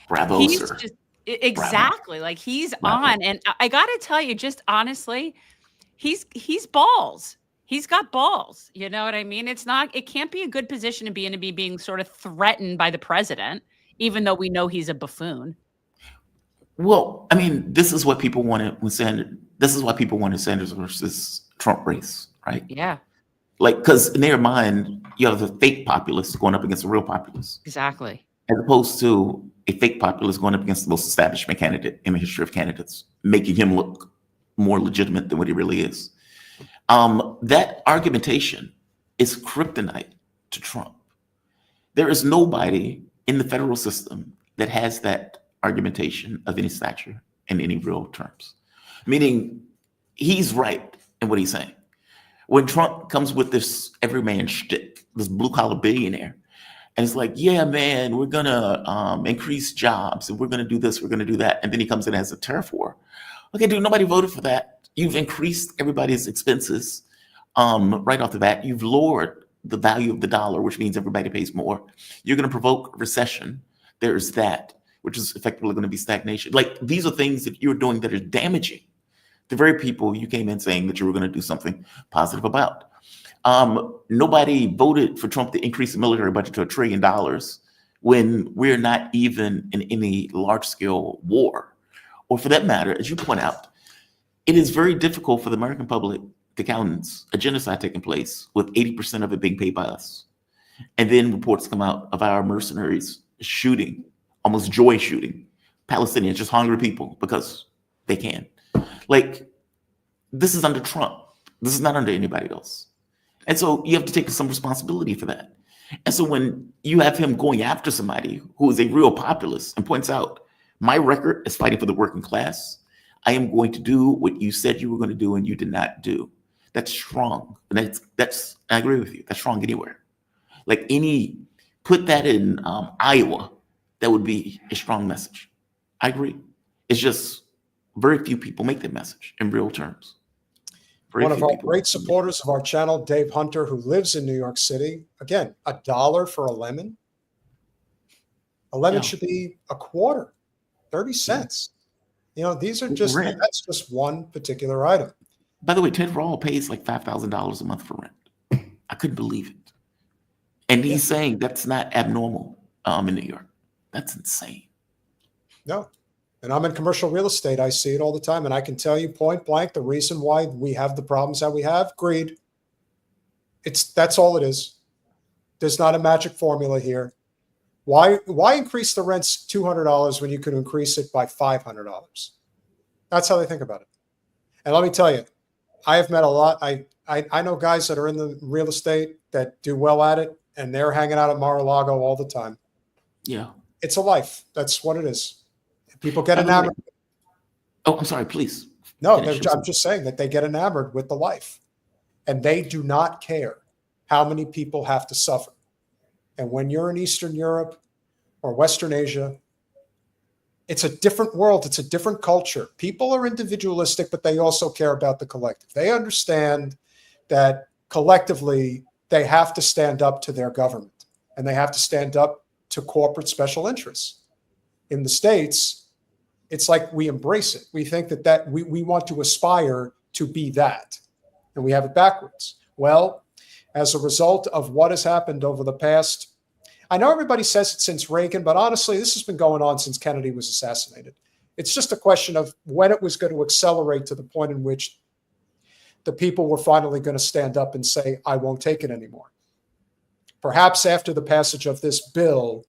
S5: Bravo,
S1: He's
S5: sir.
S1: just exactly like he's
S5: Bravo.
S1: on. And I got to tell you, just honestly, he's balls. He's got balls. You know what I mean? It can't be a good position to be in, to be being sort of threatened by the president, even though we know he's a buffoon.
S5: Well, I mean, this is what people wanted when Sanders. This is why people wanted Sanders versus Trump race, right?
S1: Yeah,
S5: Like, because in their mind, you have the fake populist going up against the real populist,
S1: exactly.
S5: as opposed to a fake populist going up against the most establishment candidate in the history of candidates, making him look more legitimate than what he really is. That argumentation is kryptonite to Trump. There is nobody in the federal system that has that argumentation of any stature in any real terms. Meaning, he's right in what he's saying. When Trump comes with this everyman shtick, this blue-collar billionaire, and it's like, yeah, man, we're going to increase jobs, and we're going to do this, we're going to do that. And then he comes in as a tariff war. Okay, dude, nobody voted for that. You've increased everybody's expenses right off the bat. You've lowered the value of the dollar, which means everybody pays more. You're going to provoke recession. There's that, which is effectively going to be stagnation. Like, these are things that you're doing that are damaging the very people you came in saying that you were going to do something positive about. Nobody voted for Trump to increase the military budget to $1 trillion when we're not even in any large-scale war or for that matter, as you point out, it is very difficult for the American public to countenance a genocide taking place with 80% of it being paid by us. And then reports come out of our mercenaries shooting, almost joy shooting, Palestinians, just hungry people because they can. Like, this is under Trump. This is not under anybody else. And so you have to take some responsibility for that. And so when you have him going after somebody who is a real populist and points out, my record is fighting for the working class, I am going to do what you said you were going to do and you did not do. That's strong. And that's I agree with you. That's strong anywhere. Like put that in Iowa, that would be a strong message. I agree. It's just very few people make that message in real terms.
S2: One of our great supporters of our channel, Dave Hunter, who lives in New York City. Again, $1 for a lemon. A lemon should be a quarter, 30 cents. You know, these are just, that's just one particular item.
S5: By the way, Ted Rall pays like $5,000 a month for rent. I couldn't believe it. And he's saying that's not abnormal in New York. That's insane. No. And I'm in commercial real estate. I see it all the time. And I can tell you point blank, the reason why we have the problems that we have, greed. That's all it is. There's not a magic formula here. Why increase the rents $200 when you could increase it by $500? That's how they think about it. And let me tell you, I have met a lot. I know guys that are in the real estate that do well at it, and they're hanging out at Mar-a-Lago all the time. Yeah. It's a life. That's what it is. People get enamored. Oh, I'm sorry, please. No, I'm just saying that they get enamored with the life. And they do not care how many people have to suffer. And when you're in Eastern Europe or Western Asia, it's a different world. It's a different culture. People are individualistic, but they also care about the collective. They understand that collectively they have to stand up to their government and they have to stand up to corporate special interests. In the States, it's like we embrace it. We think that we want to aspire to be that, and we have it backwards. Well, as a result of what has happened over the past, I know everybody says it since Reagan, but honestly, this has been going on since Kennedy was assassinated. It's just a question of when it was going to accelerate to the point in which the people were finally going to stand up and say, I won't take it anymore. Perhaps after the passage of this bill,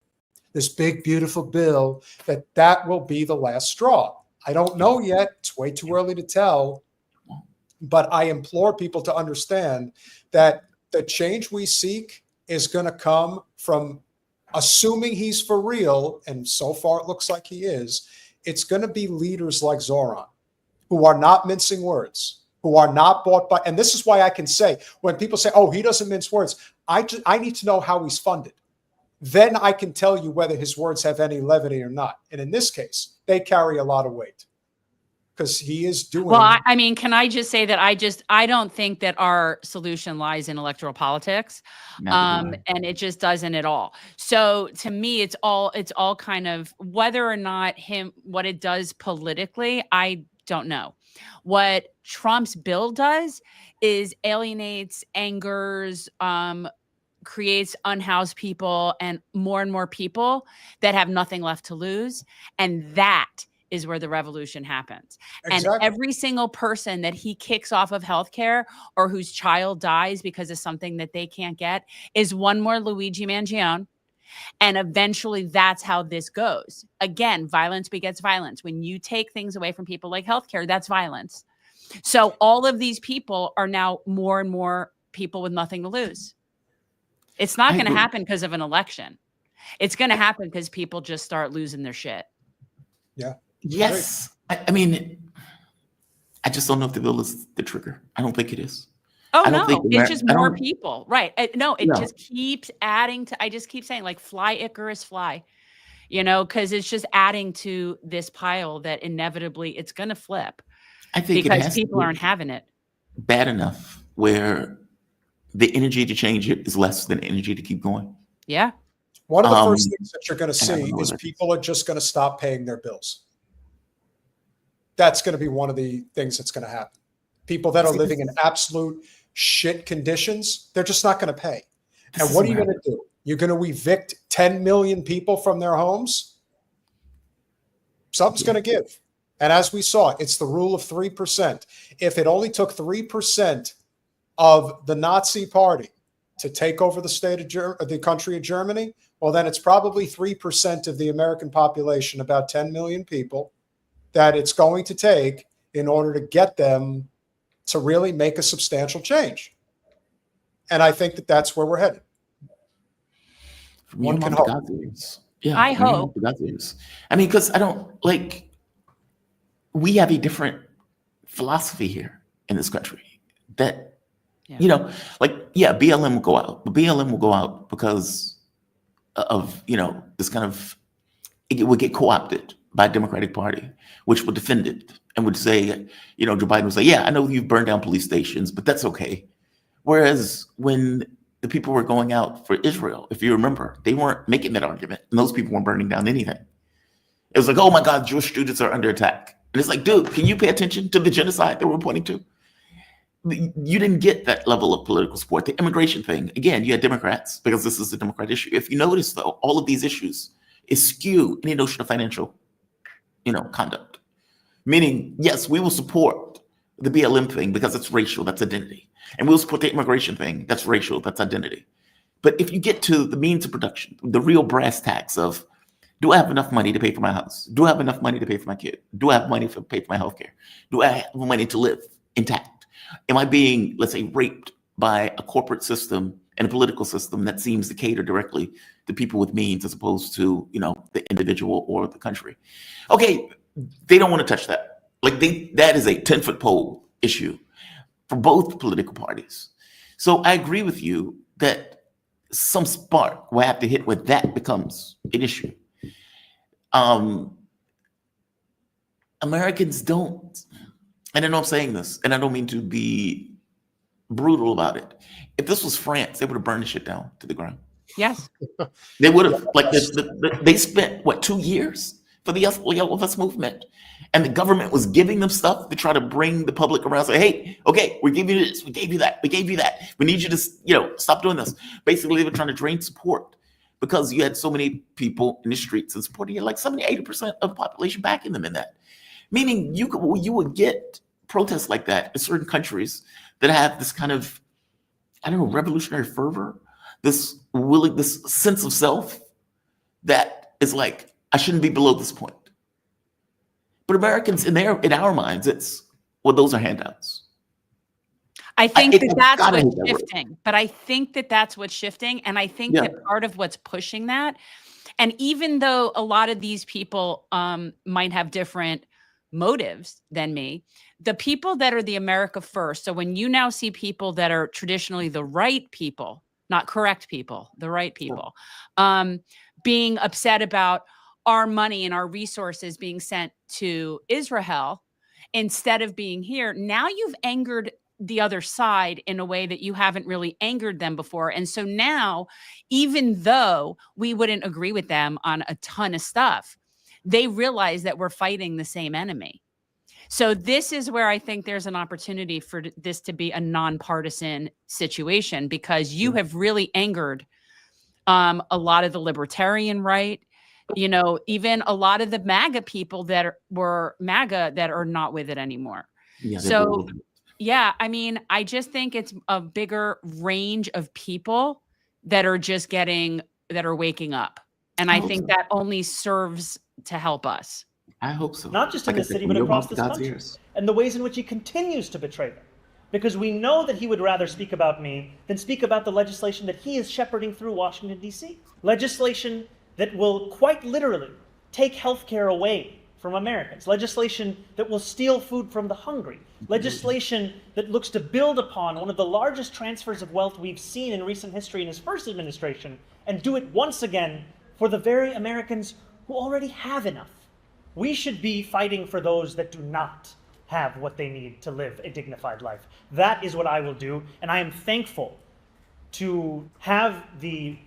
S5: this big, beautiful bill, that will be the last straw. I don't know yet. It's way too early to tell. But I implore people to understand that the change we seek is going to come from assuming he's for real, and so far it looks like he is. It's going to be leaders like Zohran, who are not mincing words, who are not bought by, and this is why I can say, when people say, oh, he doesn't mince words, I need to know how he's funded. Then I can tell you whether his words have any levity or not. And in this case, they carry a lot of weight because he is doing.
S1: Well, I mean, can I just say that I don't think that our solution lies in electoral politics, and it just doesn't at all. So to me, it's all kind of whether or not what it does politically, I don't know. What Trump's bill does is alienates, angers, creates unhoused people and more people that have nothing left to lose. And that is where the revolution happens. Exactly. And every single person that he kicks off of healthcare or whose child dies because of something that they can't get is one more Luigi Mangione. And eventually that's how this goes. Again, violence begets violence. When you take things away from people like healthcare, that's violence. So all of these people are now more and more people with nothing to lose. It's not going to happen because of an election. It's going to happen because people just start losing their shit.
S2: Yeah.
S5: Yes. I mean, I just don't know if the bill is the trigger. I don't think it is.
S1: Oh, no. It's just more people. Right. It just keeps adding to, I just keep saying, like, fly, Icarus, fly. You know, because it's just adding to this pile that inevitably it's going to flip. I think because people aren't having it.
S5: Bad enough where the energy to change it is less than energy to keep going.
S1: Yeah.
S2: One of the first things that you're going to see is people are just going to stop paying their bills. That's going to be one of the things that's going to happen. People that are living in absolute shit conditions, they're just not going to pay. And what are you going to do? You're going to evict 10 million people from their homes? Something's going to give. And as we saw, it's the rule of 3%. If it only took 3% of the Nazi party to take over the country of Germany, well, then it's probably 3% of the American population, about 10 million people, that it's going to take in order to get them to really make a substantial change. And I think that that's where we're headed.
S5: One can hope. Yeah,
S1: I hope.
S5: I mean, because I don't like, we have a different philosophy here in this country that, you know, like, yeah, BLM will go out, but BLM will go out because of, you know, this kind of, it would get co-opted by a Democratic Party, which would defend it and would say, you know, Joe Biden would say, yeah, I know you've burned down police stations, but that's okay. Whereas when the people were going out for Israel, if you remember, they weren't making that argument, and those people weren't burning down anything. It was like, oh my God, Jewish students are under attack. And it's like, dude, can you pay attention to the genocide that we're pointing to? You didn't get that level of political support. The immigration thing, again, you had Democrats, because this is a Democrat issue. If you notice, though, all of these issues eschew any notion of financial, you know, conduct. Meaning, yes, we will support the BLM thing because it's racial, that's identity. And we'll support the immigration thing, that's racial, that's identity. But if you get to the means of production, the real brass tacks of, do I have enough money to pay for my house? Do I have enough money to pay for my kid? Do I have money to pay for my healthcare? Do I have money to live intact? Am I being, let's say, raped by a corporate system and a political system that seems to cater directly to people with means as opposed to, you know, the individual or the country? Okay, they don't want to touch that. Like that is a 10-foot pole issue for both political parties. So I agree with you that some spark will have to hit where that becomes an issue. Americans don't, and I know I'm saying this, and I don't mean to be brutal about it. If this was France, they would have burned the shit down to the ground.
S1: Yes.
S5: They would have, like, they spent, what, 2 years for the Yellow Vest movement? And the government was giving them stuff to try to bring the public around, say, hey, okay, we gave you this, we gave you that, we gave you that. We need you to, you know, stop doing this. Basically, they were trying to drain support because you had so many people in the streets and supporting you, like 70-80% of the population backing them in that. Meaning you would get protests like that in certain countries that have this kind of, I don't know, revolutionary fervor, this sense of self that is like, I shouldn't be below this point. But Americans, in our minds, it's, well, those are handouts.
S1: I think that's what's shifting. But I think that's what's shifting. And I think that part of what's pushing that, and even though a lot of these people might have different motives than me, the people that are the America first. So when you now see people that are traditionally the right people, not correct people, the right people, being upset about our money and our resources being sent to Israel instead of being here, now you've angered the other side in a way that you haven't really angered them before. And so now, even though we wouldn't agree with them on a ton of stuff, they realize that we're fighting the same enemy. So this is where I think there's an opportunity for this to be a nonpartisan situation, because you have really angered a lot of the libertarian right, you know, even a lot of the MAGA people that were MAGA that are not with it anymore. Yeah, so, yeah, I mean, I just think it's a bigger range of people that are just that are waking up. And I think that only serves to help us.
S5: I hope so.
S6: Not just in this city, but across this country. And the ways in which he continues to betray them. Because we know that he would rather speak about me than speak about the legislation that he is shepherding through Washington, D.C. Legislation that will quite literally take healthcare away from Americans. Legislation that will steal food from the hungry. Legislation that looks to build upon one of the largest transfers of wealth we've seen in recent history in his first administration, and do it once again for the very Americans who already have enough. We should be fighting for those that do not have what they need to live a dignified life. That is what I will do, and I am thankful to have the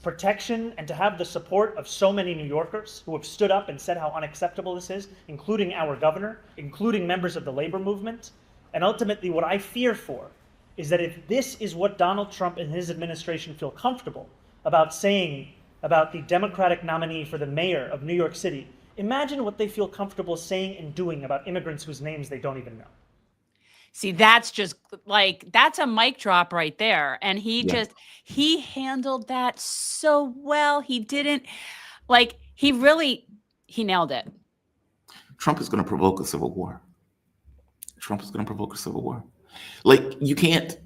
S6: protection and to have the support of so many New Yorkers who have stood up and said how unacceptable this is, including our governor, including members of the labor movement. And ultimately, what I fear for is that if this is what Donald Trump and his administration feel comfortable about saying about the Democratic nominee for the mayor of New York City, Imagine what they feel comfortable saying and doing about immigrants whose names they don't even know.
S1: See, that's just like, that's a mic drop right there. And
S5: Yeah.
S1: he handled that so well. He didn't like, he nailed it.
S5: Trump is going to provoke a civil war. Trump is going to provoke a civil war. Like, you can't,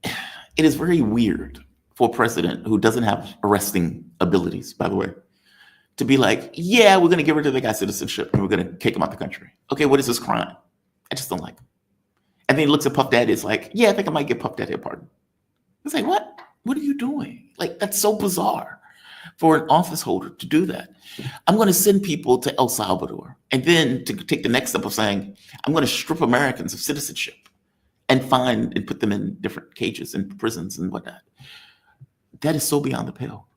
S5: it is very weird for a president who doesn't have arresting abilities, by the way, to be like, yeah, we're going to give her to the guy's citizenship and we're going to kick him out the country. Okay, what is this crime? I just don't like him. And then he looks at Puff Daddy, it's like, yeah, I think I might give Puff Daddy a pardon. It's like, what? What are you doing? Like, that's so bizarre for an office holder to do that. I'm going to send people to El Salvador, and then to take the next step of saying, I'm going to strip Americans of citizenship and find and put them in different cages and prisons and whatnot. That is so beyond the pale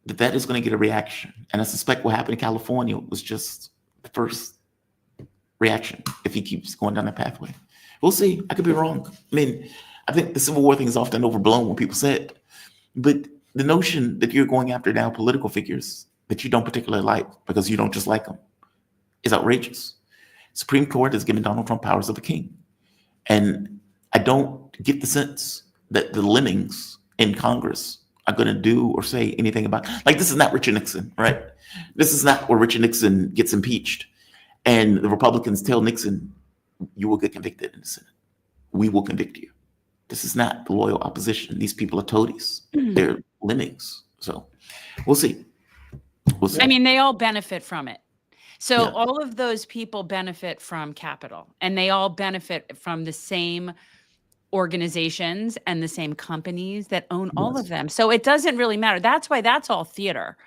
S5: that is going to get a reaction. And I suspect what happened in California was just the first reaction if he keeps going down that pathway. We'll see. I could be wrong. I mean, I think the Civil War thing is often overblown when people say it. But the notion that you're going after now political figures that you don't particularly like because you don't just like them is outrageous. Supreme Court has given Donald Trump powers of a king. And I don't get the sense that the lemmings in Congress are going to do or say anything about, like, this is not Richard Nixon, right? This is not where Richard Nixon gets impeached. And the Republicans tell Nixon, you will get convicted in the Senate. We will convict you. This is not the loyal opposition. These people are toadies. They're lemmings. So we'll see. We'll see.
S1: I mean, they all benefit from it. So
S5: Yeah.
S1: all of those people benefit from capital, and they all benefit from the same organizations and the same companies that own all of them. So it doesn't really matter. That's why that's all theater.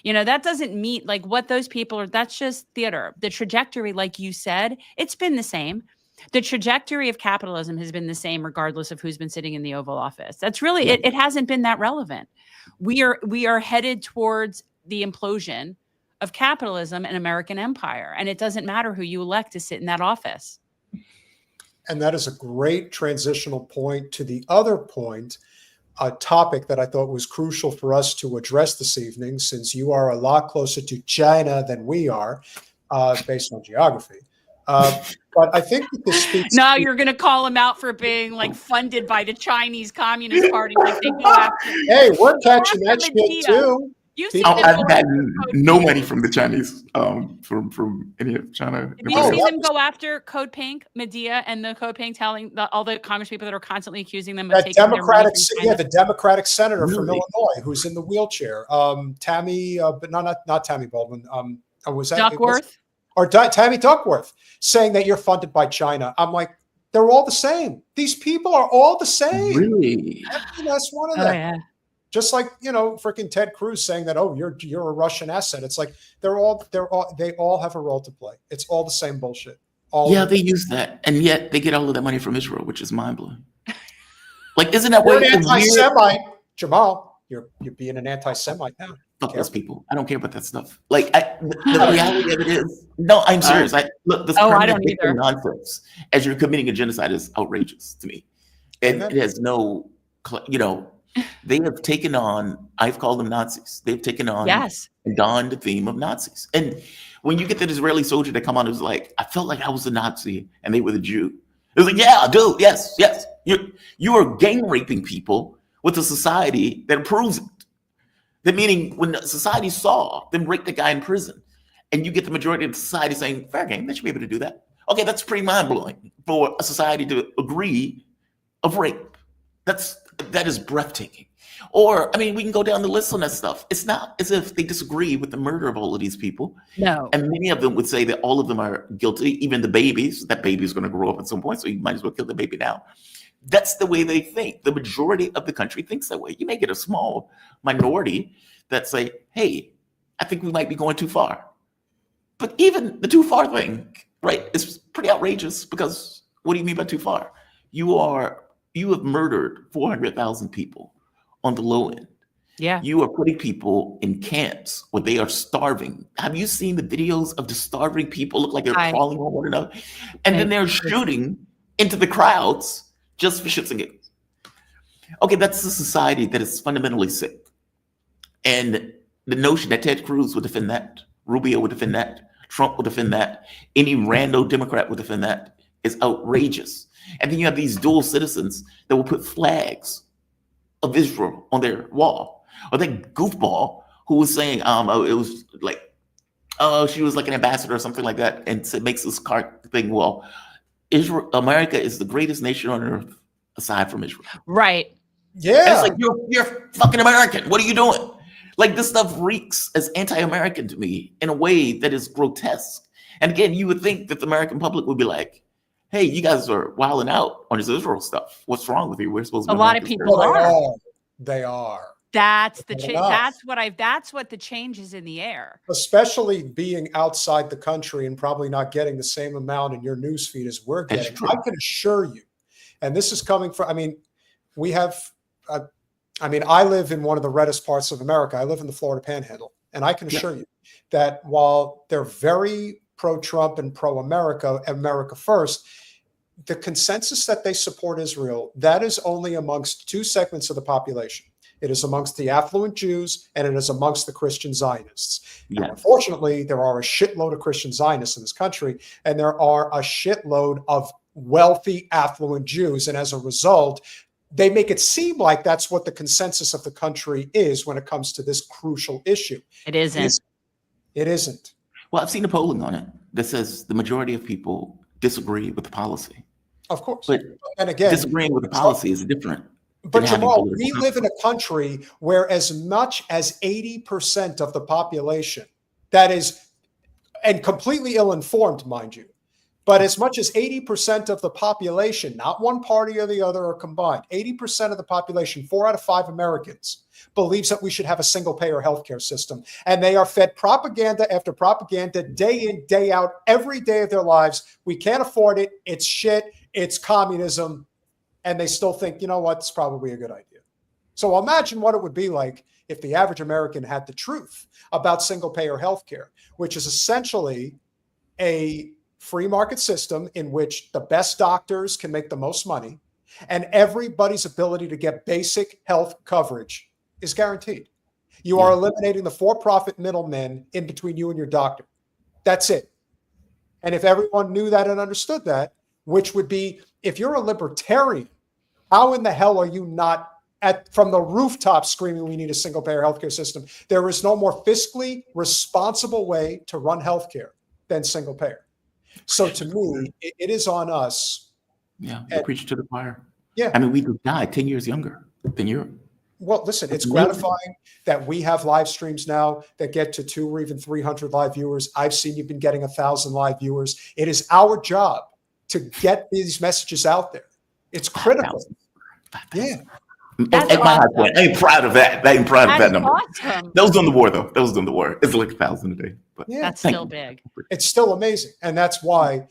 S1: You know, that doesn't meet like what those people are. That's just theater. The trajectory, like you said, it's been the same. The trajectory of capitalism has been the same regardless of who's been sitting in the Oval Office. That's really, it hasn't been that relevant. We are headed towards the implosion of capitalism and American empire. And it doesn't matter who you elect to sit in that office.
S2: And that is a great transitional point to the other point, a topic that I thought was crucial for us to address this evening, since you are a lot closer to China than we are, based on geography. But I think that this speaks.
S1: No, you're going to call them out for being like funded by the Chinese Communist Party. Like they go after.
S2: Hey, we're catching that shit too.
S1: You see
S5: I've gotten no money from the Chinese, from any of China.
S1: Did you see them go after Code Pink, Medea, and the Code Pink, telling all the Congress people that are constantly accusing them of
S2: That
S1: taking
S2: Democratic,
S1: their money from China?
S2: the Democratic senator from
S5: Really?
S2: Illinois who's in the wheelchair, Tammy, but not Tammy Baldwin. Was that
S1: Duckworth?
S2: Tammy Duckworth, saying that you're funded by China. I'm like, they're all the same. These people are all the same.
S5: Really?
S2: Every last one of them.
S1: Oh, yeah.
S2: Just like, you know, freaking Ted Cruz saying that, oh, you're a Russian asset. It's like they all have a role to play. It's all the same bullshit.
S5: Yeah, they use that, and yet they get all of that money from Israel, which is mind blowing. Like, isn't that
S2: You're
S5: what
S2: an anti-Semite, Jamal? You're being an anti-Semite now.
S5: Fuck those people. I don't care about that stuff. Like, the reality of it is, no, I'm serious. Look, this
S1: I
S5: permanent
S1: don't
S5: victim
S1: either.
S5: nonsense as you're committing a genocide is outrageous to me. And it has no, you know, they have taken on, I've called them Nazis. They've taken on and donned the theme of Nazis. And when you get that Israeli soldier that come on, who's like, I felt like I was a Nazi and they were the Jew. It was like, yeah, dude, yes. You are gang raping people with a society that approves it. That meaning when the society saw them rape the guy in prison, and you get the majority of the society saying, fair game, they should be able to do that. Okay, that's pretty mind-blowing for a society to agree of rape. That is breathtaking. Or, I mean, we can go down the list on that stuff. It's not as if they disagree with the murder of all of these people.
S1: No.
S5: And many of them would say that all of them are guilty, even the babies. That baby is going to grow up at some point, so you might as well kill the baby now. That's the way they think. The majority of the country thinks that way. You may get a small minority that say, hey, I think we might be going too far. But even the too far thing, right, is pretty outrageous, because what do you mean by too far? You have murdered 400,000 people on the low end.
S1: Yeah.
S5: You are putting people in camps where they are starving. Have you seen the videos of the starving people look like they're crawling on one another? And then they're shooting into the crowds just for shits and giggles. Okay, that's a society that is fundamentally sick. And the notion that Ted Cruz would defend that, Rubio would defend that, Trump will defend that. Any rando Democrat will defend that. It's outrageous. And then you have these dual citizens that will put flags of Israel on their wall. Or that goofball who was saying, it was like, she was like an ambassador or something like that, and it makes this card thing. Well, America is the greatest nation on earth aside from Israel.
S1: Right.
S2: Yeah.
S5: And it's like, you're fucking American. What are you doing? Like, this stuff reeks as anti-American to me in a way that is grotesque. And again, you would think that the American public would be like, hey, you guys are wilding out on this Israel stuff. What's wrong with you? We're supposed to be
S1: A lot of people
S2: Well,
S1: are.
S2: they are.
S1: That's the
S2: Fair
S1: change.
S2: enough.
S1: That's what the change is in the air.
S2: Especially being outside the country and probably not getting the same amount in your newsfeed as we're
S5: That's
S2: getting.
S5: true.
S2: I can assure you, and this is coming from, we have, I live in one of the reddest parts of America. I live in the Florida Panhandle. And I can assure you that while they're very pro-Trump and pro-America, America first, the consensus that they support Israel, that is only amongst two segments of the population. It is amongst the affluent Jews, and it is amongst the Christian Zionists.
S5: Yeah.
S2: Now, unfortunately, there are a shitload of Christian Zionists in this country, and there are a shitload of wealthy, affluent Jews. And as a result, they make it seem like that's what the consensus of the country is when it comes to this crucial issue.
S1: It isn't.
S2: It isn't.
S5: Well, I've seen the polling on it that says the majority of people disagree with the policy.
S2: Of course.
S5: But
S2: and again,
S5: disagreeing with the policy is different.
S2: But
S5: than having
S2: Jamal,
S5: political
S2: we live in a country where as much as 80% of the population, that is, and completely ill-informed, mind you, but as much as 80% of the population, not one party or the other are combined, 80% of the population, 4 out of 5 Americans, believes that we should have a single-payer healthcare system. And they are fed propaganda after propaganda, day in, day out, every day of their lives. We can't afford it. It's shit. It's communism. And they still think, you know what, it's probably a good idea. So imagine what it would be like if the average American had the truth about single-payer healthcare, which is essentially a free market system in which the best doctors can make the most money and everybody's ability to get basic health coverage is guaranteed. You are eliminating the for-profit middlemen in between you and your doctor. That's it. And if everyone knew that and understood that, which would be, if you're a libertarian, how in the hell are you not from the rooftop screaming we need a single-payer healthcare system? There is no more fiscally responsible way to run healthcare than single-payer. So to me, it is on us.
S5: Yeah, you preach to the choir.
S2: Yeah.
S5: I mean, we died 10 years younger than Europe.
S2: Well, listen, it's gratifying that we have live streams now that get to 200 or even 300 live viewers. I've seen you've been getting 1,000 live viewers. It is our job to get these messages out there. It's critical.
S5: 5,000.
S2: Yeah.
S5: At my high point, I ain't proud of that. I ain't proud of that number.
S1: Awesome.
S5: That was during the war, though. That was during the war. It's like 1,000 a day. But
S2: Yeah.
S1: That's still big.
S2: It's still amazing. And that's why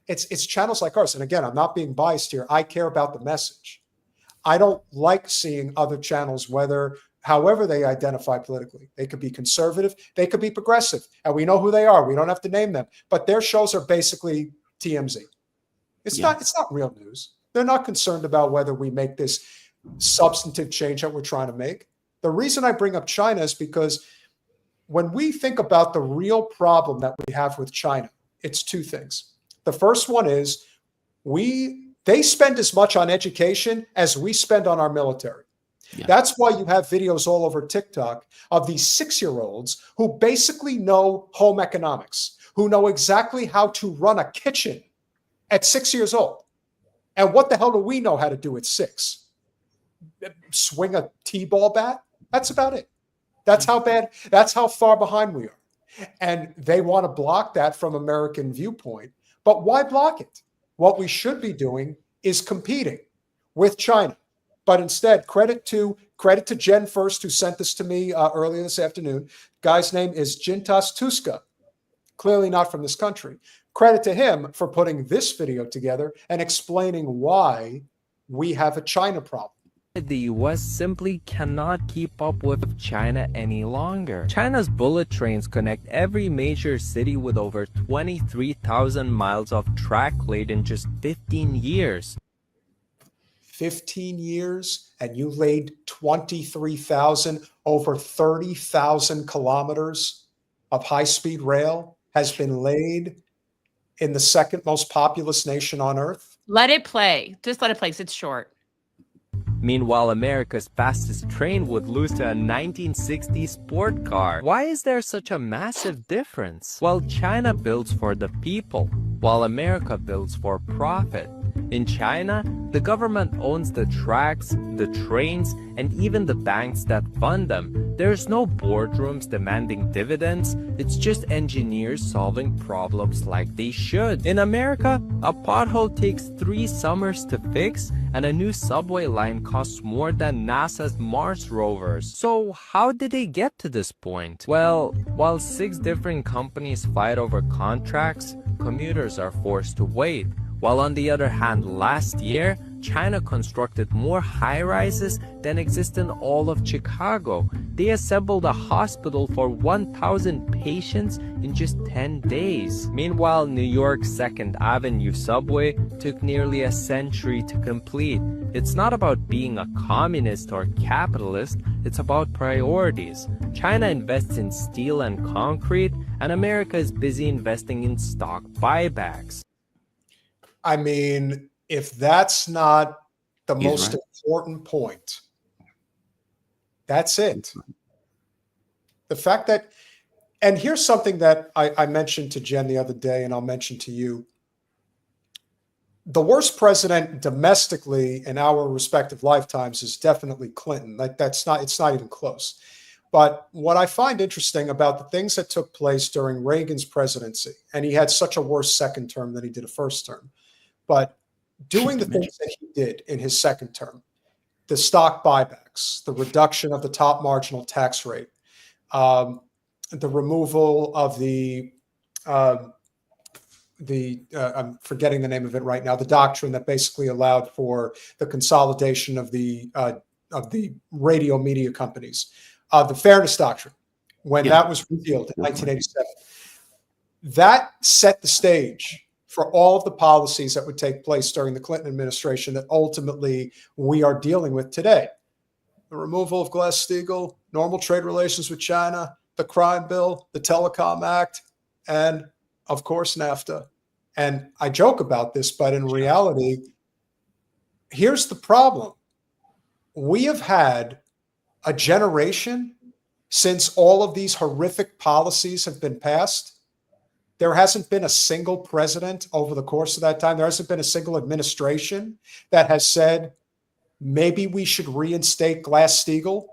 S2: it's channels like ours. And again, I'm not being biased here. I care about the message. I don't like seeing other channels, however they identify politically. They could be conservative, they could be progressive, and we know who they are. We don't have to name them, but their shows are basically TMZ. It's not real news. They're not concerned about whether we make this substantive change that we're trying to make. The reason I bring up China is because when we think about the real problem that we have with China, it's two things. The first one is they spend as much on education as we spend on our military. Yeah. That's why you have videos all over TikTok of these 6-year-olds who basically know home economics, who know exactly how to run a kitchen at 6 years old. And what the hell do we know how to do at 6? Swing a T-ball bat? That's about it. That's how far behind we are. And they want to block that from American viewpoint. But why block it? What we should be doing is competing with China. But instead, credit to Jen First, who sent this to me earlier this afternoon. Guy's name is Jintas Tuska, clearly not from this country. Credit to him for putting this video together and explaining why we have a China problem.
S7: The US simply cannot keep up with China any longer. China's bullet trains connect every major city with over 23,000 miles of track laid in just 15 years.
S2: 15 years, and you laid 23,000, over 30,000 kilometers of high-speed rail has been laid in the second most populous nation on earth?
S1: Let it play. Just let it play 'cause it's short.
S7: Meanwhile, America's fastest train would lose to a 1960s sport car. Why is there such a massive difference? Well, China builds for the people, while America builds for profit. In China, the government owns the tracks, the trains, and even the banks that fund them. There's no boardrooms demanding dividends. It's just engineers solving problems like they should. In America, a pothole takes 3 summers to fix, and a new subway line costs more than NASA's Mars rovers. So how did they get to this point? Well, while 6 different companies fight over contracts, commuters are forced to wait. While on the other hand, last year, China constructed more high-rises than exist in all of Chicago. They assembled a hospital for 1,000 patients in just 10 days. Meanwhile, New York's 2nd Avenue subway took nearly a century to complete. It's not about being a communist or capitalist, it's about priorities. China invests in steel and concrete, and America is busy investing in stock buybacks.
S2: I mean, if that's not the
S5: He's
S2: most
S5: right.
S2: important point, that's it. The fact that, and here's something that I mentioned to Jen the other day, and I'll mention to you. The worst president domestically in our respective lifetimes is definitely Clinton. It's not even close. But what I find interesting about the things that took place during Reagan's presidency, and he had such a worse second term than he did a first term, but doing the things that he did in his second term, the stock buybacks, the reduction of the top marginal tax rate, the removal of I'm forgetting the name of it right now, the doctrine that basically allowed for the consolidation of the radio media companies, the fairness doctrine, when that was repealed in 1987, that set the stage for all of the policies that would take place during the Clinton administration that ultimately we are dealing with today. The removal of Glass-Steagall, normal trade relations with China, the crime bill, the Telecom Act, and of course, NAFTA. And I joke about this, but in reality, here's the problem. We have had a generation since all of these horrific policies have been passed. There hasn't been a single president over the course of that time. There hasn't been a single administration that has said, maybe we should reinstate Glass-Steagall.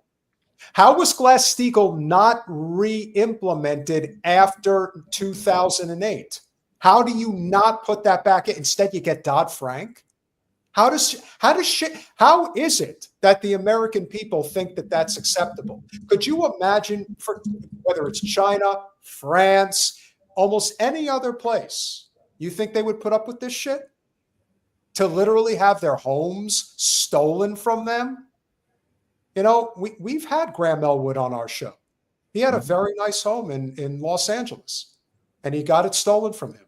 S2: How was Glass-Steagall not re-implemented after 2008? How do you not put that back in? Instead, you get Dodd-Frank. How is it that the American people think that that's acceptable? Could you imagine, for whether it's China, France, almost any other place, you think they would put up with this shit? To literally have their homes stolen from them? You know, we've had Graham Elwood on our show. He had a very nice home in Los Angeles, and he got it stolen from him.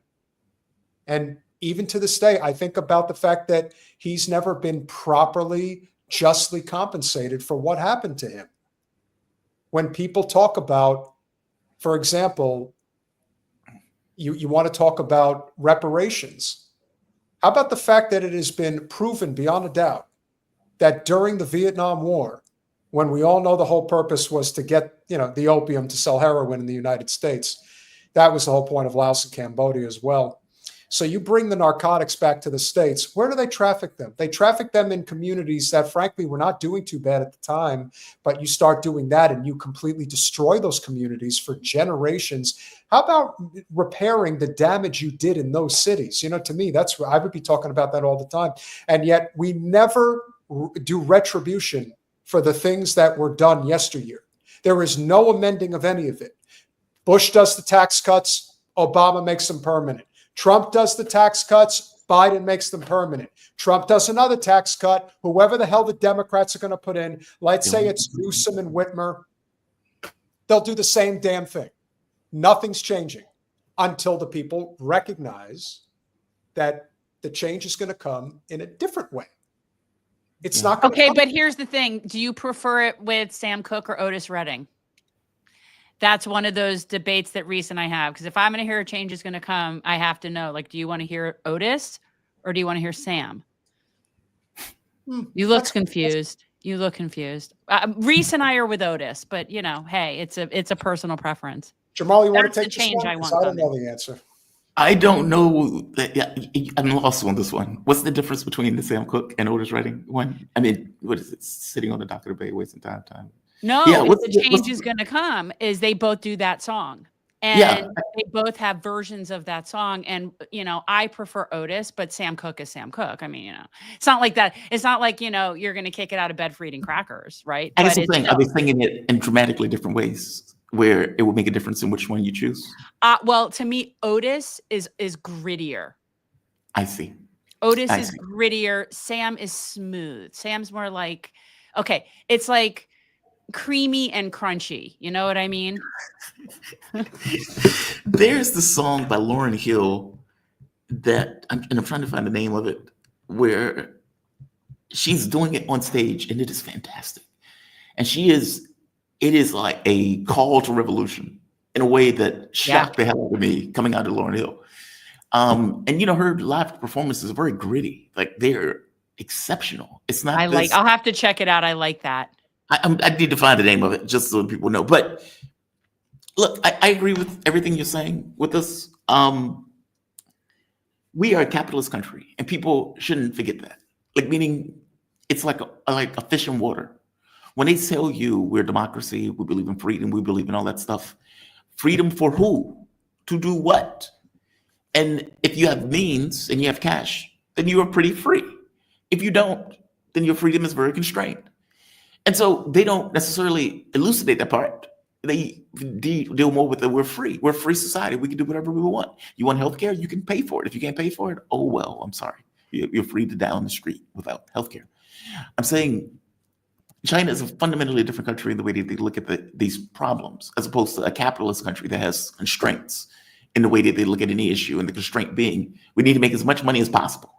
S2: And even to this day, I think about the fact that he's never been properly, justly compensated for what happened to him. When people talk about, for example, you want to talk about reparations. How about the fact that it has been proven beyond a doubt that during the Vietnam War, when we all know the whole purpose was to get, the opium to sell heroin in the United States, that was the whole point of Laos and Cambodia as well. So you bring the narcotics back to the States. Where do they traffic them? They traffic them in communities that, frankly, were not doing too bad at the time. But you start doing that and you completely destroy those communities for generations. How about repairing the damage you did in those cities? To me, that's what I would be talking about that all the time. And yet we never do retribution for the things that were done yesteryear. There is no amending of any of it. Bush does the tax cuts. Obama makes them permanent. Trump does the tax cuts, Biden makes them permanent. Trump does another tax cut, whoever the hell the Democrats are going to put in, let's say it's Newsom and Whitmer, they'll do the same damn thing. Nothing's changing until the people recognize that the change is going to come in a different way. It's not going to
S1: Okay, but here's the thing. Do you prefer it with Sam Cooke or Otis Redding? That's one of those debates that Reese and I have. Because if I'm going to hear a change is going to come, I have to know, like, do you want to hear Otis or do you want to hear Sam? You look confused. You look confused. Reese and I are with Otis, but you know, hey, it's a personal preference.
S2: Jamal, you want
S1: That's
S2: to take
S1: the
S2: this
S1: change
S2: one?
S1: I
S2: 'Cause
S1: want
S2: I don't
S1: coming.
S2: know the answer.
S5: I don't know. Yeah, I'm lost on this one. What's the difference between the Sam Cooke and Otis Redding one? I mean, what is it? Sitting on the dock of the bay, wasting time.
S1: No,
S5: Yeah,
S1: if the change is going to come is they both do that song. And
S5: Yeah.
S1: they both have versions of that song. And, you know, I prefer Otis, but Sam Cooke is Sam Cooke. I mean, you know, it's not like that. It's not like, you know, you're going to kick it out of bed for eating crackers, right?
S5: I guess
S1: But
S5: I'm saying, are they singing it in dramatically different ways where it will make a difference in which one you choose?
S1: well, to me, Otis is grittier.
S5: I see.
S1: Otis is grittier. Sam is smooth. Sam's more like, okay, it's like creamy and crunchy. You know what I mean?
S5: There's the song by Lauryn Hill that I'm trying to find the name of it, where she's doing it on stage and it is fantastic. And it is like a call to revolution in a way that shocked the hell out of me coming out of Lauryn Hill. And you know, her live performances are very gritty. Like they're exceptional. It's not
S1: I'll have to check it out. I like that.
S5: I need to find the name of it just so people know. But look, I agree with everything you're saying with this. We are a capitalist country, and people shouldn't forget that. Like, meaning, it's like a fish in water. When they tell you we're democracy, we believe in freedom, we believe in all that stuff. Freedom for who? To do what? And if you have means and you have cash, then you are pretty free. If you don't, then your freedom is very constrained. And so they don't necessarily elucidate that part. They deal more with we're free. We're a free society. We can do whatever we want. You want healthcare? You can pay for it. If you can't pay for it, oh, well, I'm sorry. You're free to die on the street without healthcare. I'm saying China is a fundamentally different country in the way that they look at these problems, as opposed to a capitalist country that has constraints in the way that they look at any issue, and the constraint being, we need to make as much money as possible.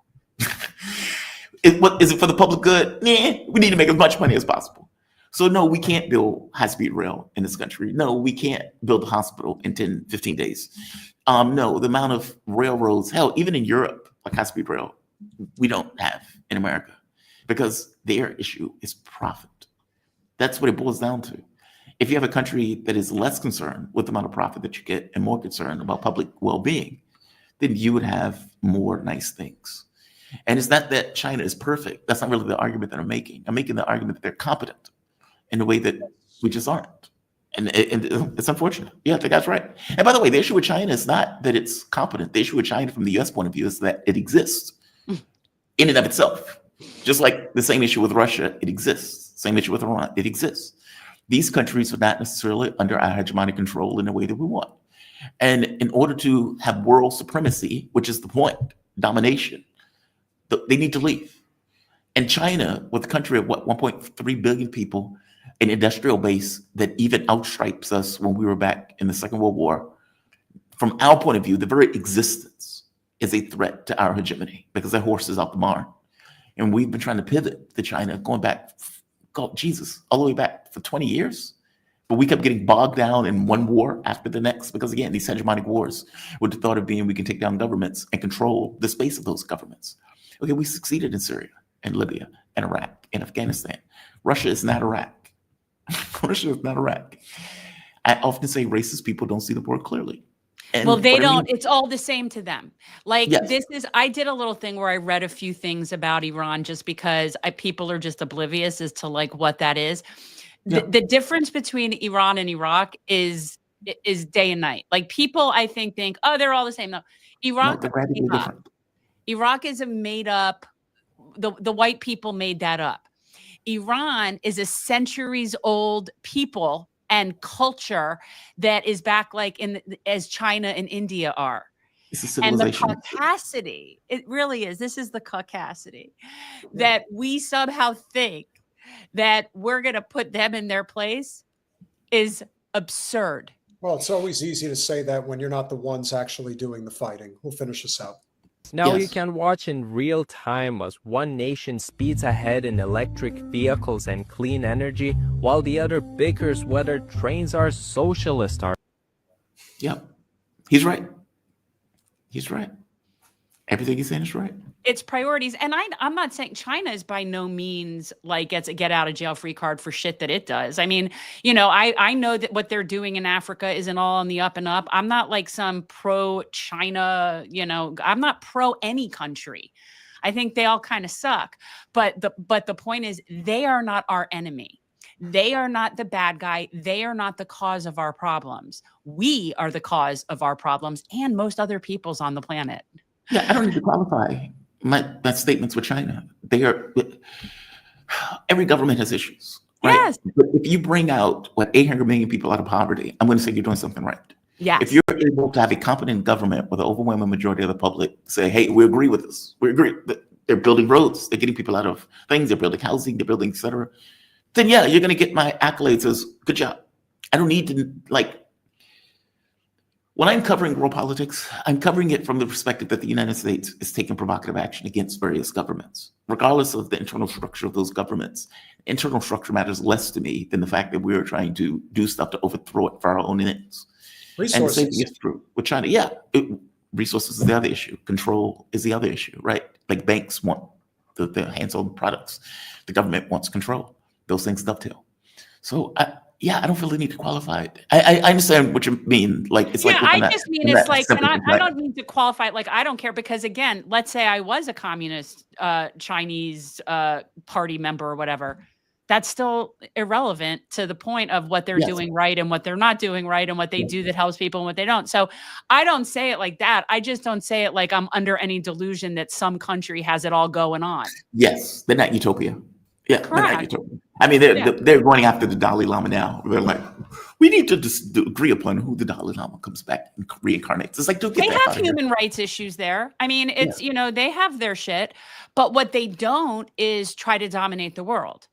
S5: What is it for the public good? Nah, we need to make as much money as possible. So no, we can't build high-speed rail in this country. No, we can't build a hospital in 10, 15 days. No, the amount of railroads, hell, even in Europe, like high-speed rail, we don't have in America, because their issue is profit. That's what it boils down to. If you have a country that is less concerned with the amount of profit that you get and more concerned about public well-being, then you would have more nice things. And it's not that China is perfect. That's not really the argument that I'm making. I'm making the argument that they're competent in a way that we just aren't. And it's unfortunate. Yeah, the guy's right. And by the way, the issue with China is not that it's competent. The issue with China from the US point of view is that it exists in and of itself. Just like the same issue with Russia, it exists. Same issue with Iran, it exists. These countries are not necessarily under our hegemonic control in the way that we want. And in order to have world supremacy, which is the point, domination, they need to leave. And China, with a country of 1.3 billion people, an industrial base that even outstripes us when we were back in the Second World War, from our point of view, the very existence is a threat to our hegemony, because that horse is out the barn. And we've been trying to pivot to China, going back, God, Jesus, all the way back for 20 years. But we kept getting bogged down in one war after the next, because again, these hegemonic wars, with the thought of being we can take down governments and control the space of those governments. Okay, we succeeded in Syria and Libya and Iraq and Afghanistan. Russia is not Iraq. Russia is not Iraq. I often say racist people don't see the board clearly. And
S1: well, they don't. It's all the same to them. Like,
S5: yes.
S1: I did a little thing where I read a few things about Iran just because people are just oblivious as to like what that is. Yeah. The difference between Iran and Iraq is day and night. Like, people, I think, oh, they're all the same. No, Iraq, Iraq is a made up, the white people made that up. Iran is a centuries old people and culture that is back like as China and India are. And the caucasity, it really is. This is the caucasity that we somehow think that we're going to put them in their place is absurd.
S2: Well, it's always easy to say that when you're not the ones actually doing the fighting. We'll finish this out.
S7: Now you
S5: Yes.
S7: can watch in real time as one nation speeds ahead in electric vehicles and clean energy, while the other bickers whether trains are socialist or
S5: Yep. He's right. He's right. Everything he's saying is right.
S1: It's priorities. And I'm not saying China is by no means like gets a get out of jail free card for shit that it does. I mean, I know that what they're doing in Africa isn't all on the up and up. I'm not like some pro China, I'm not pro any country. I think they all kind of suck. But the point is they are not our enemy. They are not the bad guy. They are not the cause of our problems. We are the cause of our problems and most other people's on the planet.
S5: Yeah, I don't need to qualify my statements with China. Every government has issues, right?
S1: Yes.
S5: But if you bring out 800 million people out of poverty, I'm going to say you're doing something right.
S1: Yes.
S5: If you're able to have a competent government with the overwhelming majority of the public say, hey, we agree with this. We agree that they're building roads, they're getting people out of things, they're building housing, they're building, et cetera. Then yeah, you're going to get my accolades as good job. I don't need to when I'm covering world politics, I'm covering it from the perspective that the United States is taking provocative action against various governments, regardless of the internal structure of those governments. Internal structure matters less to me than the fact that we are trying to do stuff to overthrow it for our own ends.
S2: Resources.
S5: And the same thing is true with China. Yeah, resources is the other issue. Control is the other issue, right? Like banks want the hands-on products. The government wants control. Those things dovetail. So I don't feel the need to qualify it. I understand what you mean. It's like
S1: I just mean it's like, and I don't mean to qualify it. Like, I don't care because again, let's say I was a communist Chinese party member or whatever. That's still irrelevant to the point of what they're doing right and what they're not doing right and what they do that helps people and what they don't. So I don't say it like that. I just don't say it like I'm under any delusion that some country has it all going on.
S5: Yes, they're not utopia. Yeah,
S1: Correct.
S5: they're not utopia. I mean, they're going after the Dalai Lama now. They're like, we need to just agree upon who the Dalai Lama comes back and reincarnates. It's like, dude,
S1: they have human rights issues there. I mean, it's, they have their shit, but what they don't is try to dominate the world.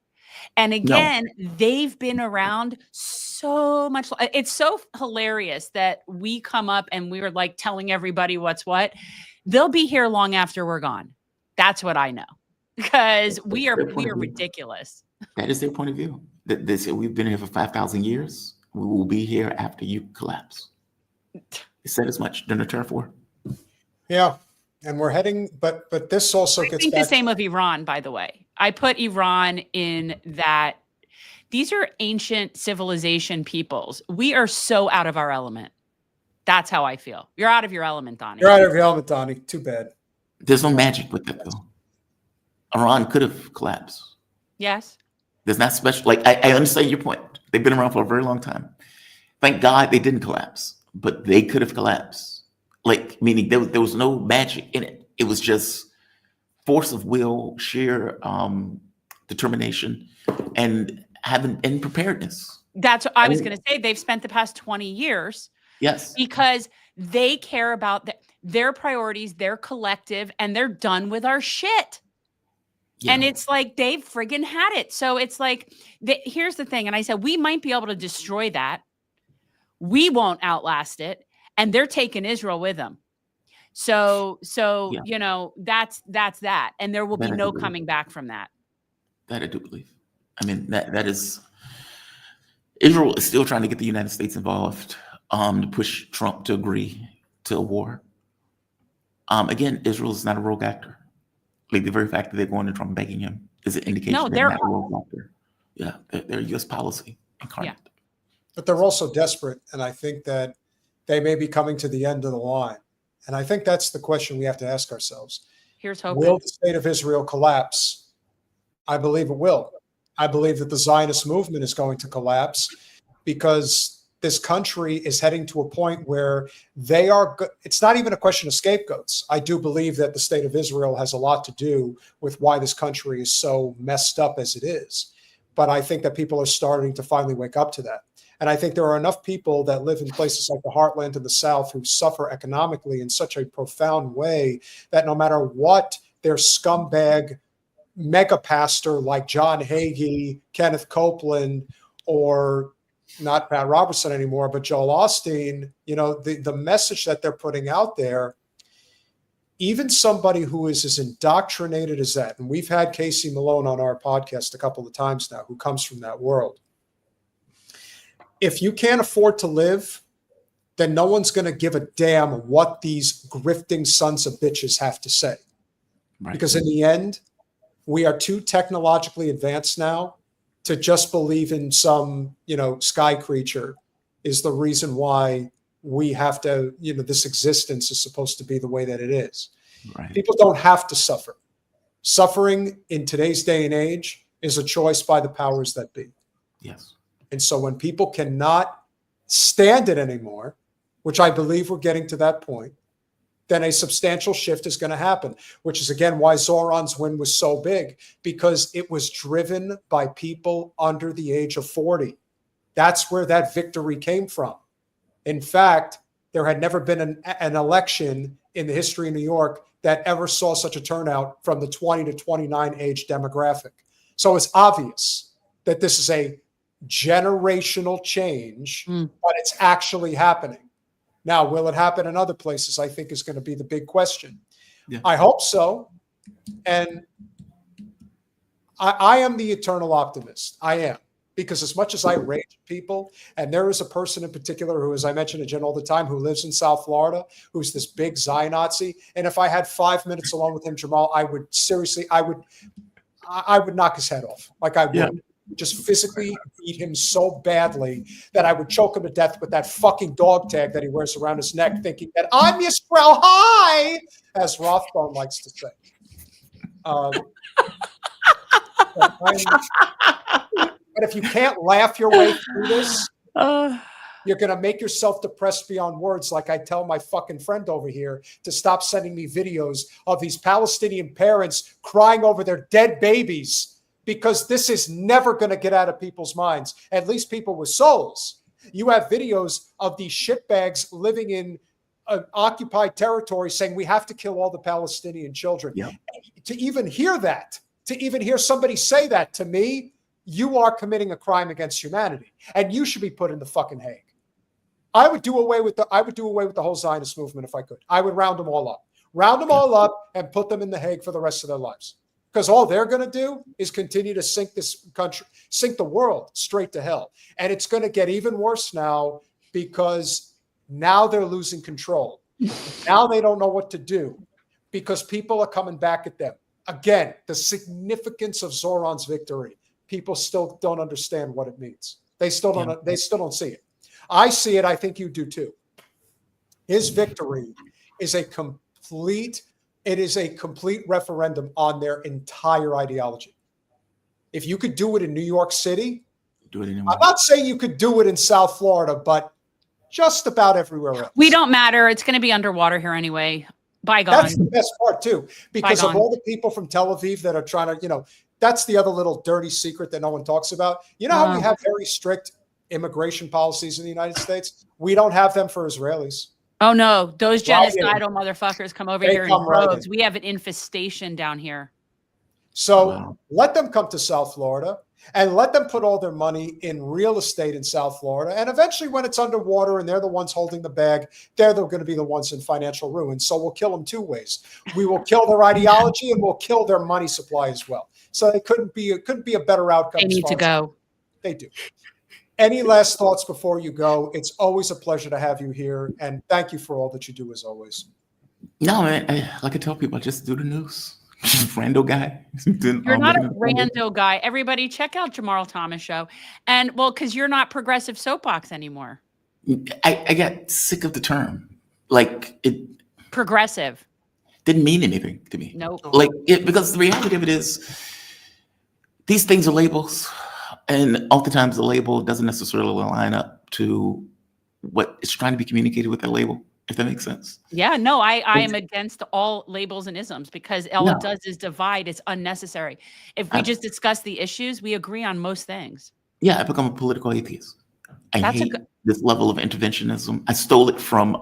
S1: And again, they've been around so much. It's so hilarious that we come up and we were like telling everybody what's what. They'll be here long after we're gone. That's what I know. Because we are ridiculous.
S5: That is their point of view. They say we've been here for 5,000 years. We will be here after you collapse. They said as much during the turf war.
S2: Yeah, and we're heading, but this also gets
S1: think
S2: back
S1: the same of Iran, by the way. I put Iran in that. These are ancient civilization peoples. We are so out of our element. That's how I feel. You're out of your element, Donnie.
S2: You're out of your element, Donnie. Too bad.
S5: There's no magic with that, though. Iran could have collapsed.
S1: Yes.
S5: There's not special. I understand your point. They've been around for a very long time. Thank God they didn't collapse, but they could have collapsed. Meaning there was no magic in it. It was just force of will, sheer determination, and preparedness.
S1: That's what I was going to say. They've spent the past 20 years.
S5: Yes.
S1: Because they care about their priorities, their collective, and they're done with our shit. Yeah. And it's like they've friggin' had it. So it's like, here's the thing. And I said, we might be able to destroy that. We won't outlast it. And they're taking Israel with them. So that's that. And there will be no coming back from that.
S5: That I do believe. I mean, that is, Israel is still trying to get the United States involved to push Trump to agree to a war. Again, Israel is not a rogue actor. The very fact that they're going to Trump begging him is an indication they're not a rogue actor. Yeah, they're U.S. policy incarnate. Yeah.
S2: But they're also desperate, and I think that they may be coming to the end of the line. And I think that's the question we have to ask ourselves.
S1: Here's hoping.
S2: Will the state of Israel collapse? I believe it will. I believe that the Zionist movement is going to collapse because this country is heading to a point where it's not even a question of scapegoats. I do believe that the state of Israel has a lot to do with why this country is so messed up as it is. But I think that people are starting to finally wake up to that. And I think there are enough people that live in places like the heartland of the South who suffer economically in such a profound way that no matter what their scumbag mega pastor like John Hagee, Kenneth Copeland, or not Pat Robertson anymore, but Joel Osteen, the message that they're putting out there, even somebody who is as indoctrinated as that, and we've had Casey Malone on our podcast a couple of times now, who comes from that world. If you can't afford to live, then no one's going to give a damn what these grifting sons of bitches have to say. Right. Because in the end, we are too technologically advanced now to just believe in some, sky creature is the reason why we have to, this existence is supposed to be the way that it is. Right. People don't have to suffer. Suffering in today's day and age is a choice by the powers that be.
S5: Yes.
S2: And so when people cannot stand it anymore, which I believe we're getting to that point, then a substantial shift is going to happen, which is, again, why Zohran's win was so big, because it was driven by people under the age of 40. That's where that victory came from. In fact, there had never been an election in the history of New York that ever saw such a turnout from the 20 to 29 age demographic. So it's obvious that this is a generational change, but it's actually happening. Now, will it happen in other places? I think is going to be the big question. Yeah. I hope so. And I am the eternal optimist. I am. Because as much as I rage at people, and there is a person in particular who, as I mention to Jen all the time, who lives in South Florida, who's this big Zion Nazi. And if I had 5 minutes alone with him, Jamal, I would knock his head off. Like I would. Yeah. Just physically beat him so badly that I would choke him to death with that fucking dog tag that he wears around his neck, thinking that I'm Yisrael High, as Rothbone likes to say. But if you can't laugh your way through this, you're going to make yourself depressed beyond words. Like I tell my fucking friend over here to stop sending me videos of these Palestinian parents crying over their dead babies, because this is never going to get out of people's minds, at least people with souls. You have videos of these shitbags living in occupied territory saying we have to kill all the Palestinian children. Yep. To even hear that, to even hear somebody say that to me, you are committing a crime against humanity, and you should be put in the fucking Hague. I would do away with the whole Zionist movement if I could. I would round them all up and put them in the Hague for the rest of their lives. Because all they're going to do is continue to sink this country, sink the world straight to hell. And it's going to get even worse now, because now they're losing control. Now they don't know what to do, because people are coming back at them. Again, the significance of Zohran's victory, people still don't understand what it means. They still don't see it. I see it. I think you do too. His victory is a complete referendum on their entire ideology. If you could do it in New York City, do it anywhere. I'm not saying you could do it in South Florida, but just about everywhere else.
S1: We don't matter. It's going to be underwater here anyway. Bygone.
S2: That's the best part too, because of all the people from Tel Aviv that are trying to, that's the other little dirty secret that no one talks about. You know how we have very strict immigration policies in the United States? We don't have them for Israelis.
S1: Oh no, those genocidal motherfuckers come over here in droves. We have an infestation down here.
S2: So let them come to South Florida and let them put all their money in real estate in South Florida. And eventually when it's underwater and they're the ones holding the bag, they're going to be the ones in financial ruin. So we'll kill them two ways. We will kill their ideology and we'll kill their money supply as well. So it couldn't be a better outcome.
S1: They need to go.
S2: They do. Any last thoughts before you go? It's always a pleasure to have you here, and thank you for all that you do as always.
S5: No, like I tell people, I just do the news. Rando guy.
S1: You're not a rando guy. Everybody, check out Jamarl Thomas show, and because you're not progressive soapbox anymore.
S5: I got sick of the term. Like it.
S1: Progressive.
S5: Didn't mean anything to me.
S1: Nope.
S5: Because the reality of it is, these things are labels. And oftentimes the label doesn't necessarily line up to what is trying to be communicated with that label, if that makes sense.
S1: Yeah, no, I am against all labels and isms, because all it does is divide. It's unnecessary. If we just discuss the issues, we agree on most things.
S5: Yeah, I become a political atheist. I hate this level of interventionism. I stole it from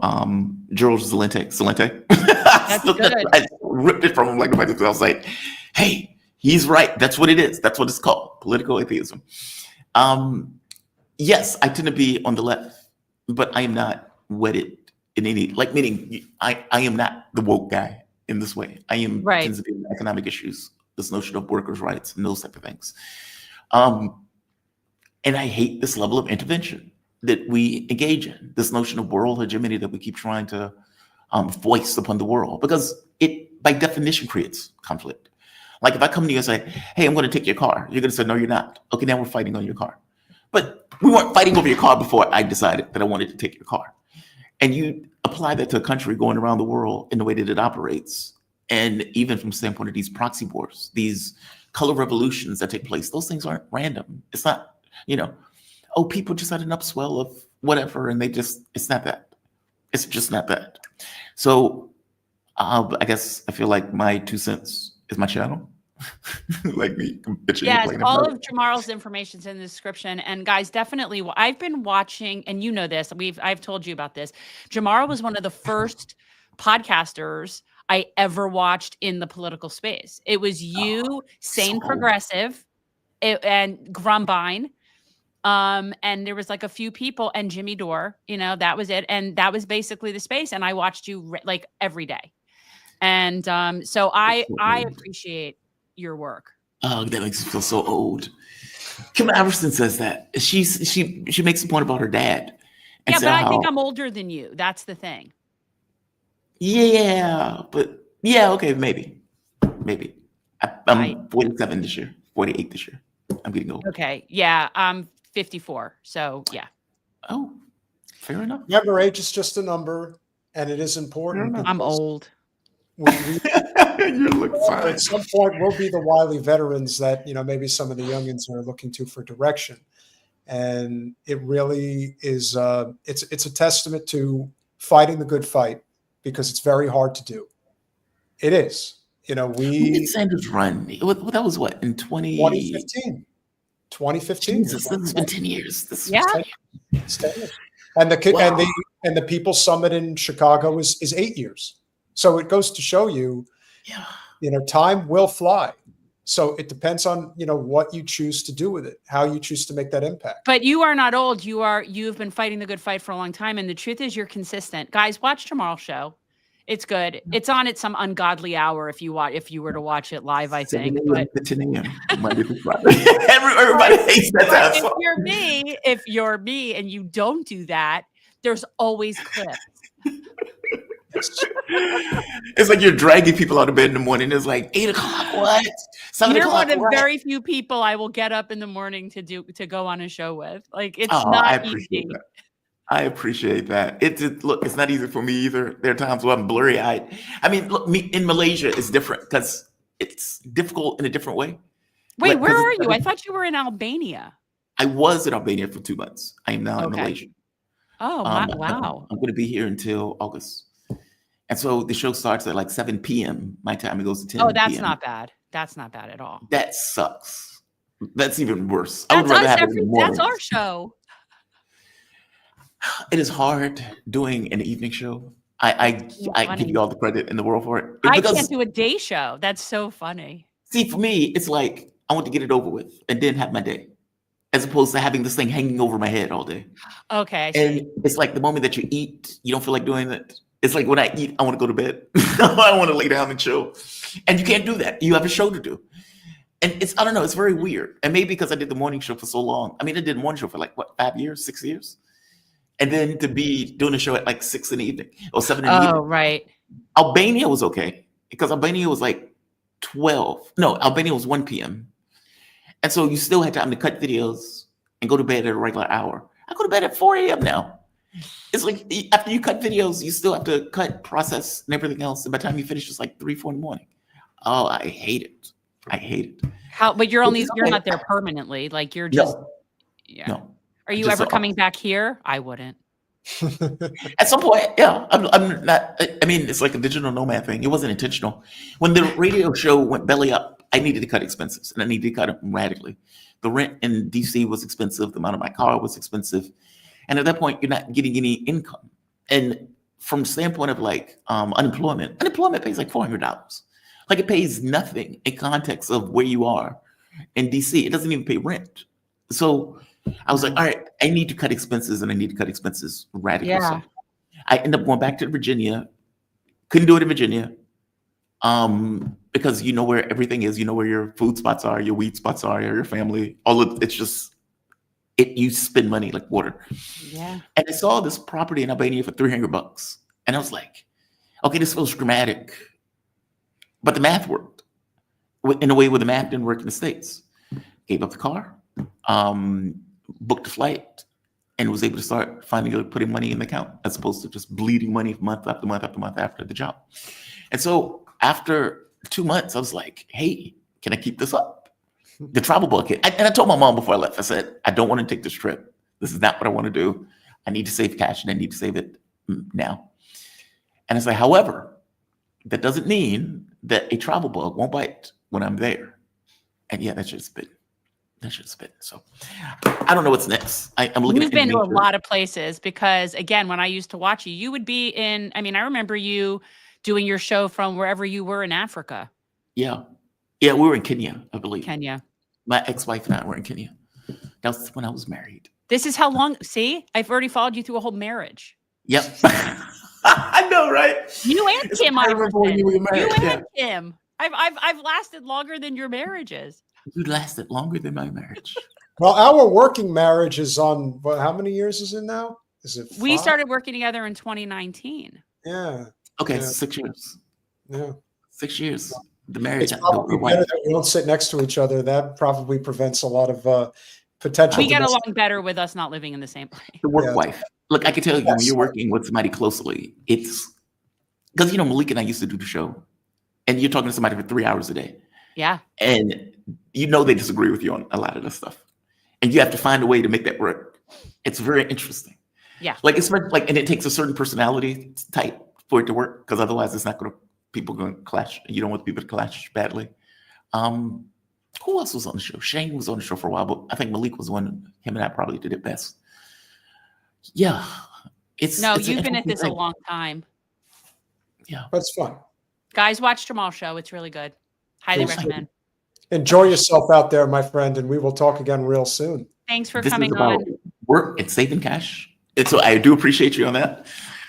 S5: Gerald Celente.
S1: That's good.
S5: I ripped it from him like I was like, hey, he's right. That's what it is. That's what it's called. Political atheism. Yes, I tend to be on the left, but I am not wedded in any, meaning I am not the woke guy. in this way. I am
S1: Right.
S5: sensitive to economic issues, this notion of workers' rights and those type of things. And I hate this level of intervention that we engage in, this notion of world hegemony that we keep trying to foist upon the world, because it, by definition, creates conflict. Like if I come to you and say, hey, I'm going to take your car, you're going to say, no, you're not. Okay, now we're fighting on your car. But we weren't fighting over your car before I decided that I wanted to take your car. And you apply that to a country going around the world in the way that it operates. And even from the standpoint of these proxy wars, these color revolutions that take place, those things aren't random. It's not, oh, people just had an upswell of whatever, and it's not that. It's just not that. So I guess I feel like my 2 cents is my channel. Like me.
S1: Yes, all of Jamarl's information's in the description. And guys, definitely, I've been watching, and you know this, I've told you about this. Jamarl was one of the first podcasters I ever watched in the political space. It was you, Sane Progressive, and Grumbine. And there was like a few people, and Jimmy Dore, that was it. And that was basically the space. And I watched you like every day. And so I appreciate your work.
S5: Oh, that makes me feel so old. Kim Iverson says that. She makes a point about her dad.
S1: Yeah, but I think I'm older than you. That's the thing.
S5: Yeah, but yeah, okay, maybe. I'm 47 this year, 48 this year. I'm getting old.
S1: Okay, yeah, I'm 54, so yeah.
S5: Oh, fair enough.
S2: Remember, age is just a number, and it is important.
S1: I'm old.
S5: You look fine.
S2: At some point, we'll be the wily veterans that maybe some of the youngins are looking to for direction, and it really is. It's a testament to fighting the good fight, because it's very hard to do. It is.
S5: When did Sanders run? That was what, in
S2: 2015. 2015.
S5: Jesus, this has been 10 years.
S2: It's 10 years. And the People's Summit in Chicago is 8 years. So it goes to show you, time will fly. So it depends on, what you choose to do with it, how you choose to make that impact.
S1: But you are not old. You've been fighting the good fight for a long time. And the truth is, you're consistent. Guys, watch Jamarl's show. It's good. It's on at some ungodly hour if you were to watch it live, I think. But
S5: Monday through Friday. Everybody hates that time.
S1: If you're me and you don't do that, there's always clips.
S5: It's like you're dragging people out of bed in the morning. It's like 8 o'clock. What? 7
S1: You're
S5: o'clock.
S1: one of very few people I will get up in the morning to go on a show with. Like, it's not easy.
S5: I appreciate that. It's not easy for me either. There are times where I'm blurry-eyed. I mean, look, in Malaysia, it's different because it's difficult in a different way.
S1: Wait, where are you? I thought you were in Albania.
S5: I was in Albania for 2 months. I am now in Malaysia.
S1: Oh, wow.
S5: I'm going to be here until August. And so the show starts at like 7 p.m. my time. It goes to 10
S1: Oh, that's
S5: p.m.
S1: not bad. That's not bad at all.
S5: That sucks. That's even worse. I would rather have it in the morning.
S1: That's our show.
S5: It is hard doing an evening show. I give you all the credit in the world for it.
S1: I can't do a day show. That's so funny.
S5: See, for me, it's like I want to get it over with and then have my day, as opposed to having this thing hanging over my head all day.
S1: Okay.
S5: And it's like the moment that you eat, you don't feel like doing it. It's like when I eat, I want to go to bed. I want to lay down and chill. And you can't do that. You have a show to do. And I don't know, it's very weird. And maybe because I did the morning show for so long. I mean, I did the morning show for like, 5 years, 6 years? And then to be doing a show at like 6 in the evening or 7 in the evening.
S1: Oh, right.
S5: Albania was okay because Albania was like 12. No, Albania was 1 p.m. And so you still had time to cut videos and go to bed at a regular hour. I go to bed at 4 a.m. now. It's like after you cut videos, you still have to cut, process, and everything else. And by the time you finish, it's like 3, 4 in the morning. Oh, I hate it.
S1: But you're not there permanently. Like you're just.
S5: No.
S1: Yeah.
S5: No.
S1: Are you ever coming back here? I wouldn't.
S5: At some point, yeah. I'm not. I mean, it's like a digital nomad thing. It wasn't intentional. When the radio show went belly up, I needed to cut expenses, and I needed to cut them radically. The rent in DC was expensive. The amount of my car was expensive, and at that point, you're not getting any income. And from the standpoint of like unemployment pays like $400. Like it pays nothing in context of where you are in DC. It doesn't even pay rent. So I was like, all right, I need to cut expenses, and I need to cut expenses radically.
S1: Yeah.
S5: So I ended up going back to Virginia. Couldn't do it in Virginia. Because you know where everything is, you know where your food spots are, your weed spots are, your family, it's just, you spend money like water.
S1: Yeah.
S5: And I saw this property in Albania for $300. And I was like, okay, this feels dramatic. But the math worked in a way where the math didn't work in the States. Gave up the car, booked a flight, and was able to start finally putting money in the account as opposed to just bleeding money month after month after month after the job. And so after 2 months, I was like, hey, can I keep this up? The travel bucket. And I told my mom before I left, I said, I don't want to take this trip. This is not what I want to do. I need to save cash and I need to save it now. And I said, however, that doesn't mean that a travel bug won't bite when I'm there. And yeah, that should spit. So I don't know what's next. I'm looking.
S1: You've been to a lot of places because, again, when I used to watch you, you would be in. I mean, I remember you doing your show from wherever you were in Africa.
S5: Yeah, we were in Kenya, I believe.
S1: Kenya.
S5: My ex-wife and I were in Kenya. That was when I was married.
S1: This is how long. See, I've already followed you through a whole marriage.
S5: Yep. I know, right?
S1: You and Kim,
S5: I remember when you were married.
S1: You and Kim. I've lasted longer than your marriages.
S5: You lasted longer than my marriage.
S2: Well, our working marriage is on, how many years is it now? Is it 5?
S1: We started working together in 2019.
S2: Yeah.
S5: Okay,
S2: Yeah.
S5: 6 years.
S2: Yeah.
S5: 6 years. The marriage.
S2: It's probably better that we don't sit next to each other. That probably prevents a lot of potential.
S1: We get along better with us not living in the same place.
S5: The work wife. Look, I can tell you when you're working with somebody closely, it's because, Malik and I used to do the show and you're talking to somebody for 3 hours a day.
S1: Yeah.
S5: And they disagree with you on a lot of this stuff. And you have to find a way to make that work. It's very interesting.
S1: Yeah.
S5: And it takes a certain personality type for it to work because otherwise it's not people going to clash. You don't want people to clash badly. Who else was on the show? Shane was on the show for a while, but I think Malik was one. Him and I probably did it best. Yeah.
S1: You've been at this a long time.
S5: Yeah.
S2: But it's fun.
S1: Guys, watch Jamal show. It's really good. Highly recommend.
S2: Enjoy yourself out there, my friend, and we will talk again real soon.
S1: Thanks for
S5: This
S1: coming
S5: is about
S1: on.
S5: Work and saving cash. And so I do appreciate you on that.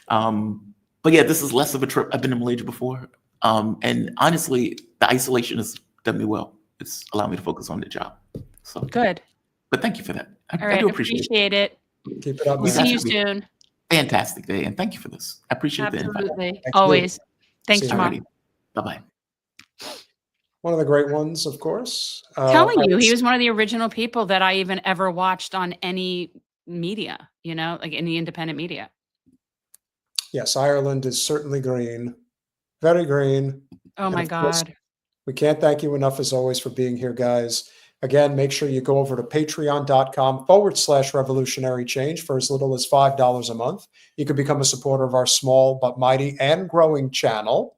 S5: But yeah, this is less of a trip. I've been to Malaysia before. And honestly, the isolation has done me well. It's allowed me to focus on the job. So
S1: Good.
S5: But thank you for that.
S1: All right.
S5: I do appreciate
S1: it.
S2: Keep it up.
S1: We'll
S2: Man.
S1: see you soon.
S5: Fantastic day. And thank you for this. I appreciate the invite.
S1: Absolutely. Always. Thanks, Jamal.
S5: Bye-bye.
S1: One
S2: of the great ones, of course.
S1: Telling you, he was one of the original people that I even ever watched on any media, like in the independent media.
S2: Yes, Ireland is certainly green. Very green.
S1: Oh, my God.
S2: We can't thank you enough, as always, for being here, guys. Again, make sure you go over to patreon.com/revolutionary change for as little as $5 a month. You can become a supporter of our small but mighty and growing channel.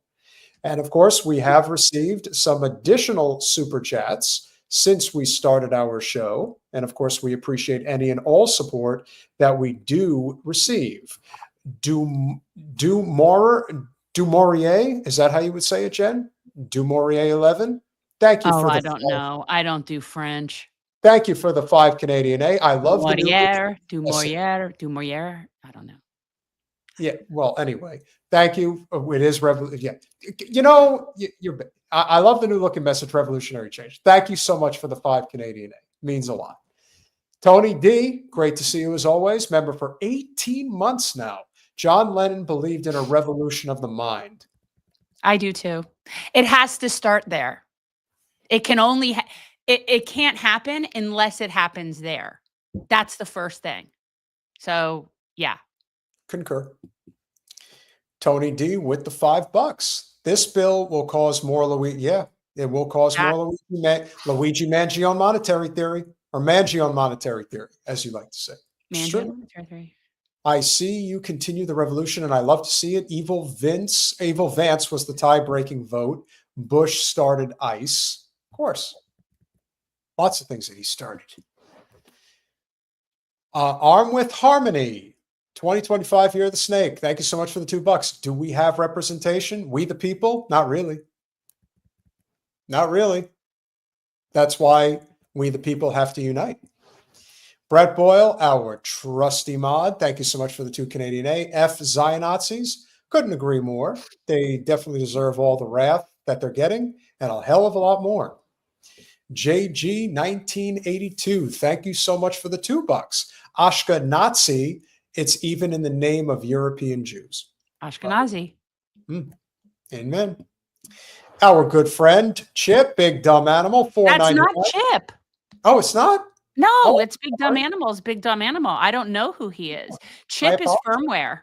S2: And of course, we have received some additional super chats since we started our show. And of course, we appreciate any and all support that we do receive. Dumourier, is that how you would say it, Jen? Dumourier 11. Thank you for the
S1: I don't know. I don't do French.
S2: Thank you for the 5 Canadian A. I love
S1: Dumourier. I don't know.
S2: Yeah. Well, anyway, thank you. It is yeah. I love the new looking message, revolutionary change. Thank you so much for the 5 Canadian A. Means a lot. Tony D, great to see you as always. Member for 18 months now. John Lennon believed in a revolution of the mind.
S1: I do too. It has to start there. It can only, it can't happen unless it happens there. That's the first thing. So, yeah.
S2: Concur. Tony D with the $5. This bill will cause more it will cause more Luigi Mangione monetary theory, or Mangione monetary theory, as you like to say.
S1: Mangione monetary theory.
S2: I see you continue the revolution, and I love to see it. Evil Vance was the tie-breaking vote. Bush started ICE. Of course. Lots of things that he started. Arm with Harmony. 2025 Year of the Snake. Thank you so much for the $2. Do we have representation? We the people? Not really. Not really. That's why we the people have to unite. Brett Boyle, our trusty mod. Thank you so much for the 2 Canadian A. F Zionazis. Couldn't agree more. They definitely deserve all the wrath that they're getting and a hell of a lot more. JG 1982, thank you so much for the $2. Ashka Nazi, it's even in the name of European Jews.
S1: Ashkenazi.
S2: Amen. Our good friend Chip, Big Dumb Animal,
S1: That's
S2: $4.99.
S1: not Chip.
S2: Oh, it's not?
S1: No,
S2: Oh,
S1: it's Big Dumb Animals. Big Dumb Animal. I don't know who he is. Chip is firmware.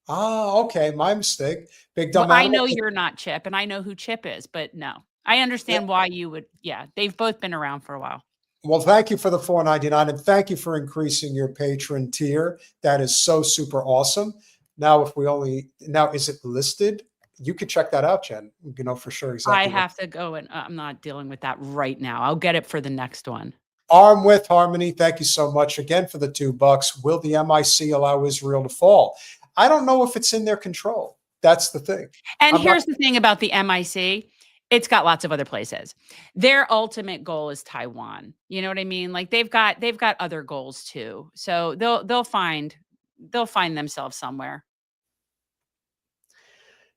S2: Ah, okay. My mistake. Big Dumb
S1: Well, I
S2: Animal.
S1: know you're not Chip, and I know who Chip is, but no. I understand why you would. Yeah, they've both been around for a while.
S2: Well, thank you for the $4.99, and thank you for increasing your patron tier. That is so super awesome. Now, is it listed? You could check that out, Jen. You know for sure exactly.
S1: I have to go, and I'm not dealing with that right now. I'll get it for the next one.
S2: Arm with Harmony, thank you so much again for the $2. Will the MIC allow Israel to fall? I don't know if it's in their control. That's the thing.
S1: And here's the thing about the MIC. It's got lots of other places. Their ultimate goal is Taiwan. You know what I mean? Like they've got other goals too. So they'll find themselves somewhere.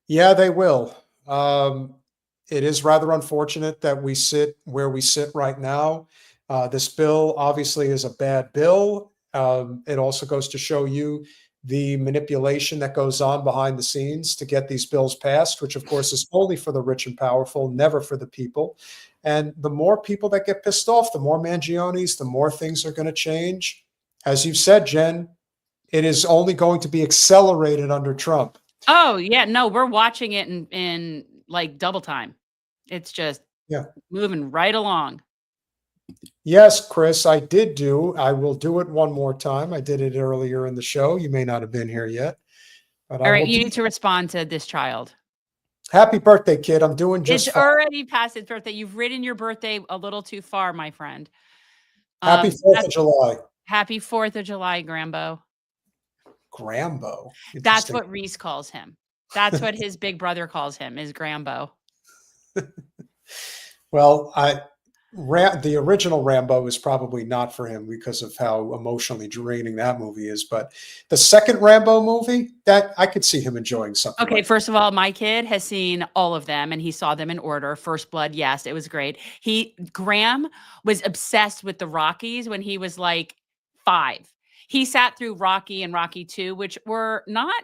S2: Yeah, they will. It is rather unfortunate that we sit where we sit right now. This bill obviously is a bad bill. It also goes to show you the manipulation that goes on behind the scenes to get these bills passed, which of course is only for the rich and powerful, never for the people. And the more people that get pissed off, the more Mangionis, the more things are going to change. As you've said, Jen, it is only going to be accelerated under Trump.
S1: Oh yeah, no, we're watching it in like double time. It's just moving right along.
S2: Yes, Chris, I will do it one more time. I did it earlier in the show. You may not have been here yet. But
S1: all right, you need to respond to this child.
S2: Happy birthday, kid. I'm doing just
S1: It's
S2: fine.
S1: already past his birthday. You've ridden your birthday a little too far, my friend.
S2: Happy 4th of July.
S1: Happy 4th of July, Grambo.
S2: Grambo.
S1: That's what Reese calls him. That's what his big brother calls him, is Grambo.
S2: Well, the original Rambo is probably not for him because of how emotionally draining that movie is. But the second Rambo movie, that I could see him enjoying something.
S1: Okay, first of all, my kid has seen all of them and he saw them in order. First Blood, yes, it was great. Graham was obsessed with the Rockies when he was like 5. He sat through Rocky and Rocky 2, which were not,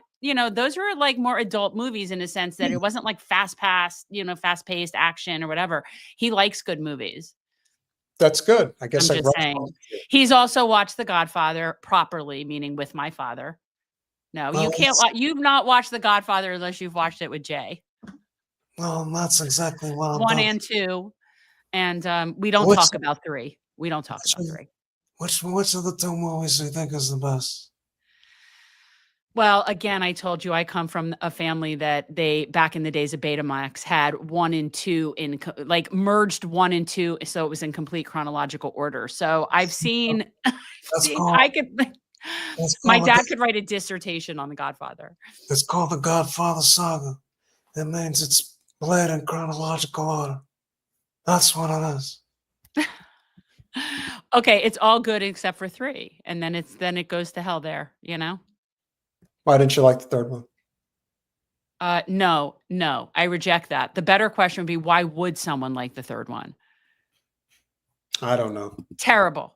S1: those were like more adult movies in a sense that it wasn't like fast-paced action or whatever. He likes good movies.
S2: That's good. I guess
S1: I'm just saying. He's also watched The Godfather properly, meaning with my father. No, you can't. You've not watched The Godfather unless you've watched it with Jay.
S2: Well, that's exactly what I'm
S1: 1 and 2, and we don't talk about 3. We don't talk about 3.
S2: Which of the 2 movies do you think is the best?
S1: Well, again, I told you I come from a family that they, back in the days of Betamax, had 1 and 2 merged 1 and 2, so it was in complete chronological order. So I've seen, my dad could write a dissertation on The Godfather.
S2: It's called The Godfather Saga. It means it's played in chronological order. That's what it is.
S1: Okay, it's all good except for 3, and then it goes to hell there,
S2: Why didn't you like the third one?
S1: No, I reject that. The better question would be, why would someone like the third one?
S2: I don't know.
S1: Terrible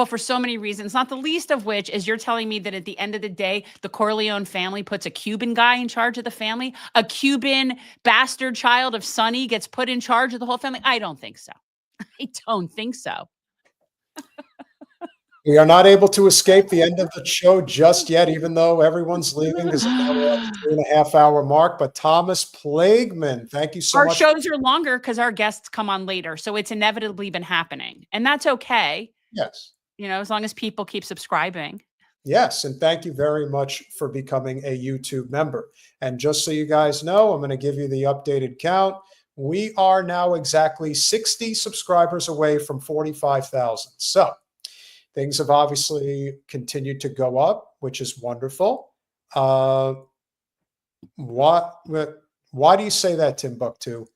S1: for so many reasons, not the least of which is you're telling me that at the end of the day, the Corleone family puts a Cuban guy in charge of the family. A Cuban bastard child of Sonny gets put in charge of the whole family. I don't think so. I don't think so.
S2: We are not able to escape the end of the show just yet, even though everyone's leaving because we're at the 3.5-hour mark. But Thomas Plagueman, thank you so much.
S1: Our shows are longer because our guests come on later. So it's inevitably been happening. And that's okay.
S2: Yes.
S1: As long as people keep subscribing.
S2: Yes. And thank you very much for becoming a YouTube member. And just so you guys know, I'm going to give you the updated count. We are now exactly 60 subscribers away from 45,000. So things have obviously continued to go up, which is wonderful. Why do you say that, Timbuktu?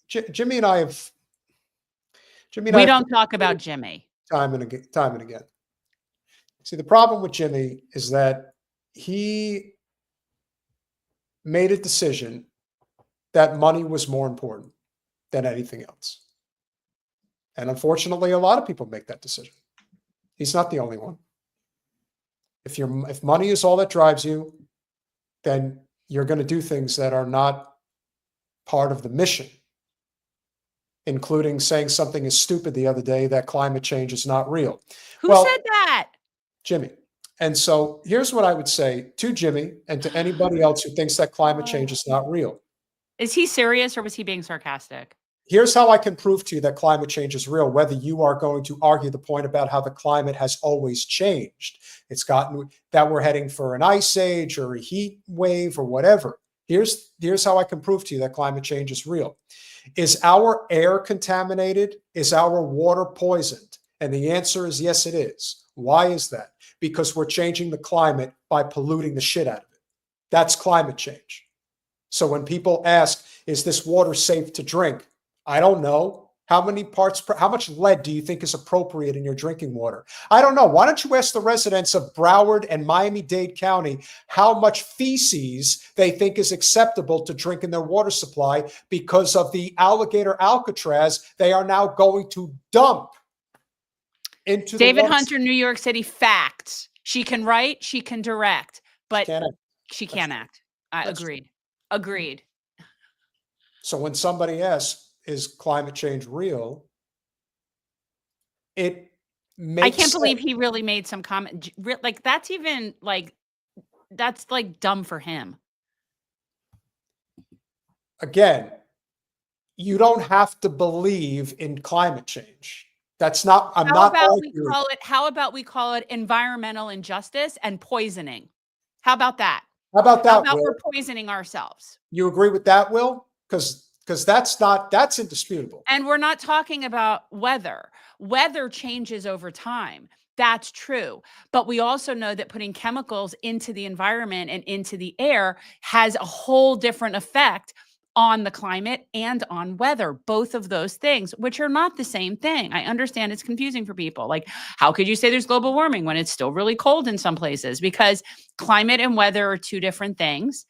S2: Jimmy and I have.
S1: We don't talk about Jimmy.
S2: Time and again. See, the problem with Jimmy is that he made a decision that money was more important than anything else. And unfortunately, a lot of people make that decision. He's not the only one. If money is all that drives you, then you're going to do things that are not part of the mission, including saying something as stupid the other day that climate change is not real.
S1: Who said that?
S2: Jimmy. And so here's what I would say to Jimmy and to anybody else who thinks that climate change is not real.
S1: Is he serious or was he being sarcastic?
S2: Here's how I can prove to you that climate change is real, whether you are going to argue the point about how the climate has always changed. It's gotten that we're heading for an ice age or a heat wave or whatever. Here's how I can prove to you that climate change is real. Is our air contaminated? Is our water poisoned? And the answer is yes, it is. Why is that? Because we're changing the climate by polluting the shit out of it. That's climate change. So when people ask, is this water safe to drink? I don't know. How much lead do you think is appropriate in your drinking water? I don't know. Why don't you ask the residents of Broward and Miami-Dade County how much feces they think is acceptable to drink in their water supply because of the alligator Alcatraz they are now going to dump into
S1: David
S2: the water.
S1: Hunter, New York City, facts. She can write, she can direct, but she can't act. Agreed.
S2: So when somebody asks, is climate change real? It makes
S1: I can't believe he really made some comment. Like that's dumb for him.
S2: Again, you don't have to believe in climate change. That's not,
S1: How about we call it environmental injustice and poisoning? How about that?
S2: How about
S1: Will? We're poisoning ourselves?
S2: You agree with that, Will? Because that's indisputable.
S1: And we're not talking about weather. Weather changes over time. That's true. But we also know that putting chemicals into the environment and into the air has a whole different effect on the climate and on weather, both of those things, which are not the same thing. I understand it's confusing for people. Like, how could you say there's global warming when it's still really cold in some places? Because climate and weather are two different things.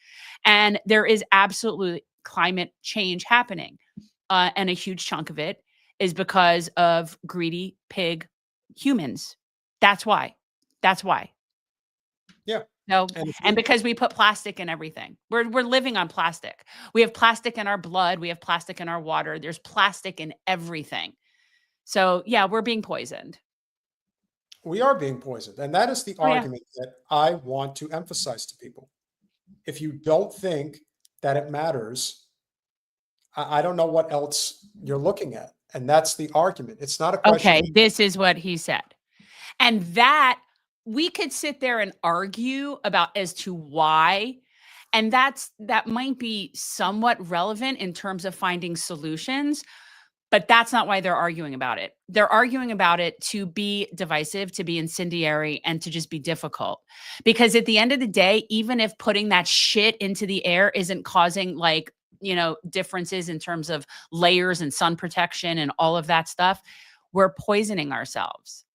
S1: And there is absolutely climate change happening. And a huge chunk of it is because of greedy pig humans. That's why.
S2: Yeah.
S1: No, and because we put plastic in everything. We're living on plastic. We have plastic in our blood. We have plastic in our water. There's plastic in everything. So yeah, we're being poisoned.
S2: We are being poisoned. And that is the argument that I want to emphasize to people. If you don't think that it matters, I don't know what else you're looking at. And that's the argument. It's not a question.
S1: Okay, this is what he said. And that we could sit there and argue about as to why. And that might be somewhat relevant in terms of finding solutions, but that's not why they're arguing about it. They're arguing about it to be divisive, to be incendiary, and to just be difficult. Because at the end of the day, even if putting that shit into the air isn't causing differences in terms of layers and sun protection and all of that stuff, we're poisoning ourselves.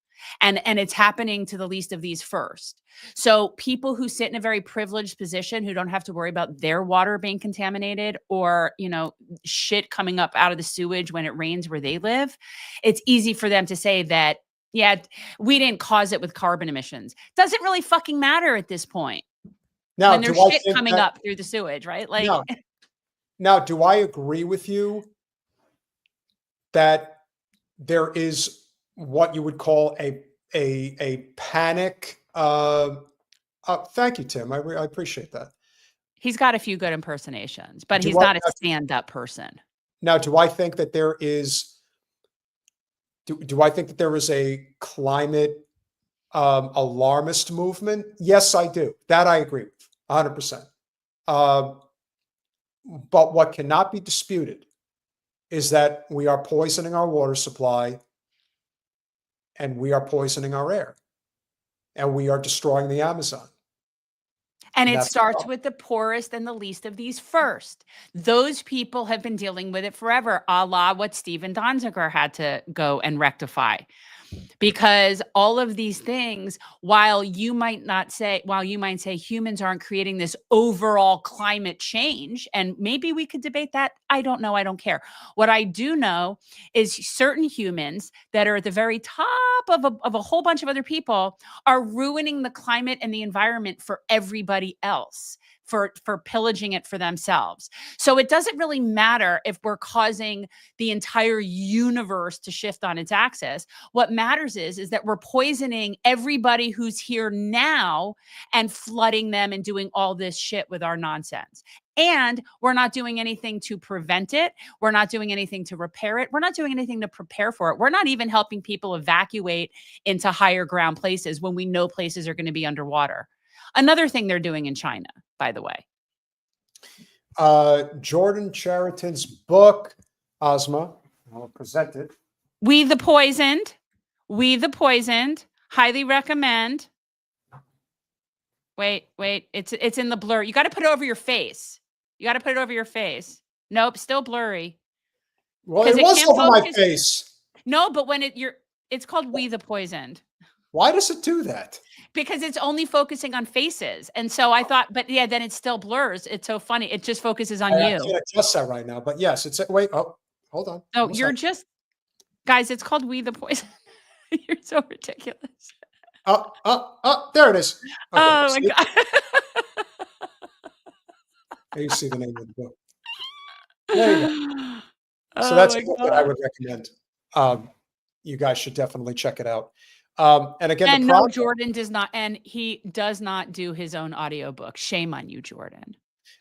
S1: And it's happening to the least of these first. So people who sit in a very privileged position who don't have to worry about their water being contaminated or, shit coming up out of the sewage when it rains where they live, it's easy for them to say that, yeah, we didn't cause it with carbon emissions. Doesn't really fucking matter at this point.
S2: Now,
S1: when there's shit coming up through the sewage, right? Like,
S2: now, do I agree with you that there is what you would call a panic? Thank you, Tim. I appreciate that.
S1: He's got a few good impersonations, but he's not a stand-up person.
S2: Now, do I think that there is? Do I think that there is a climate alarmist movement? Yes, I do. That I agree with 100%. But what cannot be disputed is that we are poisoning our water supply and we are poisoning our air and we are destroying the Amazon.
S1: And it starts with the poorest and the least of these first. Those people have been dealing with it forever, a la what Steven Donziger had to go and rectify. because all of these things, while you might say humans aren't creating this overall climate change, and maybe we could debate that. I don't know. I don't care. What I do know is certain humans that are at the very top of a whole bunch of other people are ruining the climate and the environment for everybody else, for pillaging it for themselves. So it doesn't really matter if we're causing the entire universe to shift on its axis. What matters is that we're poisoning everybody who's here now and flooding them and doing all this shit with our nonsense. And we're not doing anything to prevent it. We're not doing anything to repair it. We're not doing anything to prepare for it. We're not even helping people evacuate into higher ground places when we know places are going to be underwater. Another thing they're doing in China, by the way.
S2: Jordan Chariton's book, Ozma, I'll present it.
S1: We the Poisoned. We the Poisoned. Highly recommend. Wait. It's in the blur. You got to put it over your face. Nope, still blurry.
S2: Well, it was over my face.
S1: No, but when it's called We the Poisoned.
S2: Why does it do that?
S1: Because it's only focusing on faces. And so I thought, but yeah, then it still blurs. It's so funny. It just focuses on you.
S2: I can't adjust that right now, but yes, wait, hold on.
S1: No, guys, it's called We the Poison. You're so ridiculous.
S2: There it is. Okay,
S1: oh my God.
S2: You see the name of the book. There you go. So that's a book that I would recommend. You guys should definitely check it out. And again,
S1: Jordan does not, and he does not do his own audiobook. Shame on you, Jordan.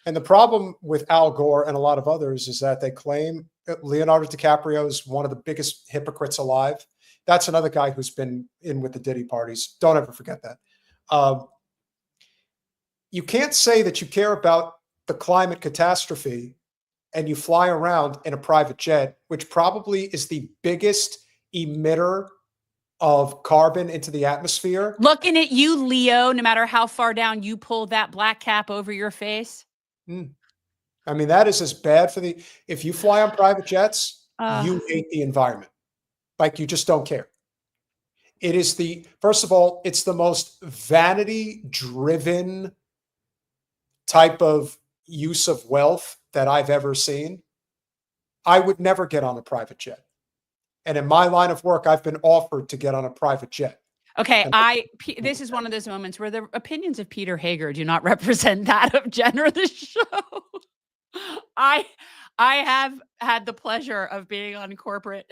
S2: And the problem with Al Gore and a lot of others is that they claim that Leonardo DiCaprio is one of the biggest hypocrites alive. That's another guy who's been in with the Diddy parties. Don't ever forget that. You can't say that you care about the climate catastrophe and you fly around in a private jet, which probably is the biggest emitter of carbon into the atmosphere.
S1: Looking at you, Leo, no matter how far down you pull that black cap over your face.
S2: I mean, that is as bad if you fly on private jets, you hate the environment. Like you just don't care. It is first of all, it's the most vanity driven type of use of wealth that I've ever seen. I would never get on a private jet. And in my line of work, I've been offered to get on a private jet.
S1: Okay, this is one of those moments where the opinions of Peter Hager do not represent that of Jen or the show. I have had the pleasure of being on corporate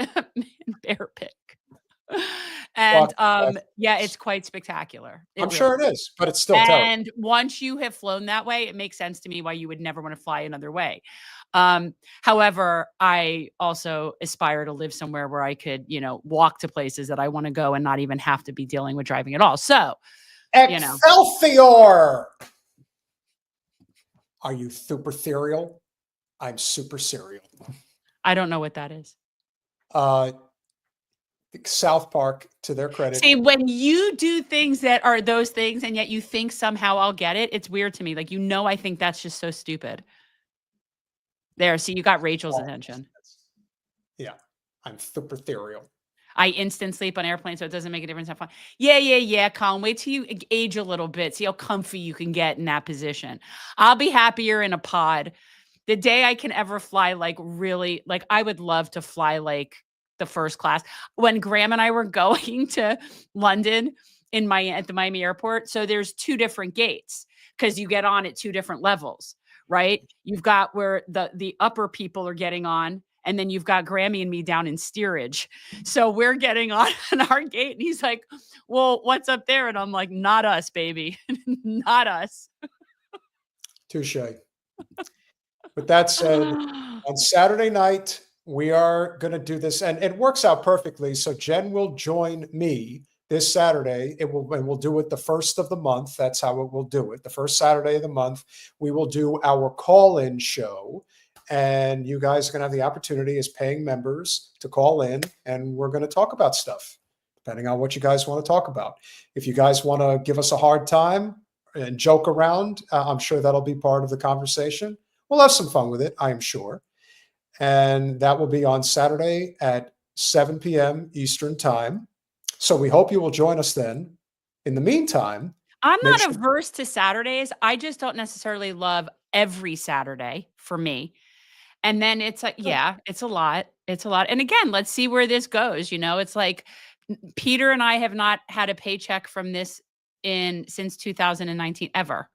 S1: Bear Pick. And yeah, it's quite spectacular.
S2: I'm sure it is, but it's still terrible.
S1: And once you have flown that way, it makes sense to me why you would never want to fly another way. However, I also aspire to live somewhere where I could, walk to places that I want to go and not even have to be dealing with driving at all. So,
S2: Excelsior! Are you super serial? I'm super serial.
S1: I don't know what that is.
S2: South Park, to their credit.
S1: See, when you do things that are those things and yet you think somehow I'll get it, it's weird to me. Like, I think that's just so stupid. There, see, you got Rachel's attention.
S2: Yeah, I'm super ethereal.
S1: I instant sleep on airplanes, so it doesn't make a difference how fun. Yeah, Colin. Wait till you age a little bit. See how comfy you can get in that position. I'll be happier in a pod. The day I can ever fly, I would love to fly the first class. When Graham and I were going to London at the Miami airport, so there's two different gates because you get on at two different levels. Right? You've got where the upper people are getting on, and then you've got Grammy and me down in steerage. So we're getting on our gate, and he's like, well, what's up there? And I'm like, not us, baby. Not us.
S2: Touche. With that said, on Saturday night, we are going to do this, and it works out perfectly. So Jen will join me this Saturday. And we'll do it the first of the month. That's how we'll do it. The first Saturday of the month, we will do our call-in show. And you guys are going to have the opportunity as paying members to call in, and we're going to talk about stuff, depending on what you guys want to talk about. If you guys want to give us a hard time and joke around, I'm sure that'll be part of the conversation. We'll have some fun with it, I am sure. And that will be on Saturday at 7 p.m. Eastern Time. So we hope you will join us then. In the meantime,
S1: I'm
S2: make
S1: not
S2: sure-
S1: averse to Saturdays. I just don't necessarily love every Saturday for me. And then it's like, yeah, it's a lot. It's a lot. And again, let's see where this goes. You know, it's like Peter and I have not had a paycheck from this since 2019 ever.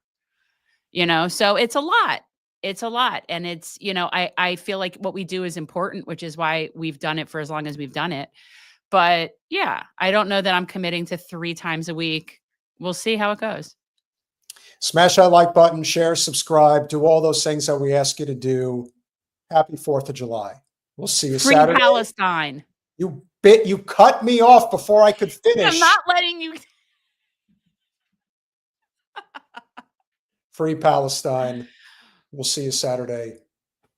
S1: You know, so it's a lot. It's a lot. And it's, you know, I feel like what we do is important, which is why we've done it for as long as we've done it. But yeah, I don't know that I'm committing to 3 times a week. We'll see how it goes.
S2: Smash that like button, share, subscribe, do all those things that we ask you to do. Happy 4th of July. We'll see you
S1: Free
S2: Saturday.
S1: Palestine.
S2: You cut me off before I could finish.
S1: I'm not letting you.
S2: Free Palestine. We'll see you Saturday.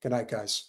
S2: Good night, guys.